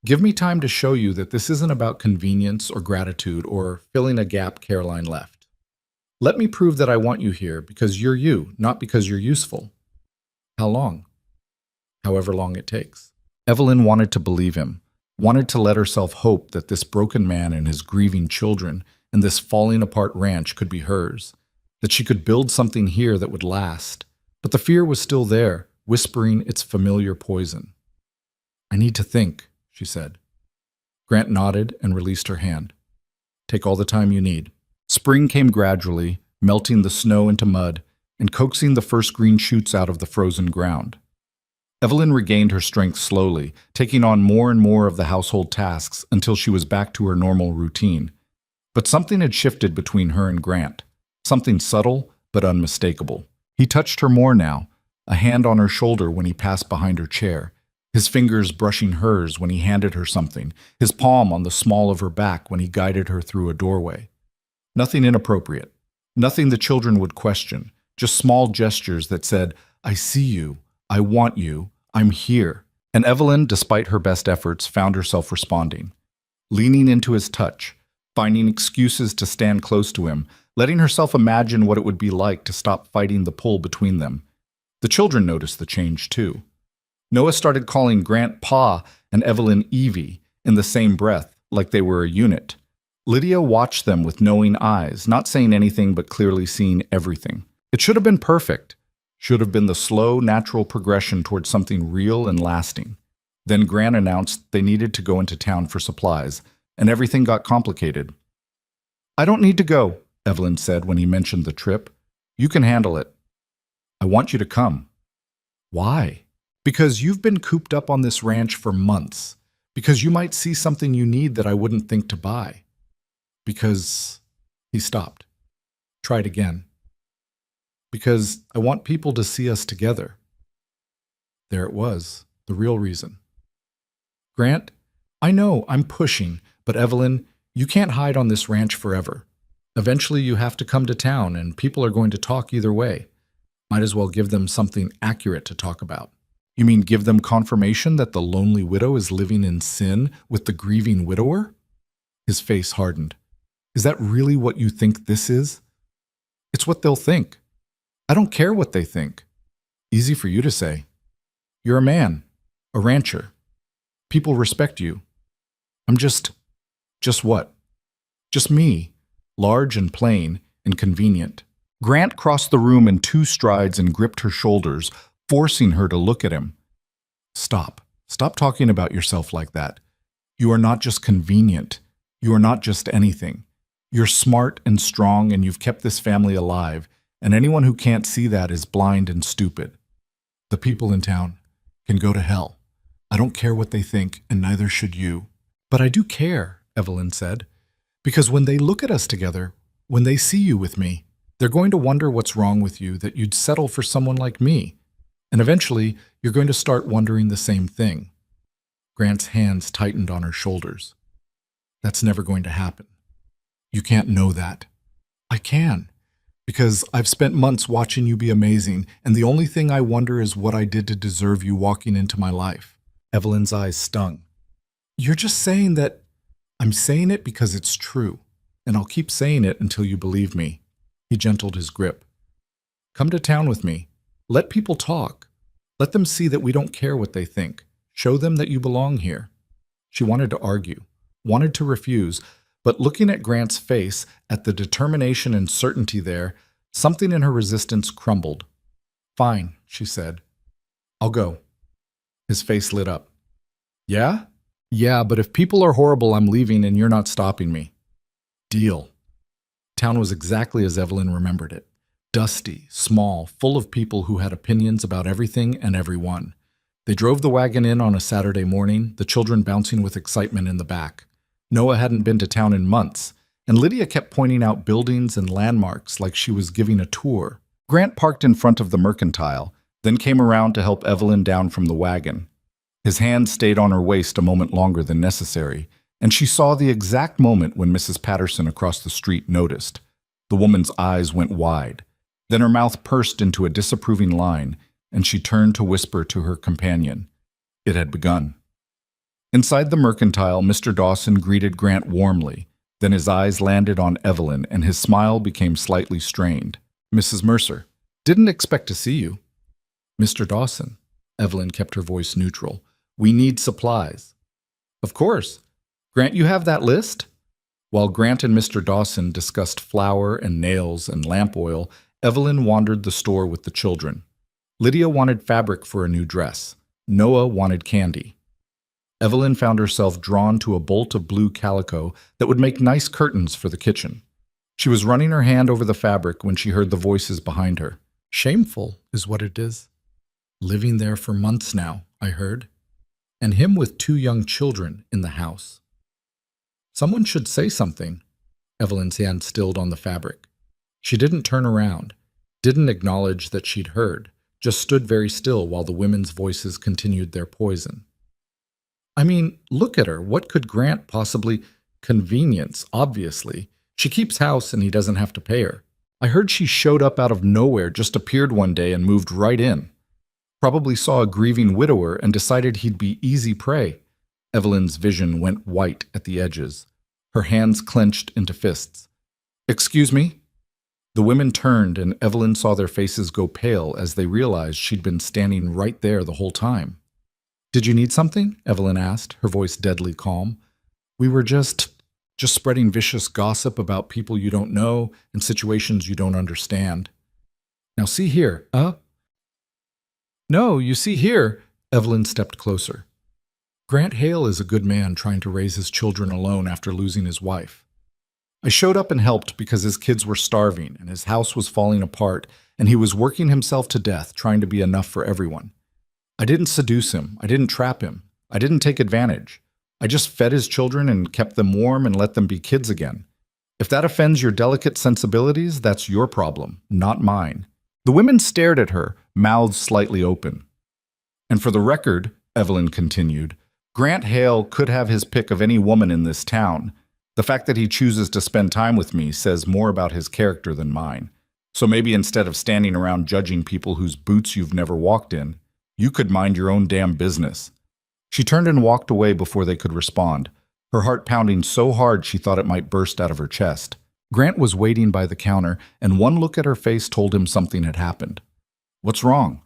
Give me time to show you that this isn't about convenience or gratitude or filling a gap Caroline left. Let me prove that I want you here because you're you, not because you're useful. How long? However long it takes. Evelyn wanted to believe him, wanted to let herself hope that this broken man and his grieving children and this falling apart ranch could be hers, that she could build something here that would last. But the fear was still there, whispering its familiar poison. I need to think, she said. Grant nodded and released her hand. Take all the time you need. Spring came gradually, melting the snow into mud and coaxing the first green shoots out of the frozen ground. Evelyn regained her strength slowly, taking on more and more of the household tasks until she was back to her normal routine. But something had shifted between her and Grant, something subtle but unmistakable. He touched her more now, a hand on her shoulder when he passed behind her chair, his fingers brushing hers when he handed her something, his palm on the small of her back when he guided her through a doorway. Nothing inappropriate, nothing the children would question, just small gestures that said, I see you, I want you, I'm here. And Evelyn, despite her best efforts, found herself responding, leaning into his touch, finding excuses to stand close to him, letting herself imagine what it would be like to stop fighting the pull between them. The children noticed the change too. Noah started calling Grant Pa and Evelyn Evie in the same breath, like they were a unit. Lydia watched them with knowing eyes, not saying anything but clearly seeing everything. It should have been perfect. Should have been the slow, natural progression towards something real and lasting. Then Grant announced they needed to go into town for supplies, and everything got complicated. I don't need to go, Evelyn said when he mentioned the trip. You can handle it. I want you to come. Why? Because you've been cooped up on this ranch for months. Because you might see something you need that I wouldn't think to buy. Because... He stopped. Tried again. Because I want people to see us together. There it was, the real reason. Grant, I know I'm pushing, but Evelyn, you can't hide on this ranch forever. Eventually you have to come to town, and people are going to talk either way. Might as well give them something accurate to talk about. You mean give them confirmation that the lonely widow is living in sin with the grieving widower? His face hardened. Is that really what you think this is? It's what they'll think. I don't care what they think. Easy for you to say. You're a man, a rancher. People respect you. I'm just what? Just me, large and plain and convenient. Grant crossed the room in 2 strides and gripped her shoulders, forcing her to look at him. Stop. Stop talking about yourself like that. You are not just convenient. You are not just anything. You're smart and strong, and you've kept this family alive, and anyone who can't see that is blind and stupid. The people in town can go to hell. I don't care what they think, and neither should you. But I do care, Evelyn said, because when they look at us together, when they see you with me, they're going to wonder what's wrong with you that you'd settle for someone like me. And eventually, you're going to start wondering the same thing. Grant's hands tightened on her shoulders. That's never going to happen. You can't know that. I can, because I've spent months watching you be amazing, and the only thing I wonder is what I did to deserve you walking into my life. Evelyn's eyes stung. You're just saying that. I'm saying it because it's true, and I'll keep saying it until you believe me. He gentled his grip. Come to town with me. Let people talk. Let them see that we don't care what they think. Show them that you belong here. She wanted to argue, wanted to refuse, but looking at Grant's face, at the determination and certainty there, something in her resistance crumbled. Fine, she said. I'll go. His face lit up. Yeah? Yeah, but if people are horrible, I'm leaving and you're not stopping me. Deal. Town was exactly as Evelyn remembered it. Dusty, small, full of people who had opinions about everything and everyone. They drove the wagon in on a Saturday morning, the children bouncing with excitement in the back. Noah hadn't been to town in months, and Lydia kept pointing out buildings and landmarks like she was giving a tour. Grant parked in front of the mercantile, then came around to help Evelyn down from the wagon. His hand stayed on her waist a moment longer than necessary, and she saw the exact moment when Mrs. Patterson across the street noticed. The woman's eyes went wide. Then her mouth pursed into a disapproving line, and she turned to whisper to her companion. It had begun. Inside the mercantile, Mr. Dawson greeted Grant warmly. Then his eyes landed on Evelyn, and his smile became slightly strained. Mrs. Mercer, didn't expect to see you. Mr. Dawson, Evelyn kept her voice neutral. We need supplies. Of course. Grant, you have that list? While Grant and Mr. Dawson discussed flour and nails and lamp oil, Evelyn wandered the store with the children. Lydia wanted fabric for a new dress. Noah wanted candy. Evelyn found herself drawn to a bolt of blue calico that would make nice curtains for the kitchen. She was running her hand over the fabric when she heard the voices behind her. Shameful is what it is. Living there for months now, I heard. And him with 2 young children in the house. Someone should say something. Evelyn's hand stilled on the fabric. She didn't turn around, didn't acknowledge that she'd heard, just stood very still while the women's voices continued their poison. I mean, look at her. What could Grant possibly... Convenience, obviously. She keeps house and he doesn't have to pay her. I heard she showed up out of nowhere, just appeared one day and moved right in. Probably saw a grieving widower and decided he'd be easy prey. Evelyn's vision went white at the edges. Her hands clenched into fists. Excuse me? The women turned and Evelyn saw their faces go pale as they realized she'd been standing right there the whole time. Did you need something? Evelyn asked, her voice deadly calm. We were just spreading vicious gossip about people you don't know and situations you don't understand. Now see here, No, you see here. Evelyn stepped closer. Grant Hale is a good man trying to raise his children alone after losing his wife. I showed up and helped because his kids were starving and his house was falling apart and he was working himself to death trying to be enough for everyone. I didn't seduce him. I didn't trap him. I didn't take advantage. I just fed his children and kept them warm and let them be kids again. If that offends your delicate sensibilities, that's your problem, not mine. The women stared at her, mouths slightly open. And for the record, Evelyn continued, Grant Hale could have his pick of any woman in this town. The fact that he chooses to spend time with me says more about his character than mine. So maybe instead of standing around judging people whose boots you've never walked in, you could mind your own damn business. She turned and walked away before they could respond, her heart pounding so hard she thought it might burst out of her chest. Grant was waiting by the counter, and one look at her face told him something had happened. What's wrong?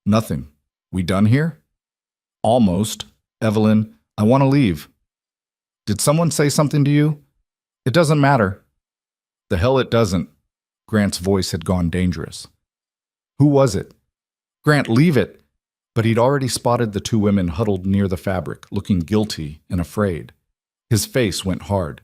Nothing. We done here? Almost. Evelyn, I want to leave. Did someone say something to you? It doesn't matter. The hell it doesn't. Grant's voice had gone dangerous. Who was it? Grant, leave it. But he'd already spotted the 2 women huddled near the fabric, looking guilty and afraid. His face went hard.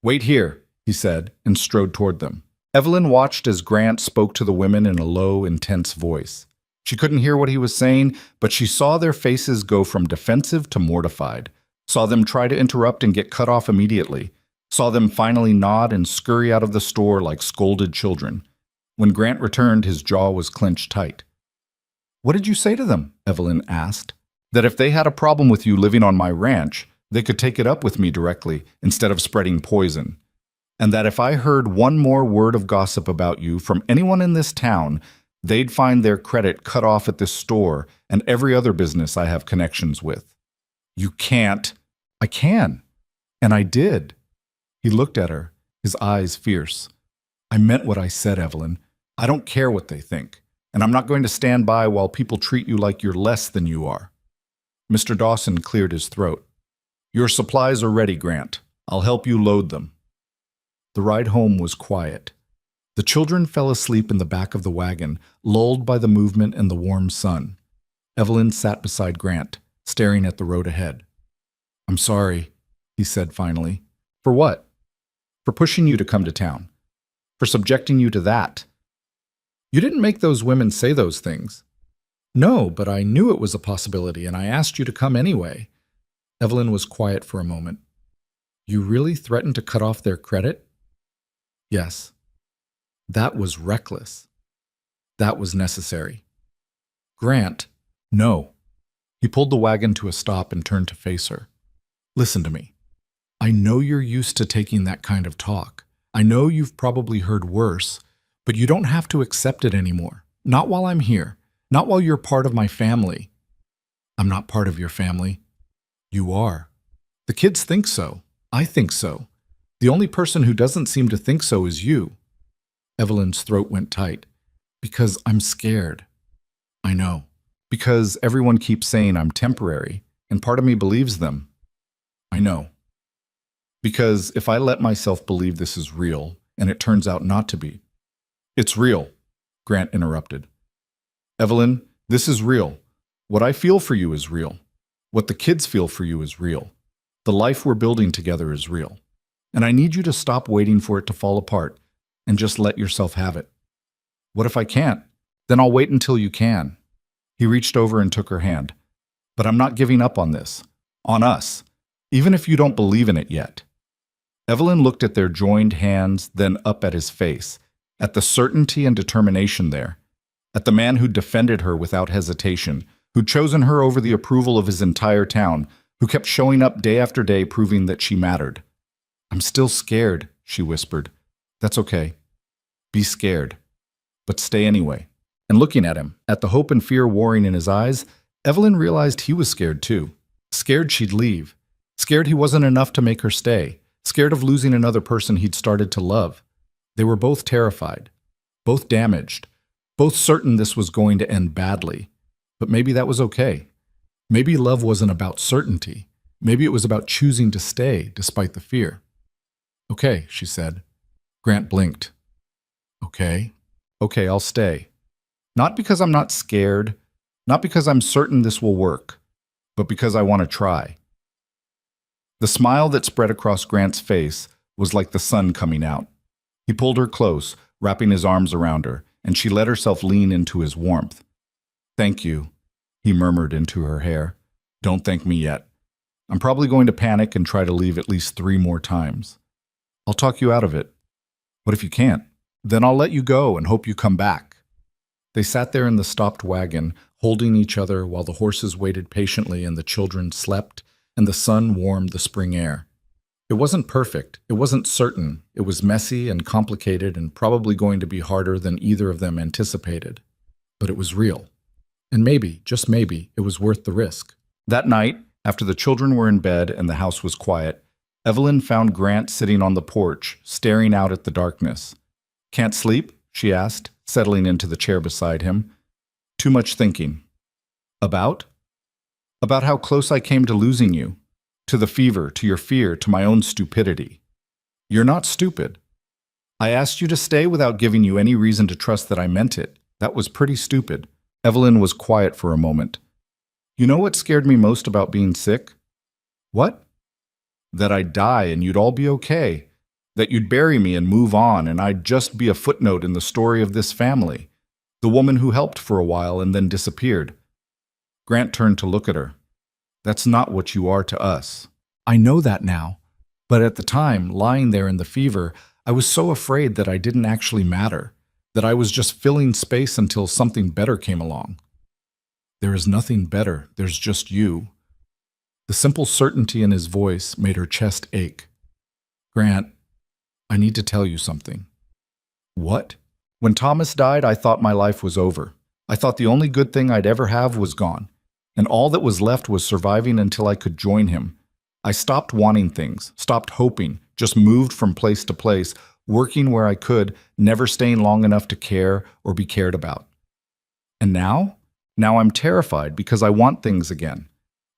Wait here, he said, and strode toward them. Evelyn watched as Grant spoke to the women in a low, intense voice. She couldn't hear what he was saying, but she saw their faces go from defensive to mortified, saw them try to interrupt and get cut off immediately, saw them finally nod and scurry out of the store like scolded children. When Grant returned, his jaw was clenched tight. What did you say to them? Evelyn asked. That if they had a problem with you living on my ranch, they could take it up with me directly instead of spreading poison. And that if I heard one more word of gossip about you from anyone in this town, they'd find their credit cut off at this store and every other business I have connections with. You can't. I can. And I did. He looked at her, his eyes fierce. I meant what I said, Evelyn. I don't care what they think, and I'm not going to stand by while people treat you like you're less than you are. Mr. Dawson cleared his throat. Your supplies are ready, Grant. I'll help you load them. The ride home was quiet. The children fell asleep in the back of the wagon, lulled by the movement and the warm sun. Evelyn sat beside Grant, staring at the road ahead. I'm sorry, he said finally. For what? For pushing you to come to town. For subjecting you to that. You didn't make those women say those things. No, but I knew it was a possibility, and I asked you to come anyway. Evelyn was quiet for a moment. You really threatened to cut off their credit? Yes. That was reckless. That was necessary. Grant, no. He pulled the wagon to a stop and turned to face her. Listen to me. I know you're used to taking that kind of talk. I know you've probably heard worse, but you don't have to accept it anymore. Not while I'm here. Not while you're part of my family. I'm not part of your family. You are. The kids think so. I think so. The only person who doesn't seem to think so is you. Evelyn's throat went tight. Because I'm scared. I know. Because everyone keeps saying I'm temporary, and part of me believes them. I know. Because if I let myself believe this is real, and it turns out not to be. It's real, Grant interrupted. Evelyn, this is real. What I feel for you is real. What the kids feel for you is real. The life we're building together is real. And I need you to stop waiting for it to fall apart and just let yourself have it. What if I can't? Then I'll wait until you can. He reached over and took her hand. But I'm not giving up on this. On us. Even if you don't believe in it yet. Evelyn looked at their joined hands, then up at his face, at the certainty and determination there, at the man who defended her without hesitation, who'd chosen her over the approval of his entire town, who kept showing up day after day proving that she mattered. I'm still scared, she whispered. That's okay. Be scared. But stay anyway. And looking at him, at the hope and fear warring in his eyes, Evelyn realized he was scared too. Scared she'd leave. Scared he wasn't enough to make her stay. Scared of losing another person he'd started to love. They were both terrified. Both damaged. Both certain this was going to end badly. But maybe that was okay. Maybe love wasn't about certainty. Maybe it was about choosing to stay despite the fear. Okay, she said. Grant blinked. Okay. Okay, I'll stay. Not because I'm not scared, not because I'm certain this will work, but because I want to try. The smile that spread across Grant's face was like the sun coming out. He pulled her close, wrapping his arms around her, and she let herself lean into his warmth. Thank you, he murmured into her hair. Don't thank me yet. I'm probably going to panic and try to leave at least 3 more times. I'll talk you out of it. What if you can't? Then I'll let you go and hope you come back. They sat there in the stopped wagon, holding each other while the horses waited patiently and the children slept and the sun warmed the spring air. It wasn't perfect, it wasn't certain, it was messy and complicated and probably going to be harder than either of them anticipated. But it was real. And maybe, just maybe, it was worth the risk. That night, after the children were in bed and the house was quiet, Evelyn found Grant sitting on the porch, staring out at the darkness. Can't sleep? She asked, settling into the chair beside him. Too much thinking. About? About how close I came to losing you. To the fever, to your fear, to my own stupidity. You're not stupid. I asked you to stay without giving you any reason to trust that I meant it. That was pretty stupid. Evelyn was quiet for a moment. You know what scared me most about being sick? What? That I'd die and you'd all be okay. That you'd bury me and move on and I'd just be a footnote in the story of this family. The woman who helped for a while and then disappeared. Grant turned to look at her. That's not what you are to us. I know that now. But at the time, lying there in the fever, I was so afraid that I didn't actually matter. That I was just filling space until something better came along. There is nothing better. There's just you. The simple certainty in his voice made her chest ache. Grant, I need to tell you something. What? When Thomas died, I thought my life was over. I thought the only good thing I'd ever have was gone. And all that was left was surviving until I could join him. I stopped wanting things, stopped hoping, just moved from place to place, working where I could, never staying long enough to care or be cared about. And now? Now I'm terrified because I want things again.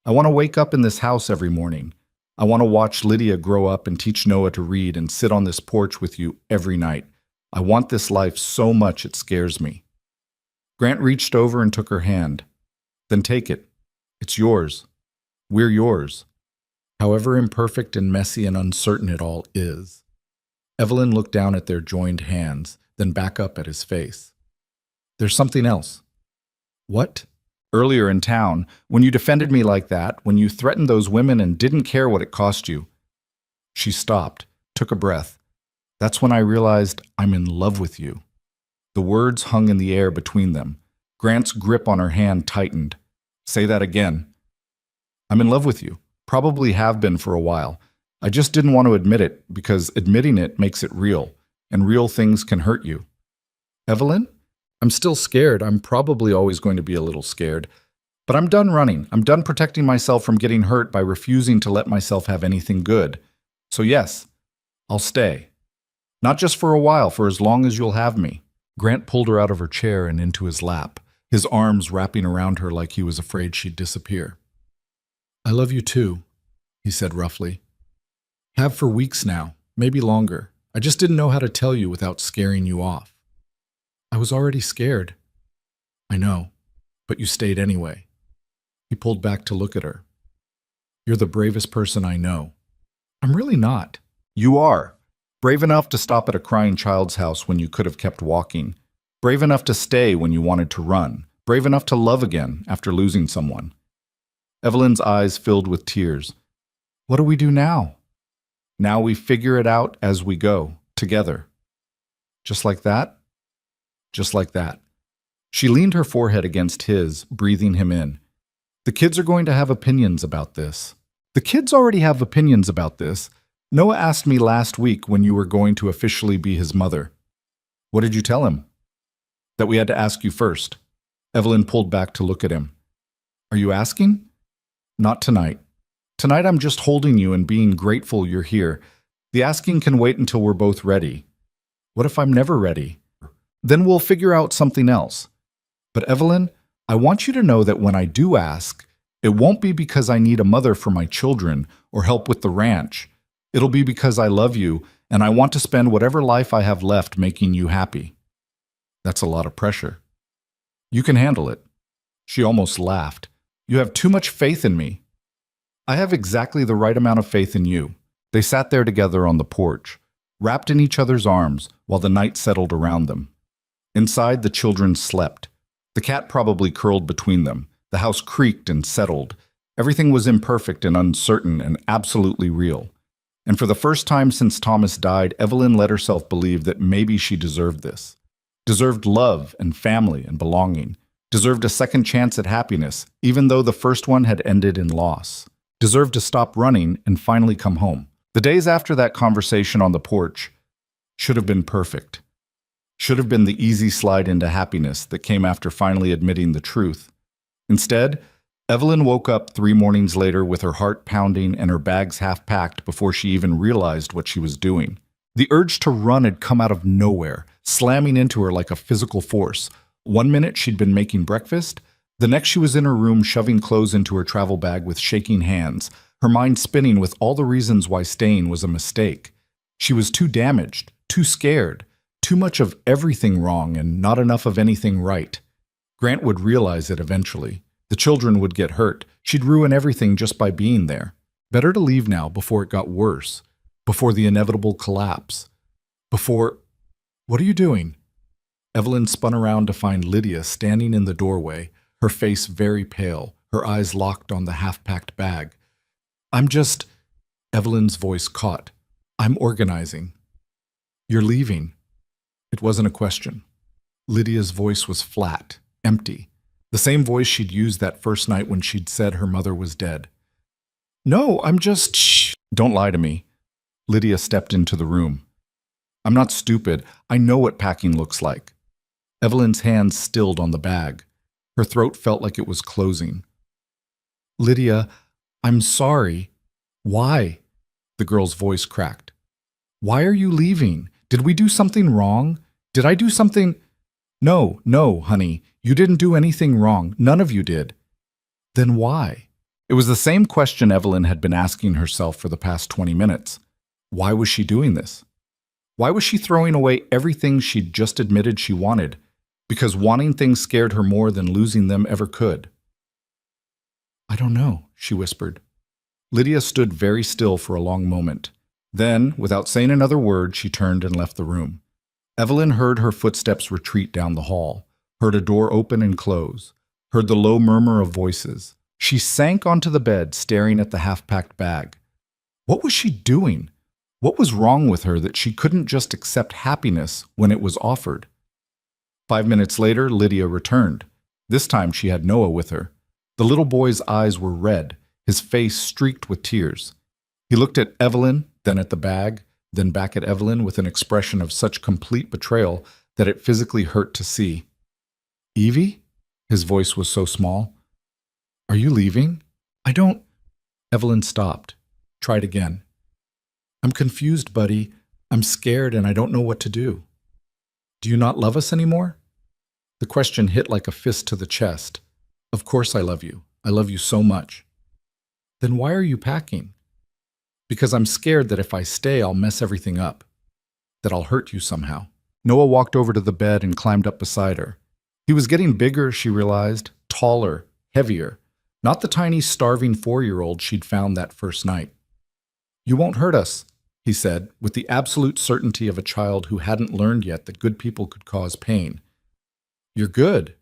I want to wake up in this house every morning. I want to watch Lydia grow up and teach Noah to read and sit on this porch with you every night. I want this life so much it scares me. Grant reached over and took her hand. Then take it. It's yours. We're yours. However imperfect and messy and uncertain it all is. Evelyn looked down at their joined hands, then back up at his face. There's something else. What? Earlier in town, when you defended me like that, when you threatened those women and didn't care what it cost you. She stopped, took a breath. That's when I realized I'm in love with you. The words hung in the air between them. Grant's grip on her hand tightened. Say that again. I'm in love with you. Probably have been for a while. I just didn't want to admit it because admitting it makes it real, and real things can hurt you. Evelyn? I'm still scared. I'm probably always going to be a little scared. But I'm done running. I'm done protecting myself from getting hurt by refusing to let myself have anything good. So yes, I'll stay. Not just for a while, for as long as you'll have me. Grant pulled her out of her chair and into his lap, his arms wrapping around her like he was afraid she'd disappear. I love you too, he said roughly. Have for weeks now, maybe longer. I just didn't know how to tell you without scaring you off. I was already scared. I know, but you stayed anyway. He pulled back to look at her. You're the bravest person I know. I'm really not. You are. Brave enough to stop at a crying child's house when you could have kept walking. Brave enough to stay when you wanted to run. Brave enough to love again after losing someone. Evelyn's eyes filled with tears. What do we do now? Now we figure it out as we go, together. Just like that? Just like that. She leaned her forehead against his, breathing him in. The kids are going to have opinions about this. The kids already have opinions about this. Noah asked me last week when you were going to officially be his mother. What did you tell him? That we had to ask you first. Evelyn pulled back to look at him. Are you asking? Not tonight. Tonight I'm just holding you and being grateful you're here. The asking can wait until we're both ready. What if I'm never ready? Then we'll figure out something else. But Evelyn, I want you to know that when I do ask, it won't be because I need a mother for my children or help with the ranch. It'll be because I love you and I want to spend whatever life I have left making you happy. That's a lot of pressure. You can handle it. She almost laughed. You have too much faith in me. I have exactly the right amount of faith in you. They sat there together on the porch, wrapped in each other's arms while the night settled around them. Inside, the children slept. The cat probably curled between them. The house creaked and settled. Everything was imperfect and uncertain and absolutely real. And for the first time since Thomas died, Evelyn let herself believe that maybe she deserved this. Deserved love and family and belonging. Deserved a second chance at happiness, even though the first one had ended in loss. Deserved to stop running and finally come home. The days after that conversation on the porch should have been perfect. Should have been the easy slide into happiness that came after finally admitting the truth. Instead, Evelyn woke up 3 mornings later with her heart pounding and her bags half packed before she even realized what she was doing. The urge to run had come out of nowhere, slamming into her like a physical force. One minute she'd been making breakfast, the next she was in her room shoving clothes into her travel bag with shaking hands, her mind spinning with all the reasons why staying was a mistake. She was too damaged, too scared, too much of everything wrong and not enough of anything right. Grant would realize it eventually. The children would get hurt. She'd ruin everything just by being there. Better to leave now before it got worse, before the inevitable collapse, before... What are you doing? Evelyn spun around to find Lydia standing in the doorway, her face very pale, her eyes locked on the half-packed bag. I'm just... Evelyn's voice caught. I'm organizing. You're leaving. It wasn't a question. Lydia's voice was flat, empty. The same voice she'd used that first night when she'd said her mother was dead. No, I'm just... Shh. Don't lie to me. Lydia stepped into the room. I'm not stupid. I know what packing looks like. Evelyn's hands stilled on the bag. Her throat felt like it was closing. Lydia, I'm sorry. Why? The girl's voice cracked. Why are you leaving? Did we do something wrong? Did I do something? No, no, honey, you didn't do anything wrong. None of you did. Then why? It was the same question Evelyn had been asking herself for the past 20 minutes. Why was she doing this? Why was she throwing away everything she'd just admitted she wanted? Because wanting things scared her more than losing them ever could. I don't know, she whispered. Lydia stood very still for a long moment. Then, without saying another word, she turned and left the room. Evelyn heard her footsteps retreat down the hall, heard a door open and close, heard the low murmur of voices. She sank onto the bed, staring at the half-packed bag. What was she doing? What was wrong with her that she couldn't just accept happiness when it was offered? 5 minutes later, Lydia returned. This time she had Noah with her. The little boy's eyes were red, his face streaked with tears. He looked at Evelyn, then at the bag, then back at Evelyn with an expression of such complete betrayal that it physically hurt to see. Evie? His voice was so small. Are you leaving? I don't... Evelyn stopped. Tried again. I'm confused, buddy. I'm scared and I don't know what to do. Do you not love us anymore? The question hit like a fist to the chest. Of course I love you. I love you so much. Then why are you packing? Because I'm scared that if I stay, I'll mess everything up. That I'll hurt you somehow. Noah walked over to the bed and climbed up beside her. He was getting bigger, she realized, taller, heavier. Not the tiny, starving 4-year-old she'd found that first night. You won't hurt us, he said, with the absolute certainty of a child who hadn't learned yet that good people could cause pain. You're good.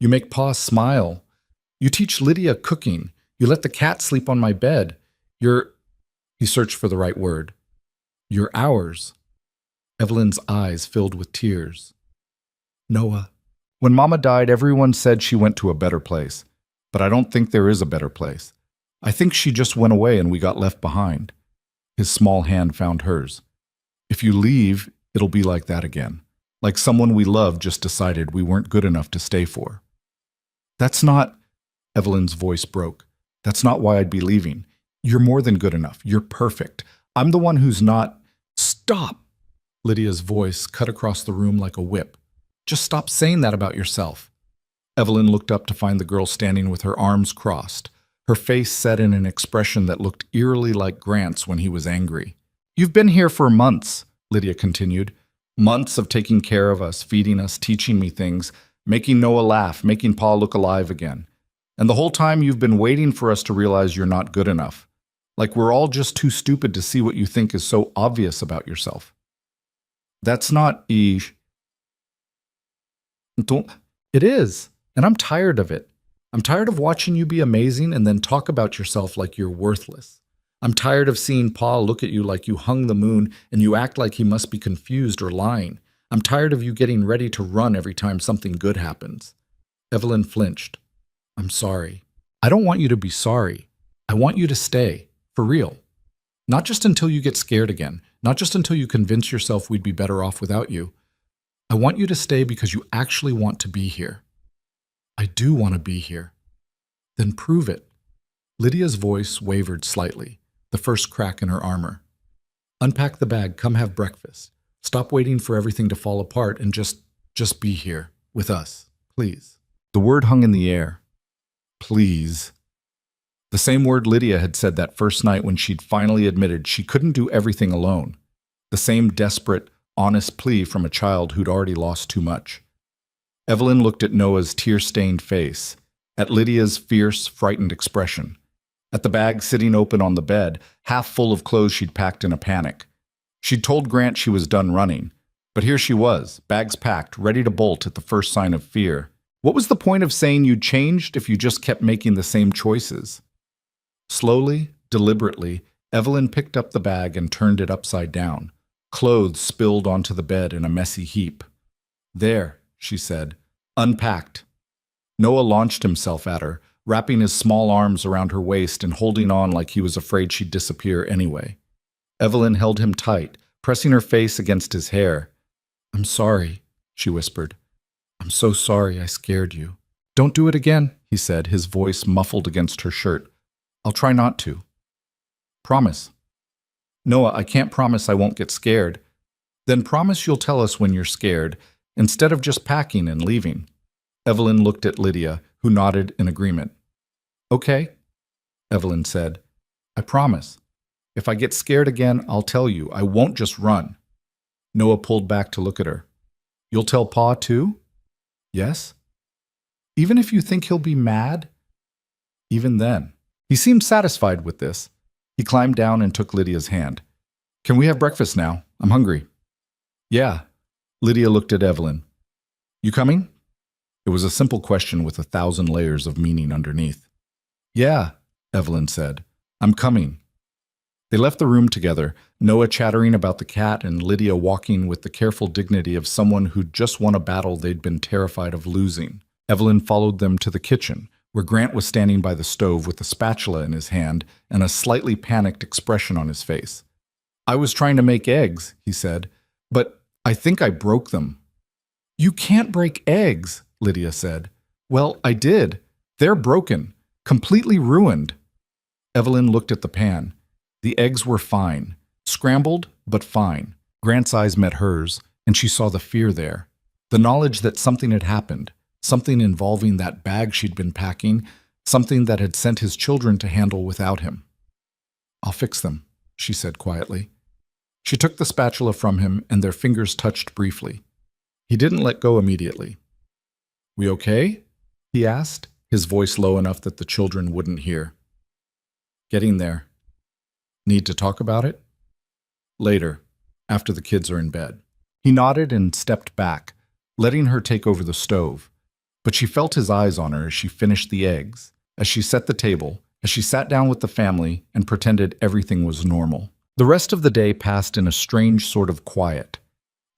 You make Pa smile. You teach Lydia cooking. You let the cat sleep on my bed. He searched for the right word. You're ours. Evelyn's eyes filled with tears. Noah. When Mama died, everyone said she went to a better place. But I don't think there is a better place. I think she just went away and we got left behind. His small hand found hers. If you leave, it'll be like that again. Like someone we love just decided we weren't good enough to stay for. That's not... Evelyn's voice broke. That's not why I'd be leaving. You're more than good enough. You're perfect. I'm the one who's not... Stop! Lydia's voice cut across the room like a whip. Just stop saying that about yourself. Evelyn looked up to find the girl standing with her arms crossed, her face set in an expression that looked eerily like Grant's when he was angry. You've been here for months, Lydia continued. Months of taking care of us, feeding us, teaching me things, making Noah laugh, making Pa look alive again. And the whole time you've been waiting for us to realize you're not good enough. Like we're all just too stupid to see what you think is so obvious about yourself. That's not It is, and I'm tired of it. I'm tired of watching you be amazing and then talk about yourself like you're worthless. I'm tired of seeing Pa look at you like you hung the moon and you act like he must be confused or lying. I'm tired of you getting ready to run every time something good happens. Evelyn flinched. I'm sorry. I don't want you to be sorry. I want you to stay. For real. Not just until you get scared again. Not just until you convince yourself we'd be better off without you. I want you to stay because you actually want to be here. I do want to be here. Then prove it. Lydia's voice wavered slightly, the first crack in her armor. Unpack the bag, come have breakfast. Stop waiting for everything to fall apart and just be here with us, please. The word hung in the air. Please. The same word Lydia had said that first night when she'd finally admitted she couldn't do everything alone. The same desperate, honest plea from a child who'd already lost too much. Evelyn looked at Noah's tear-stained face, at Lydia's fierce, frightened expression, at the bag sitting open on the bed, half full of clothes she'd packed in a panic. She'd told Grant she was done running, but here she was, bags packed, ready to bolt at the first sign of fear. What was the point of saying you'd changed if you just kept making the same choices? Slowly, deliberately, Evelyn picked up the bag and turned it upside down. Clothes spilled onto the bed in a messy heap. There, she said, unpacked. Noah launched himself at her, wrapping his small arms around her waist and holding on like he was afraid she'd disappear anyway. Evelyn held him tight, pressing her face against his hair. I'm sorry, she whispered. I'm so sorry I scared you. Don't do it again, he said, his voice muffled against her shirt. I'll try not to. Promise. Noah, I can't promise I won't get scared. Then promise you'll tell us when you're scared, instead of just packing and leaving. Evelyn looked at Lydia, who nodded in agreement. Okay, Evelyn said. I promise. If I get scared again, I'll tell you. I won't just run. Noah pulled back to look at her. You'll tell Pa too? Yes. Even if you think he'll be mad? Even then. He seemed satisfied with this. He climbed down and took Lydia's hand. Can we have breakfast now? I'm hungry. Yeah. Lydia looked at Evelyn. You coming? It was a simple question with 1,000 layers of meaning underneath. Yeah, Evelyn said. I'm coming. They left the room together, Noah chattering about the cat and Lydia walking with the careful dignity of someone who'd just won a battle they'd been terrified of losing. Evelyn followed them to the kitchen, where Grant was standing by the stove with a spatula in his hand and a slightly panicked expression on his face. I was trying to make eggs, he said, but I think I broke them. You can't break eggs, Lydia said. Well, I did. They're broken, completely ruined. Evelyn looked at the pan. The eggs were fine, scrambled, but fine. Grant's eyes met hers, and she saw the fear there. The knowledge that something had happened, something involving that bag she'd been packing, something that had sent his children to handle without him. I'll fix them, she said quietly. She took the spatula from him, and their fingers touched briefly. He didn't let go immediately. We okay? He asked, his voice low enough that the children wouldn't hear. Getting there. Need to talk about it? Later, after the kids are in bed. He nodded and stepped back, letting her take over the stove. But she felt his eyes on her as she finished the eggs, as she set the table, as she sat down with the family and pretended everything was normal. The rest of the day passed in a strange sort of quiet.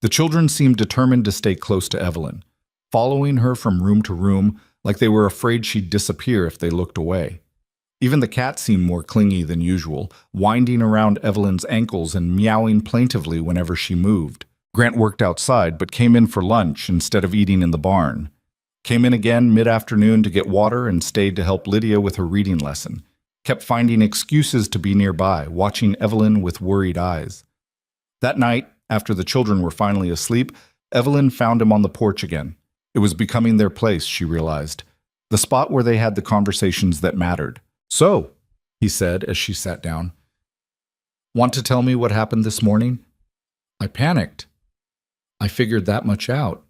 The children seemed determined to stay close to Evelyn, following her from room to room like they were afraid she'd disappear if they looked away. Even the cat seemed more clingy than usual, winding around Evelyn's ankles and meowing plaintively whenever she moved. Grant worked outside but came in for lunch instead of eating in the barn. Came in again mid-afternoon to get water and stayed to help Lydia with her reading lesson. Kept finding excuses to be nearby, watching Evelyn with worried eyes. That night, after the children were finally asleep, Evelyn found him on the porch again. It was becoming their place, she realized. The spot where they had the conversations that mattered. So, he said as she sat down, want to tell me what happened this morning? I panicked. I figured that much out.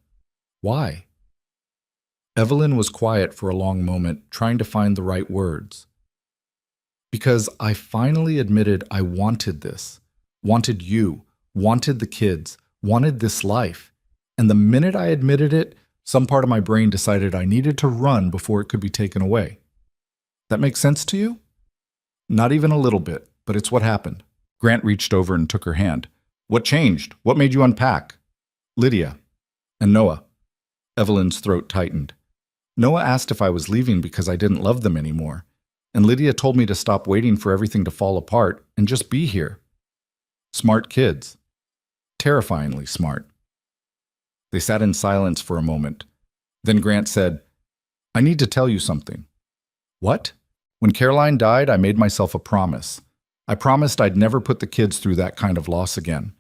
Why? Evelyn was quiet for a long moment, trying to find the right words. Because I finally admitted I wanted this, wanted you, wanted the kids, wanted this life. And the minute I admitted it, some part of my brain decided I needed to run before it could be taken away. That makes sense to you? Not even a little bit, but it's what happened. Grant reached over and took her hand. What changed? What made you unpack? Lydia. And Noah. Evelyn's throat tightened. Noah asked if I was leaving because I didn't love them anymore. And Lydia told me to stop waiting for everything to fall apart and just be here. Smart kids. Terrifyingly smart. They sat in silence for a moment. Then Grant said, I need to tell you something. What? When Caroline died, I made myself a promise. I promised I'd never put the kids through that kind of loss again.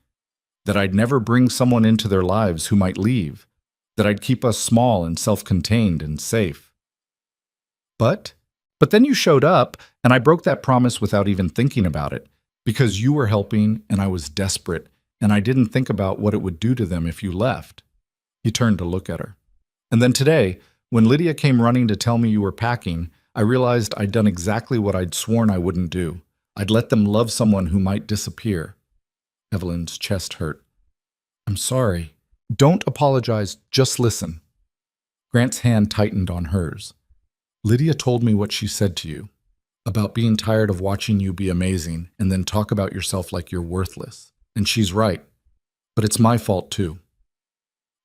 That I'd never bring someone into their lives who might leave. That I'd keep us small and self-contained and safe. But then you showed up, and I broke that promise without even thinking about it, because you were helping and I was desperate, and I didn't think about what it would do to them if you left. He turned to look at her. And then today, when Lydia came running to tell me you were packing, I realized I'd done exactly what I'd sworn I wouldn't do. I'd let them love someone who might disappear. Evelyn's chest hurt. I'm sorry. Don't apologize, just listen. Grant's hand tightened on hers. Lydia told me what she said to you, about being tired of watching you be amazing and then talk about yourself like you're worthless. And she's right. But it's my fault too.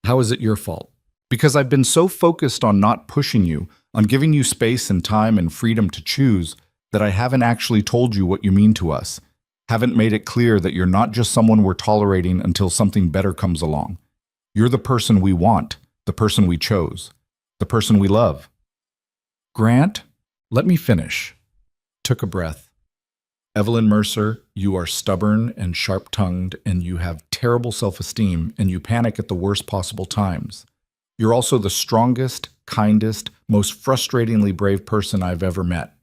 How is it your fault? Because I've been so focused on not pushing you, on giving you space and time and freedom to choose, that I haven't actually told you what you mean to us, haven't made it clear that you're not just someone we're tolerating until something better comes along. You're the person we want, the person we chose, the person we love. Grant, let me finish. Took a breath. Evelyn Mercer, you are stubborn and sharp-tongued, and you have terrible self-esteem, and you panic at the worst possible times. You're also the strongest, kindest, most frustratingly brave person I've ever met.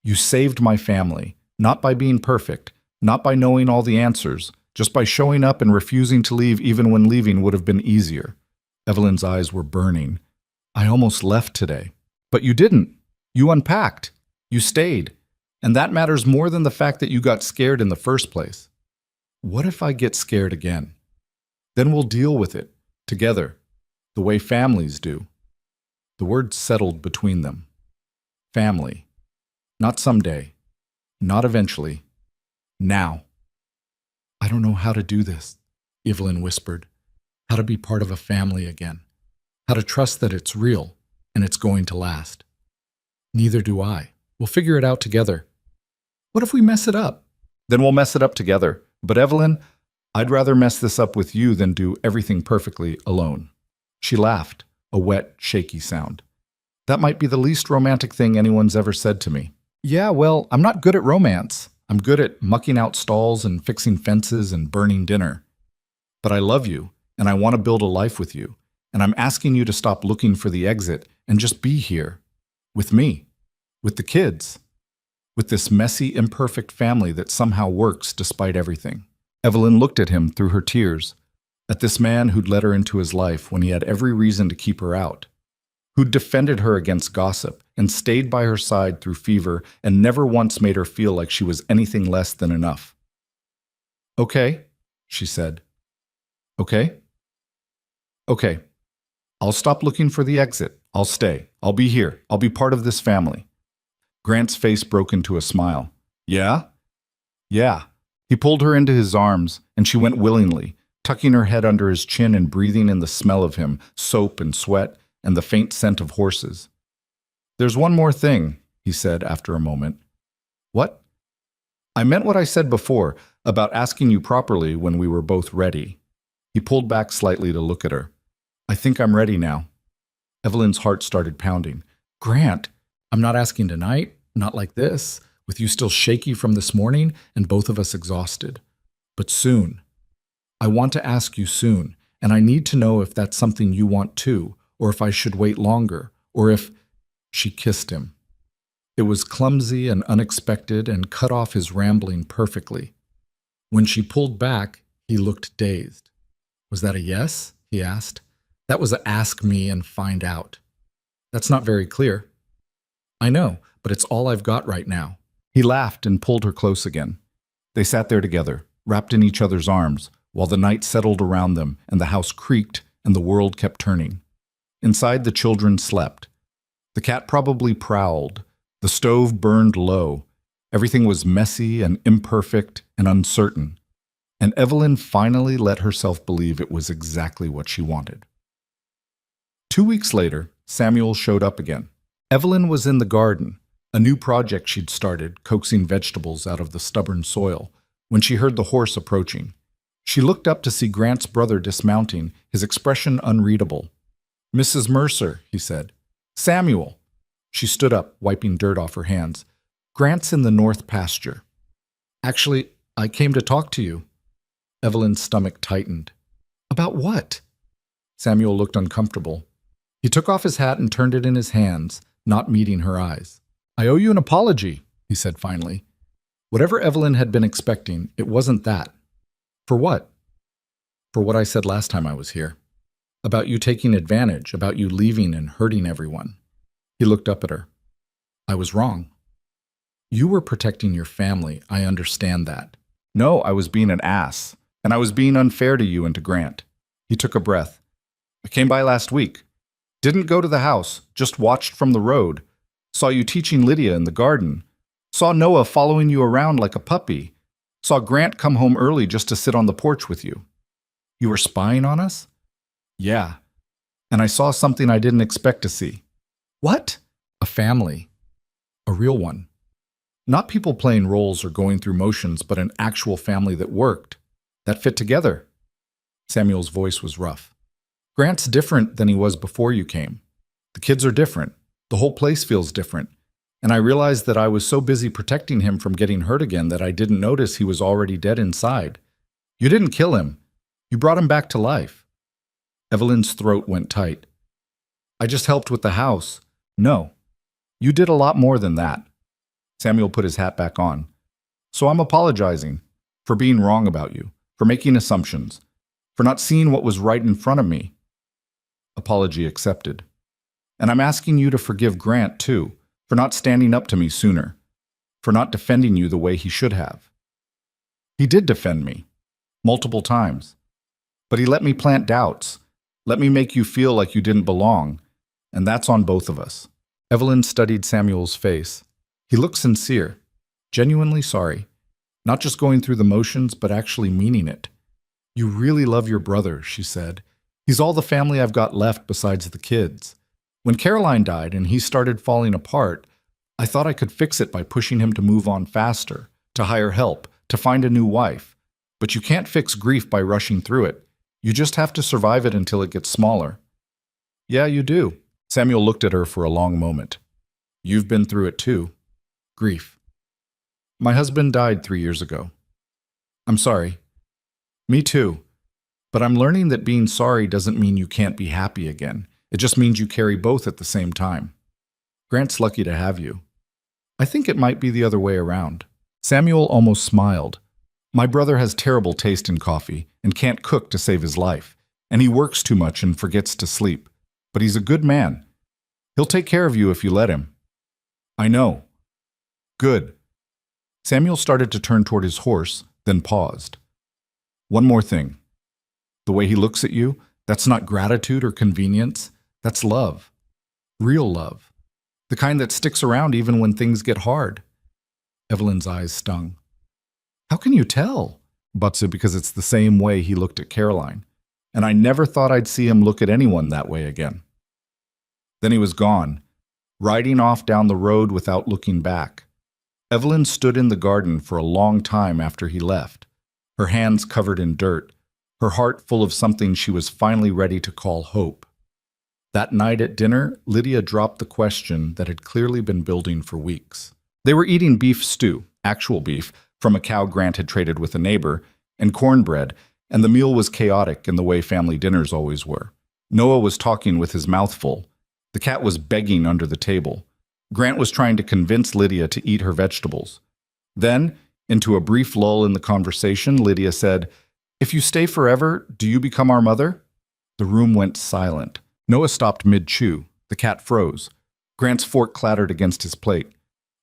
You saved my family, not by being perfect, not by knowing all the answers, just by showing up and refusing to leave even when leaving would have been easier. Evelyn's eyes were burning. I almost left today. But you didn't. You unpacked. You stayed. And that matters more than the fact that you got scared in the first place. What if I get scared again? Then we'll deal with it, together, the way families do. The word settled between them. Family. Not someday. Not eventually. Now. I don't know how to do this, Evelyn whispered. How to be part of a family again. How to trust that it's real and it's going to last. Neither do I. We'll figure it out together. What if we mess it up? Then we'll mess it up together. But Evelyn, I'd rather mess this up with you than do everything perfectly alone. She laughed, a wet, shaky sound. That might be the least romantic thing anyone's ever said to me. Yeah, well, I'm not good at romance. I'm good at mucking out stalls and fixing fences and burning dinner. But I love you, and I want to build a life with you. And I'm asking you to stop looking for the exit and just be here. With me. With the kids. With this messy, imperfect family that somehow works despite everything. Evelyn looked at him through her tears. At this man who'd let her into his life when he had every reason to keep her out. Who'd defended her against gossip and stayed by her side through fever and never once made her feel like she was anything less than enough. Okay, she said. Okay? Okay. I'll stop looking for the exit. I'll stay. I'll be here. I'll be part of this family. Grant's face broke into a smile. Yeah? Yeah. He pulled her into his arms, and she went willingly, tucking her head under his chin and breathing in the smell of him, soap and sweat, and the faint scent of horses. There's one more thing, he said after a moment. What? I meant what I said before, about asking you properly when we were both ready. He pulled back slightly to look at her. I think I'm ready now. Evelyn's heart started pounding. Grant, I'm not asking tonight, not like this, with you still shaky from this morning and both of us exhausted. But soon. I want to ask you soon, and I need to know if that's something you want too, or if I should wait longer, or if... She kissed him. It was clumsy and unexpected and cut off his rambling perfectly. When she pulled back, he looked dazed. Was that a yes? He asked. That was a ask me and find out. That's not very clear. I know, but it's all I've got right now. He laughed and pulled her close again. They sat there together, wrapped in each other's arms, while the night settled around them and the house creaked and the world kept turning. Inside, the children slept. The cat probably prowled. The stove burned low. Everything was messy and imperfect and uncertain. And Evelyn finally let herself believe it was exactly what she wanted. 2 weeks later, Samuel showed up again. Evelyn was in the garden, a new project she'd started, coaxing vegetables out of the stubborn soil, when she heard the horse approaching. She looked up to see Grant's brother dismounting, his expression unreadable. Mrs. Mercer, he said. Samuel. She stood up, wiping dirt off her hands. Grant's in the north pasture. Actually, I came to talk to you. Evelyn's stomach tightened. About what? Samuel looked uncomfortable. He took off his hat and turned it in his hands, not meeting her eyes. I owe you an apology, he said finally. Whatever Evelyn had been expecting, it wasn't that. For what? For what I said last time I was here. About you taking advantage, about you leaving and hurting everyone. He looked up at her. I was wrong. You were protecting your family, I understand that. No, I was being an ass, and I was being unfair to you and to Grant. He took a breath. I came by last week. Didn't go to the house, just watched from the road. Saw you teaching Lydia in the garden. Saw Noah following you around like a puppy. Saw Grant come home early just to sit on the porch with you. You were spying on us? Yeah. And I saw something I didn't expect to see. What? A family. A real one. Not people playing roles or going through motions, but an actual family that worked. That fit together. Samuel's voice was rough. Grant's different than he was before you came. The kids are different. The whole place feels different. And I realized that I was so busy protecting him from getting hurt again that I didn't notice he was already dead inside. You didn't kill him. You brought him back to life. Evelyn's throat went tight. I just helped with the house. No, you did a lot more than that. Samuel put his hat back on. So I'm apologizing for being wrong about you, for making assumptions, for not seeing what was right in front of me. Apology accepted. And I'm asking you to forgive Grant, too, for not standing up to me sooner, for not defending you the way he should have. He did defend me, multiple times. But he let me plant doubts, let me make you feel like you didn't belong, and that's on both of us. Evelyn studied Samuel's face. He looked sincere, genuinely sorry, not just going through the motions, but actually meaning it. You really love your brother, she said. He's all the family I've got left besides the kids. When Caroline died and he started falling apart, I thought I could fix it by pushing him to move on faster, to hire help, to find a new wife. But you can't fix grief by rushing through it. You just have to survive it until it gets smaller. Yeah, you do. Samuel looked at her for a long moment. You've been through it too. Grief. My husband died 3 years ago. I'm sorry. Me too. But I'm learning that being sorry doesn't mean you can't be happy again. It just means you carry both at the same time. Grant's lucky to have you. I think it might be the other way around. Samuel almost smiled. My brother has terrible taste in coffee and can't cook to save his life, and he works too much and forgets to sleep. But he's a good man. He'll take care of you if you let him. I know. Good. Samuel started to turn toward his horse, then paused. One more thing. The way he looks at you, that's not gratitude or convenience. That's love. Real love. The kind that sticks around even when things get hard. Evelyn's eyes stung. How can you tell? Butsu, because it's the same way he looked at Caroline. And I never thought I'd see him look at anyone that way again. Then he was gone, riding off down the road without looking back. Evelyn stood in the garden for a long time after he left, her hands covered in dirt, her heart full of something she was finally ready to call hope. That night at dinner, Lydia dropped the question that had clearly been building for weeks. They were eating beef stew, actual beef, from a cow Grant had traded with a neighbor, and cornbread, and the meal was chaotic in the way family dinners always were. Noah was talking with his mouth full. The cat was begging under the table. Grant was trying to convince Lydia to eat her vegetables. Then, into a brief lull in the conversation, Lydia said, "If you stay forever, do you become our mother?" The room went silent. Noah stopped mid-chew. The cat froze. Grant's fork clattered against his plate.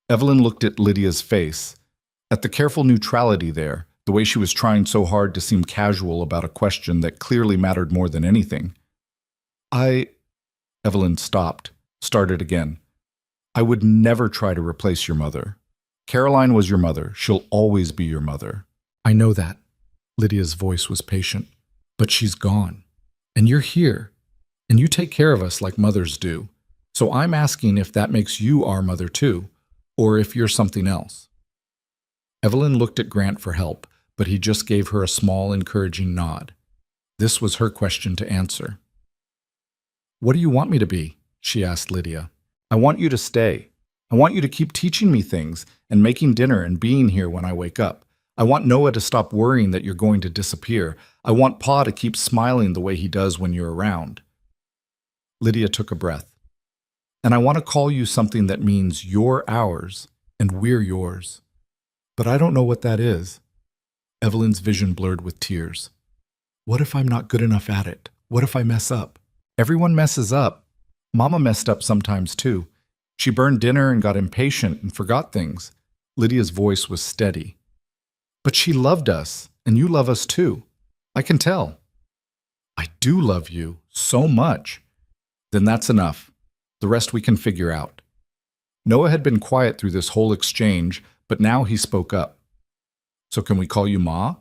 Evelyn looked at Lydia's face, at the careful neutrality there, the way she was trying so hard to seem casual about a question that clearly mattered more than anything. Evelyn stopped, started again. I would never try to replace your mother. Caroline was your mother. She'll always be your mother. I know that. Lydia's voice was patient. But she's gone. And you're here. And you take care of us like mothers do. So I'm asking if that makes you our mother too, or if you're something else. Evelyn looked at Grant for help, but he just gave her a small, encouraging nod. This was her question to answer. What do you want me to be? She asked Lydia. I want you to stay. I want you to keep teaching me things and making dinner and being here when I wake up. I want Noah to stop worrying that you're going to disappear. I want Pa to keep smiling the way he does when you're around. Lydia took a breath. And I want to call you something that means you're ours and we're yours. But I don't know what that is. Evelyn's vision blurred with tears. What if I'm not good enough at it? What if I mess up? Everyone messes up. Mama messed up sometimes too. She burned dinner and got impatient and forgot things. Lydia's voice was steady. But she loved us, and you love us too. I can tell. I do love you so much. Then that's enough. The rest we can figure out. Noah had been quiet through this whole exchange, but now he spoke up. So can we call you Ma?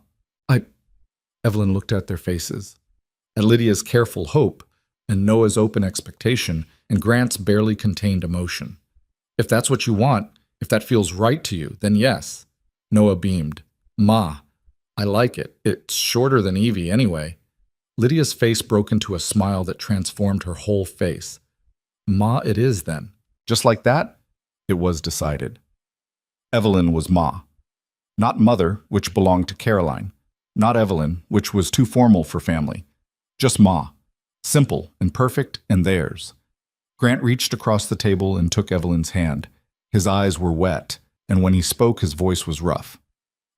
Evelyn looked at their faces. At Lydia's careful hope, and Noah's open expectation, and Grant's barely contained emotion. If that's what you want, if that feels right to you, then yes. Noah beamed. Ma. I like it. It's shorter than Evie anyway. Lydia's face broke into a smile that transformed her whole face. Ma it is then. Just like that? It was decided. Evelyn was Ma. Not Mother, which belonged to Caroline. Not Evelyn, which was too formal for family. Just Ma. Simple and perfect and theirs. Grant reached across the table and took Evelyn's hand. His eyes were wet, and when he spoke his voice was rough.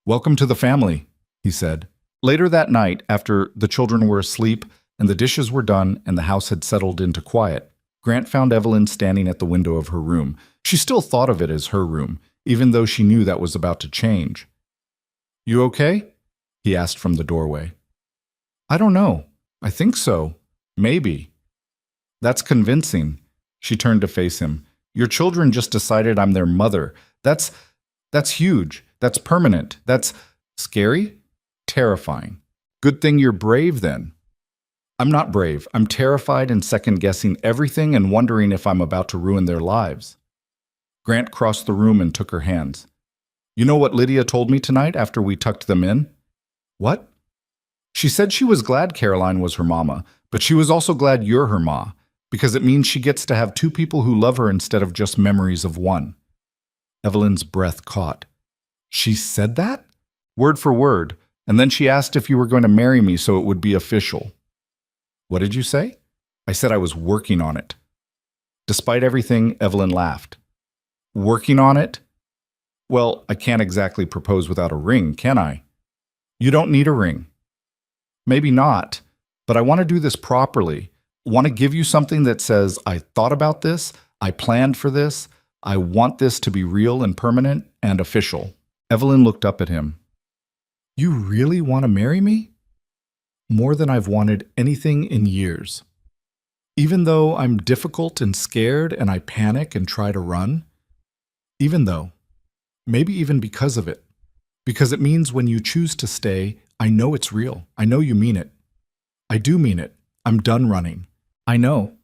"Welcome to the family," he said. Later that night, after the children were asleep and the dishes were done and the house had settled into quiet, Grant found Evelyn standing at the window of her room. She still thought of it as her room, even though she knew that was about to change. "You okay?" he asked from the doorway. "I don't know. I think so. Maybe." "That's convincing." She turned to face him. "Your children just decided I'm their mother. That's huge. That's permanent. That's scary? Terrifying. Good thing you're brave then." "I'm not brave. I'm terrified and second-guessing everything and wondering if I'm about to ruin their lives." Grant crossed the room and took her hands. "You know what Lydia told me tonight after we tucked them in?" "What?" "She said she was glad Caroline was her mama, but she was also glad you're her ma, because it means she gets to have two people who love her instead of just memories of one." Evelyn's breath caught. "She said that?" "Word for word. And then she asked if you were going to marry me so it would be official." "What did you say?" "I said I was working on it." Despite everything, Evelyn laughed. "Working on it? Well, I can't exactly propose without a ring, can I?" "You don't need a ring." "Maybe not, but I want to do this properly. Want to give you something that says, I thought about this, I planned for this, I want this to be real and permanent and official." Evelyn looked up at him. "You really want to marry me?" "More than I've wanted anything in years. Even though I'm difficult and scared and I panic and try to run. Even though. Maybe even because of it. Because it means when you choose to stay, I know it's real. I know you mean it. I do mean it. I'm done running. I know.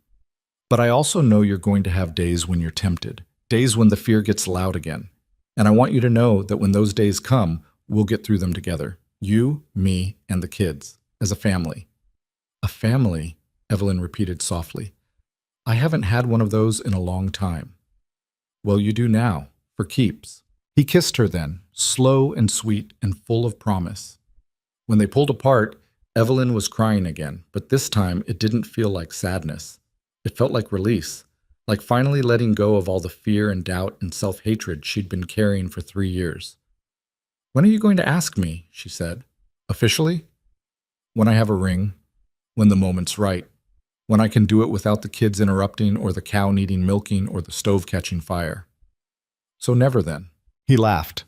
But I also know you're going to have days when you're tempted. Days when the fear gets loud again. And I want you to know that when those days come, we'll get through them together. You, me, and the kids. As a family." "A family?" Evelyn repeated softly. "I haven't had one of those in a long time." "Well, you do now, for keeps." He kissed her then, slow and sweet and full of promise. When they pulled apart, Evelyn was crying again, but this time it didn't feel like sadness. It felt like release, like finally letting go of all the fear and doubt and self-hatred she'd been carrying for 3 years. "When are you going to ask me?" she said. "Officially?" "When I have a ring, when the moment's right, when I can do it without the kids interrupting or the cow needing milking or the stove catching fire." "So never then." He laughed.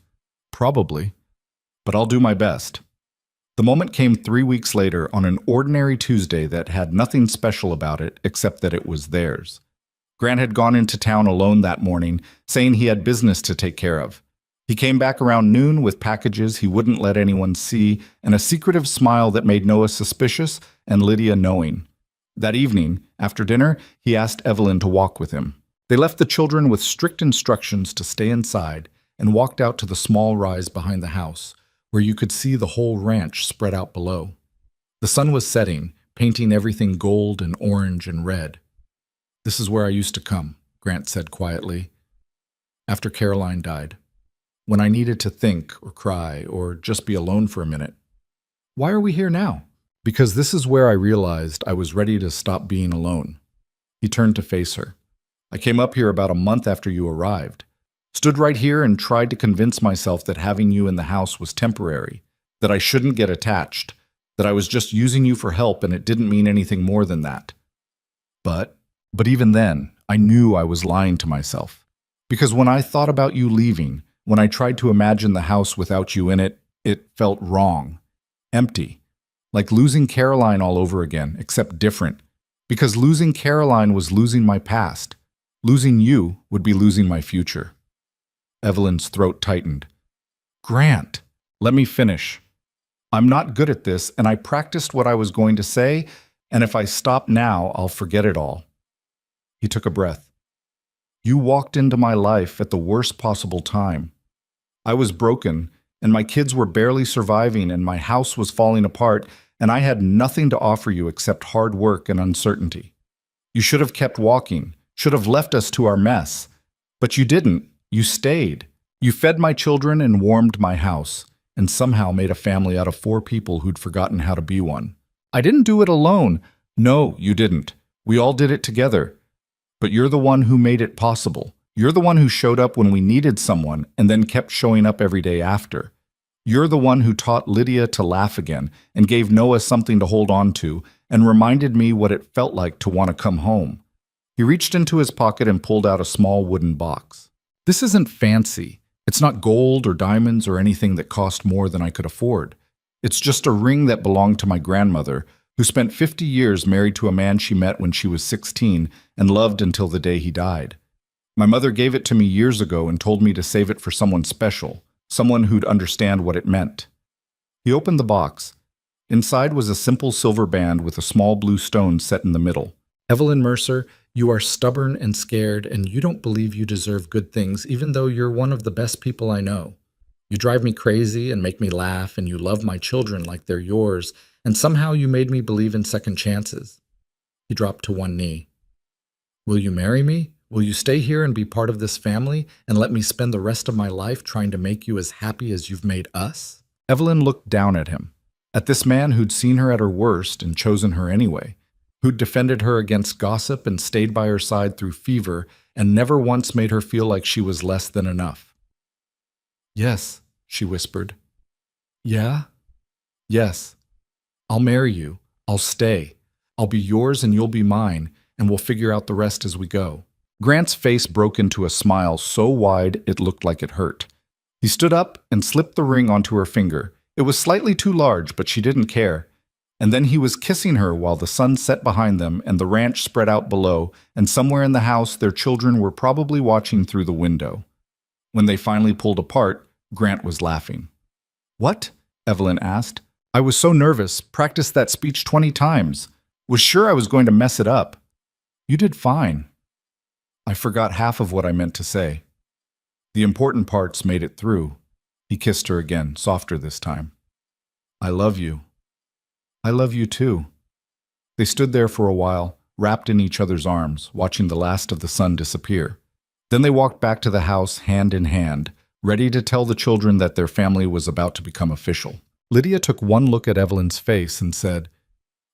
"Probably, but I'll do my best." The moment came 3 weeks later on an ordinary Tuesday that had nothing special about it except that it was theirs. Grant had gone into town alone that morning, saying he had business to take care of. He came back around noon with packages he wouldn't let anyone see and a secretive smile that made Noah suspicious and Lydia knowing. That evening, after dinner, he asked Evelyn to walk with him. They left the children with strict instructions to stay inside and walked out to the small rise behind the house, where you could see the whole ranch spread out below. The sun was setting, painting everything gold and orange and red. "This is where I used to come," Grant said quietly, "after Caroline died. When I needed to think or cry or just be alone for a minute. Why are we here now?" "Because this is where I realized I was ready to stop being alone." He turned to face her. "I came up here about a month after you arrived. Stood right here and tried to convince myself that having you in the house was temporary, that I shouldn't get attached, that I was just using you for help and it didn't mean anything more than that. But even then, I knew I was lying to myself. Because when I thought about you leaving, when I tried to imagine the house without you in it, it felt wrong, empty, like losing Caroline all over again, except different. Because losing Caroline was losing my past. Losing you would be losing my future." Evelyn's throat tightened. "Grant, let me finish. I'm not good at this, and I practiced what I was going to say, and if I stop now, I'll forget it all." He took a breath. "You walked into my life at the worst possible time. I was broken, and my kids were barely surviving, and my house was falling apart, and I had nothing to offer you except hard work and uncertainty. You should have kept walking, should have left us to our mess. But you didn't. You stayed. You fed my children and warmed my house, and somehow made a family out of 4 people who'd forgotten how to be one. I didn't do it alone. No, you didn't. We all did it together. But you're the one who made it possible. You're the one who showed up when we needed someone and then kept showing up every day after. You're the one who taught Lydia to laugh again and gave Noah something to hold on to and reminded me what it felt like to want to come home. He reached into his pocket and pulled out a small wooden box. This isn't fancy. It's not gold or diamonds or anything that cost more than I could afford. It's just a ring that belonged to my grandmother, who spent 50 years married to a man she met when she was 16 and loved until the day he died. My mother gave it to me years ago and told me to save it for someone special, someone who'd understand what it meant. He opened the box. Inside was a simple silver band with a small blue stone set in the middle. Evelyn Mercer, you are stubborn and scared, and you don't believe you deserve good things, even though you're one of the best people I know. You drive me crazy and make me laugh, and you love my children like they're yours, and somehow you made me believe in second chances. He dropped to one knee. Will you marry me? Will you stay here and be part of this family and let me spend the rest of my life trying to make you as happy as you've made us? Evelyn looked down at him, at this man who'd seen her at her worst and chosen her anyway, who'd defended her against gossip and stayed by her side through fever and never once made her feel like she was less than enough. Yes, she whispered. Yeah? Yes. I'll marry you. I'll stay. I'll be yours and you'll be mine, and we'll figure out the rest as we go. Grant's face broke into a smile so wide it looked like it hurt. He stood up and slipped the ring onto her finger. It was slightly too large, but she didn't care. And then he was kissing her while the sun set behind them and the ranch spread out below, and somewhere in the house their children were probably watching through the window. When they finally pulled apart, Grant was laughing. What? Evelyn asked. I was so nervous, practiced that speech 20 times. Was sure I was going to mess it up. You did fine. I forgot half of what I meant to say. The important parts made it through. He kissed her again, softer this time. I love you. I love you too. They stood there for a while, wrapped in each other's arms, watching the last of the sun disappear. Then they walked back to the house hand in hand, ready to tell the children that their family was about to become official. Lydia took one look at Evelyn's face and said,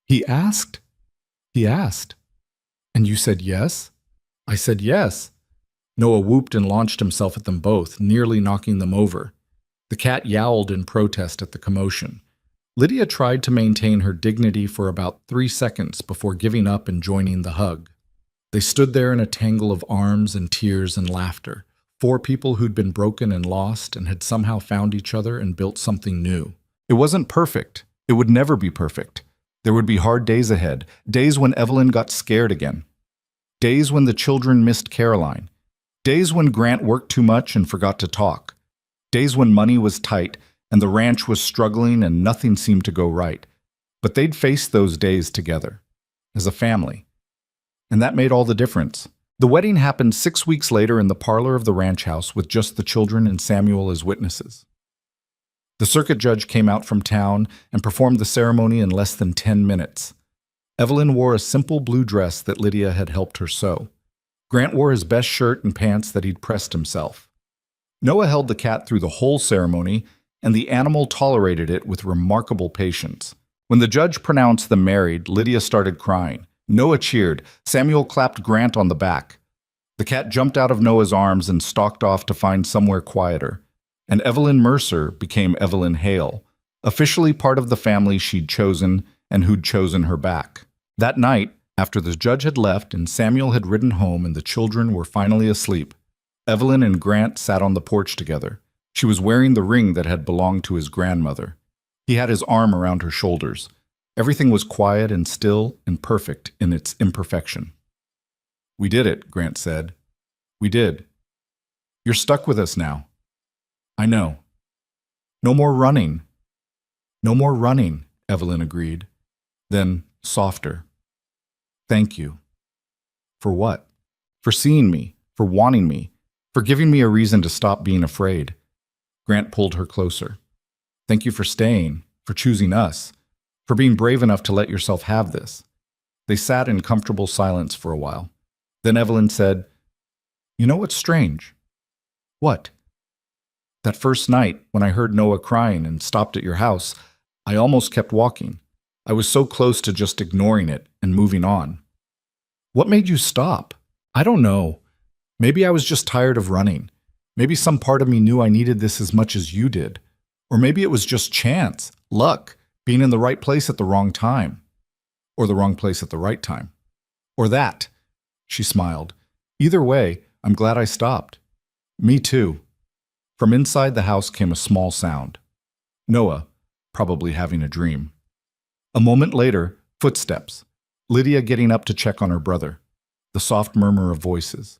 He asked? He asked. And you said yes? I said yes. Noah whooped and launched himself at them both, nearly knocking them over. The cat yowled in protest at the commotion. Lydia tried to maintain her dignity for about 3 seconds before giving up and joining the hug. They stood there in a tangle of arms and tears and laughter, 4 people who'd been broken and lost and had somehow found each other and built something new. It wasn't perfect. It would never be perfect. There would be hard days ahead, days when Evelyn got scared again. Days when the children missed Caroline. Days when Grant worked too much and forgot to talk. Days when money was tight and the ranch was struggling and nothing seemed to go right. But they'd face those days together, as a family. And that made all the difference. The wedding happened 6 weeks later in the parlor of the ranch house with just the children and Samuel as witnesses. The circuit judge came out from town and performed the ceremony in less than 10 minutes. Evelyn wore a simple blue dress that Lydia had helped her sew. Grant wore his best shirt and pants that he'd pressed himself. Noah held the cat through the whole ceremony, and the animal tolerated it with remarkable patience. When the judge pronounced them married, Lydia started crying. Noah cheered. Samuel clapped Grant on the back. The cat jumped out of Noah's arms and stalked off to find somewhere quieter. And Evelyn Mercer became Evelyn Hale, officially part of the family she'd chosen and who'd chosen her back. That night, after the judge had left and Samuel had ridden home and the children were finally asleep, Evelyn and Grant sat on the porch together. She was wearing the ring that had belonged to his grandmother. He had his arm around her shoulders. Everything was quiet and still and perfect in its imperfection. We did it, Grant said. We did. You're stuck with us now. I know. No more running. No more running, Evelyn agreed. Then, softer. Thank you. For what? For seeing me, for wanting me, for giving me a reason to stop being afraid. Grant pulled her closer. Thank you for staying, for choosing us, for being brave enough to let yourself have this. They sat in comfortable silence for a while. Then Evelyn said, You know what's strange? What? That first night, when I heard Noah crying and stopped at your house, I almost kept walking. I was so close to just ignoring it and moving on. What made you stop? I don't know. Maybe I was just tired of running. Maybe some part of me knew I needed this as much as you did. Or maybe it was just chance, luck, being in the right place at the wrong time. Or the wrong place at the right time. Or that. She smiled. Either way, I'm glad I stopped. Me too. From inside the house came a small sound. Noah, probably having a dream. A moment later, footsteps. Lydia getting up to check on her brother. The soft murmur of voices.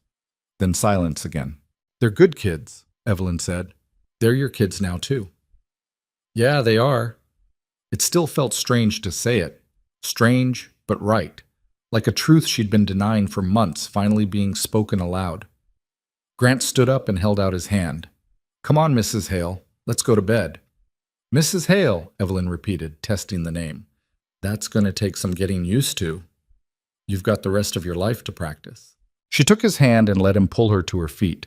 Then silence again. They're good kids, Evelyn said. They're your kids now too. Yeah, they are. It still felt strange to say it. Strange, but right. Like a truth she'd been denying for months finally being spoken aloud. Grant stood up and held out his hand. Come on, Mrs. Hale. Let's go to bed. Mrs. Hale, Evelyn repeated, testing the name. That's going to take some getting used to. You've got the rest of your life to practice. She took his hand and let him pull her to her feet.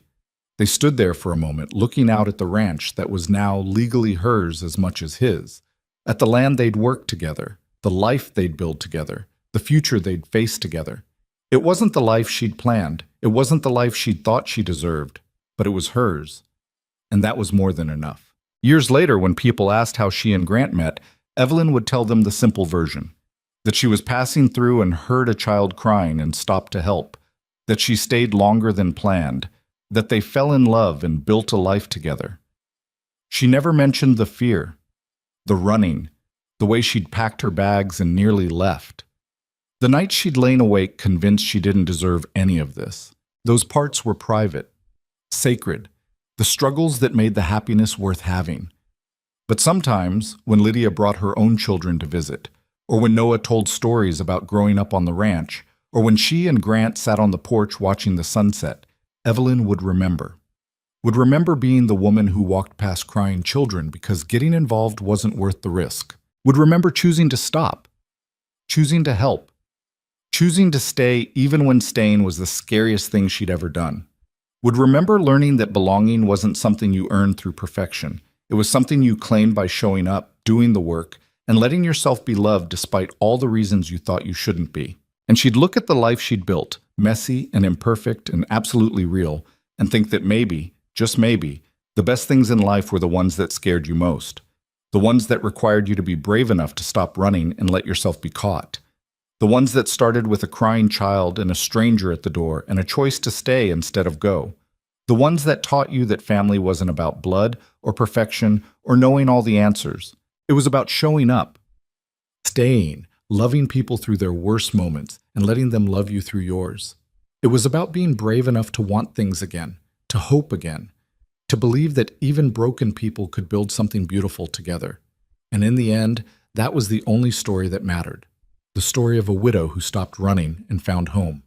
They stood there for a moment, looking out at the ranch that was now legally hers as much as his, at the land they'd worked together, the life they'd build together, the future they'd face together. It wasn't the life she'd planned. It wasn't the life she'd thought she deserved, but it was hers. And that was more than enough. Years later, when people asked how she and Grant met, Evelyn would tell them the simple version, that she was passing through and heard a child crying and stopped to help, that she stayed longer than planned, that they fell in love and built a life together. She never mentioned the fear, the running, the way she'd packed her bags and nearly left. The nights she'd lain awake convinced she didn't deserve any of this. Those parts were private, sacred, the struggles that made the happiness worth having. But sometimes, when Lydia brought her own children to visit, or when Noah told stories about growing up on the ranch, or when she and Grant sat on the porch watching the sunset, Evelyn would remember. Would remember being the woman who walked past crying children because getting involved wasn't worth the risk. Would remember choosing to stop, choosing to help, choosing to stay even when staying was the scariest thing she'd ever done. Would remember learning that belonging wasn't something you earned through perfection. It was something you claimed by showing up, doing the work, and letting yourself be loved despite all the reasons you thought you shouldn't be. And she'd look at the life she'd built, messy and imperfect and absolutely real, and think that maybe, just maybe, the best things in life were the ones that scared you most. The ones that required you to be brave enough to stop running and let yourself be caught. The ones that started with a crying child and a stranger at the door and a choice to stay instead of go. The ones that taught you that family wasn't about blood or perfection or knowing all the answers. It was about showing up, staying, loving people through their worst moments and letting them love you through yours. It was about being brave enough to want things again, to hope again, to believe that even broken people could build something beautiful together. And in the end, that was the only story that mattered. The story of a widow who stopped running and found home.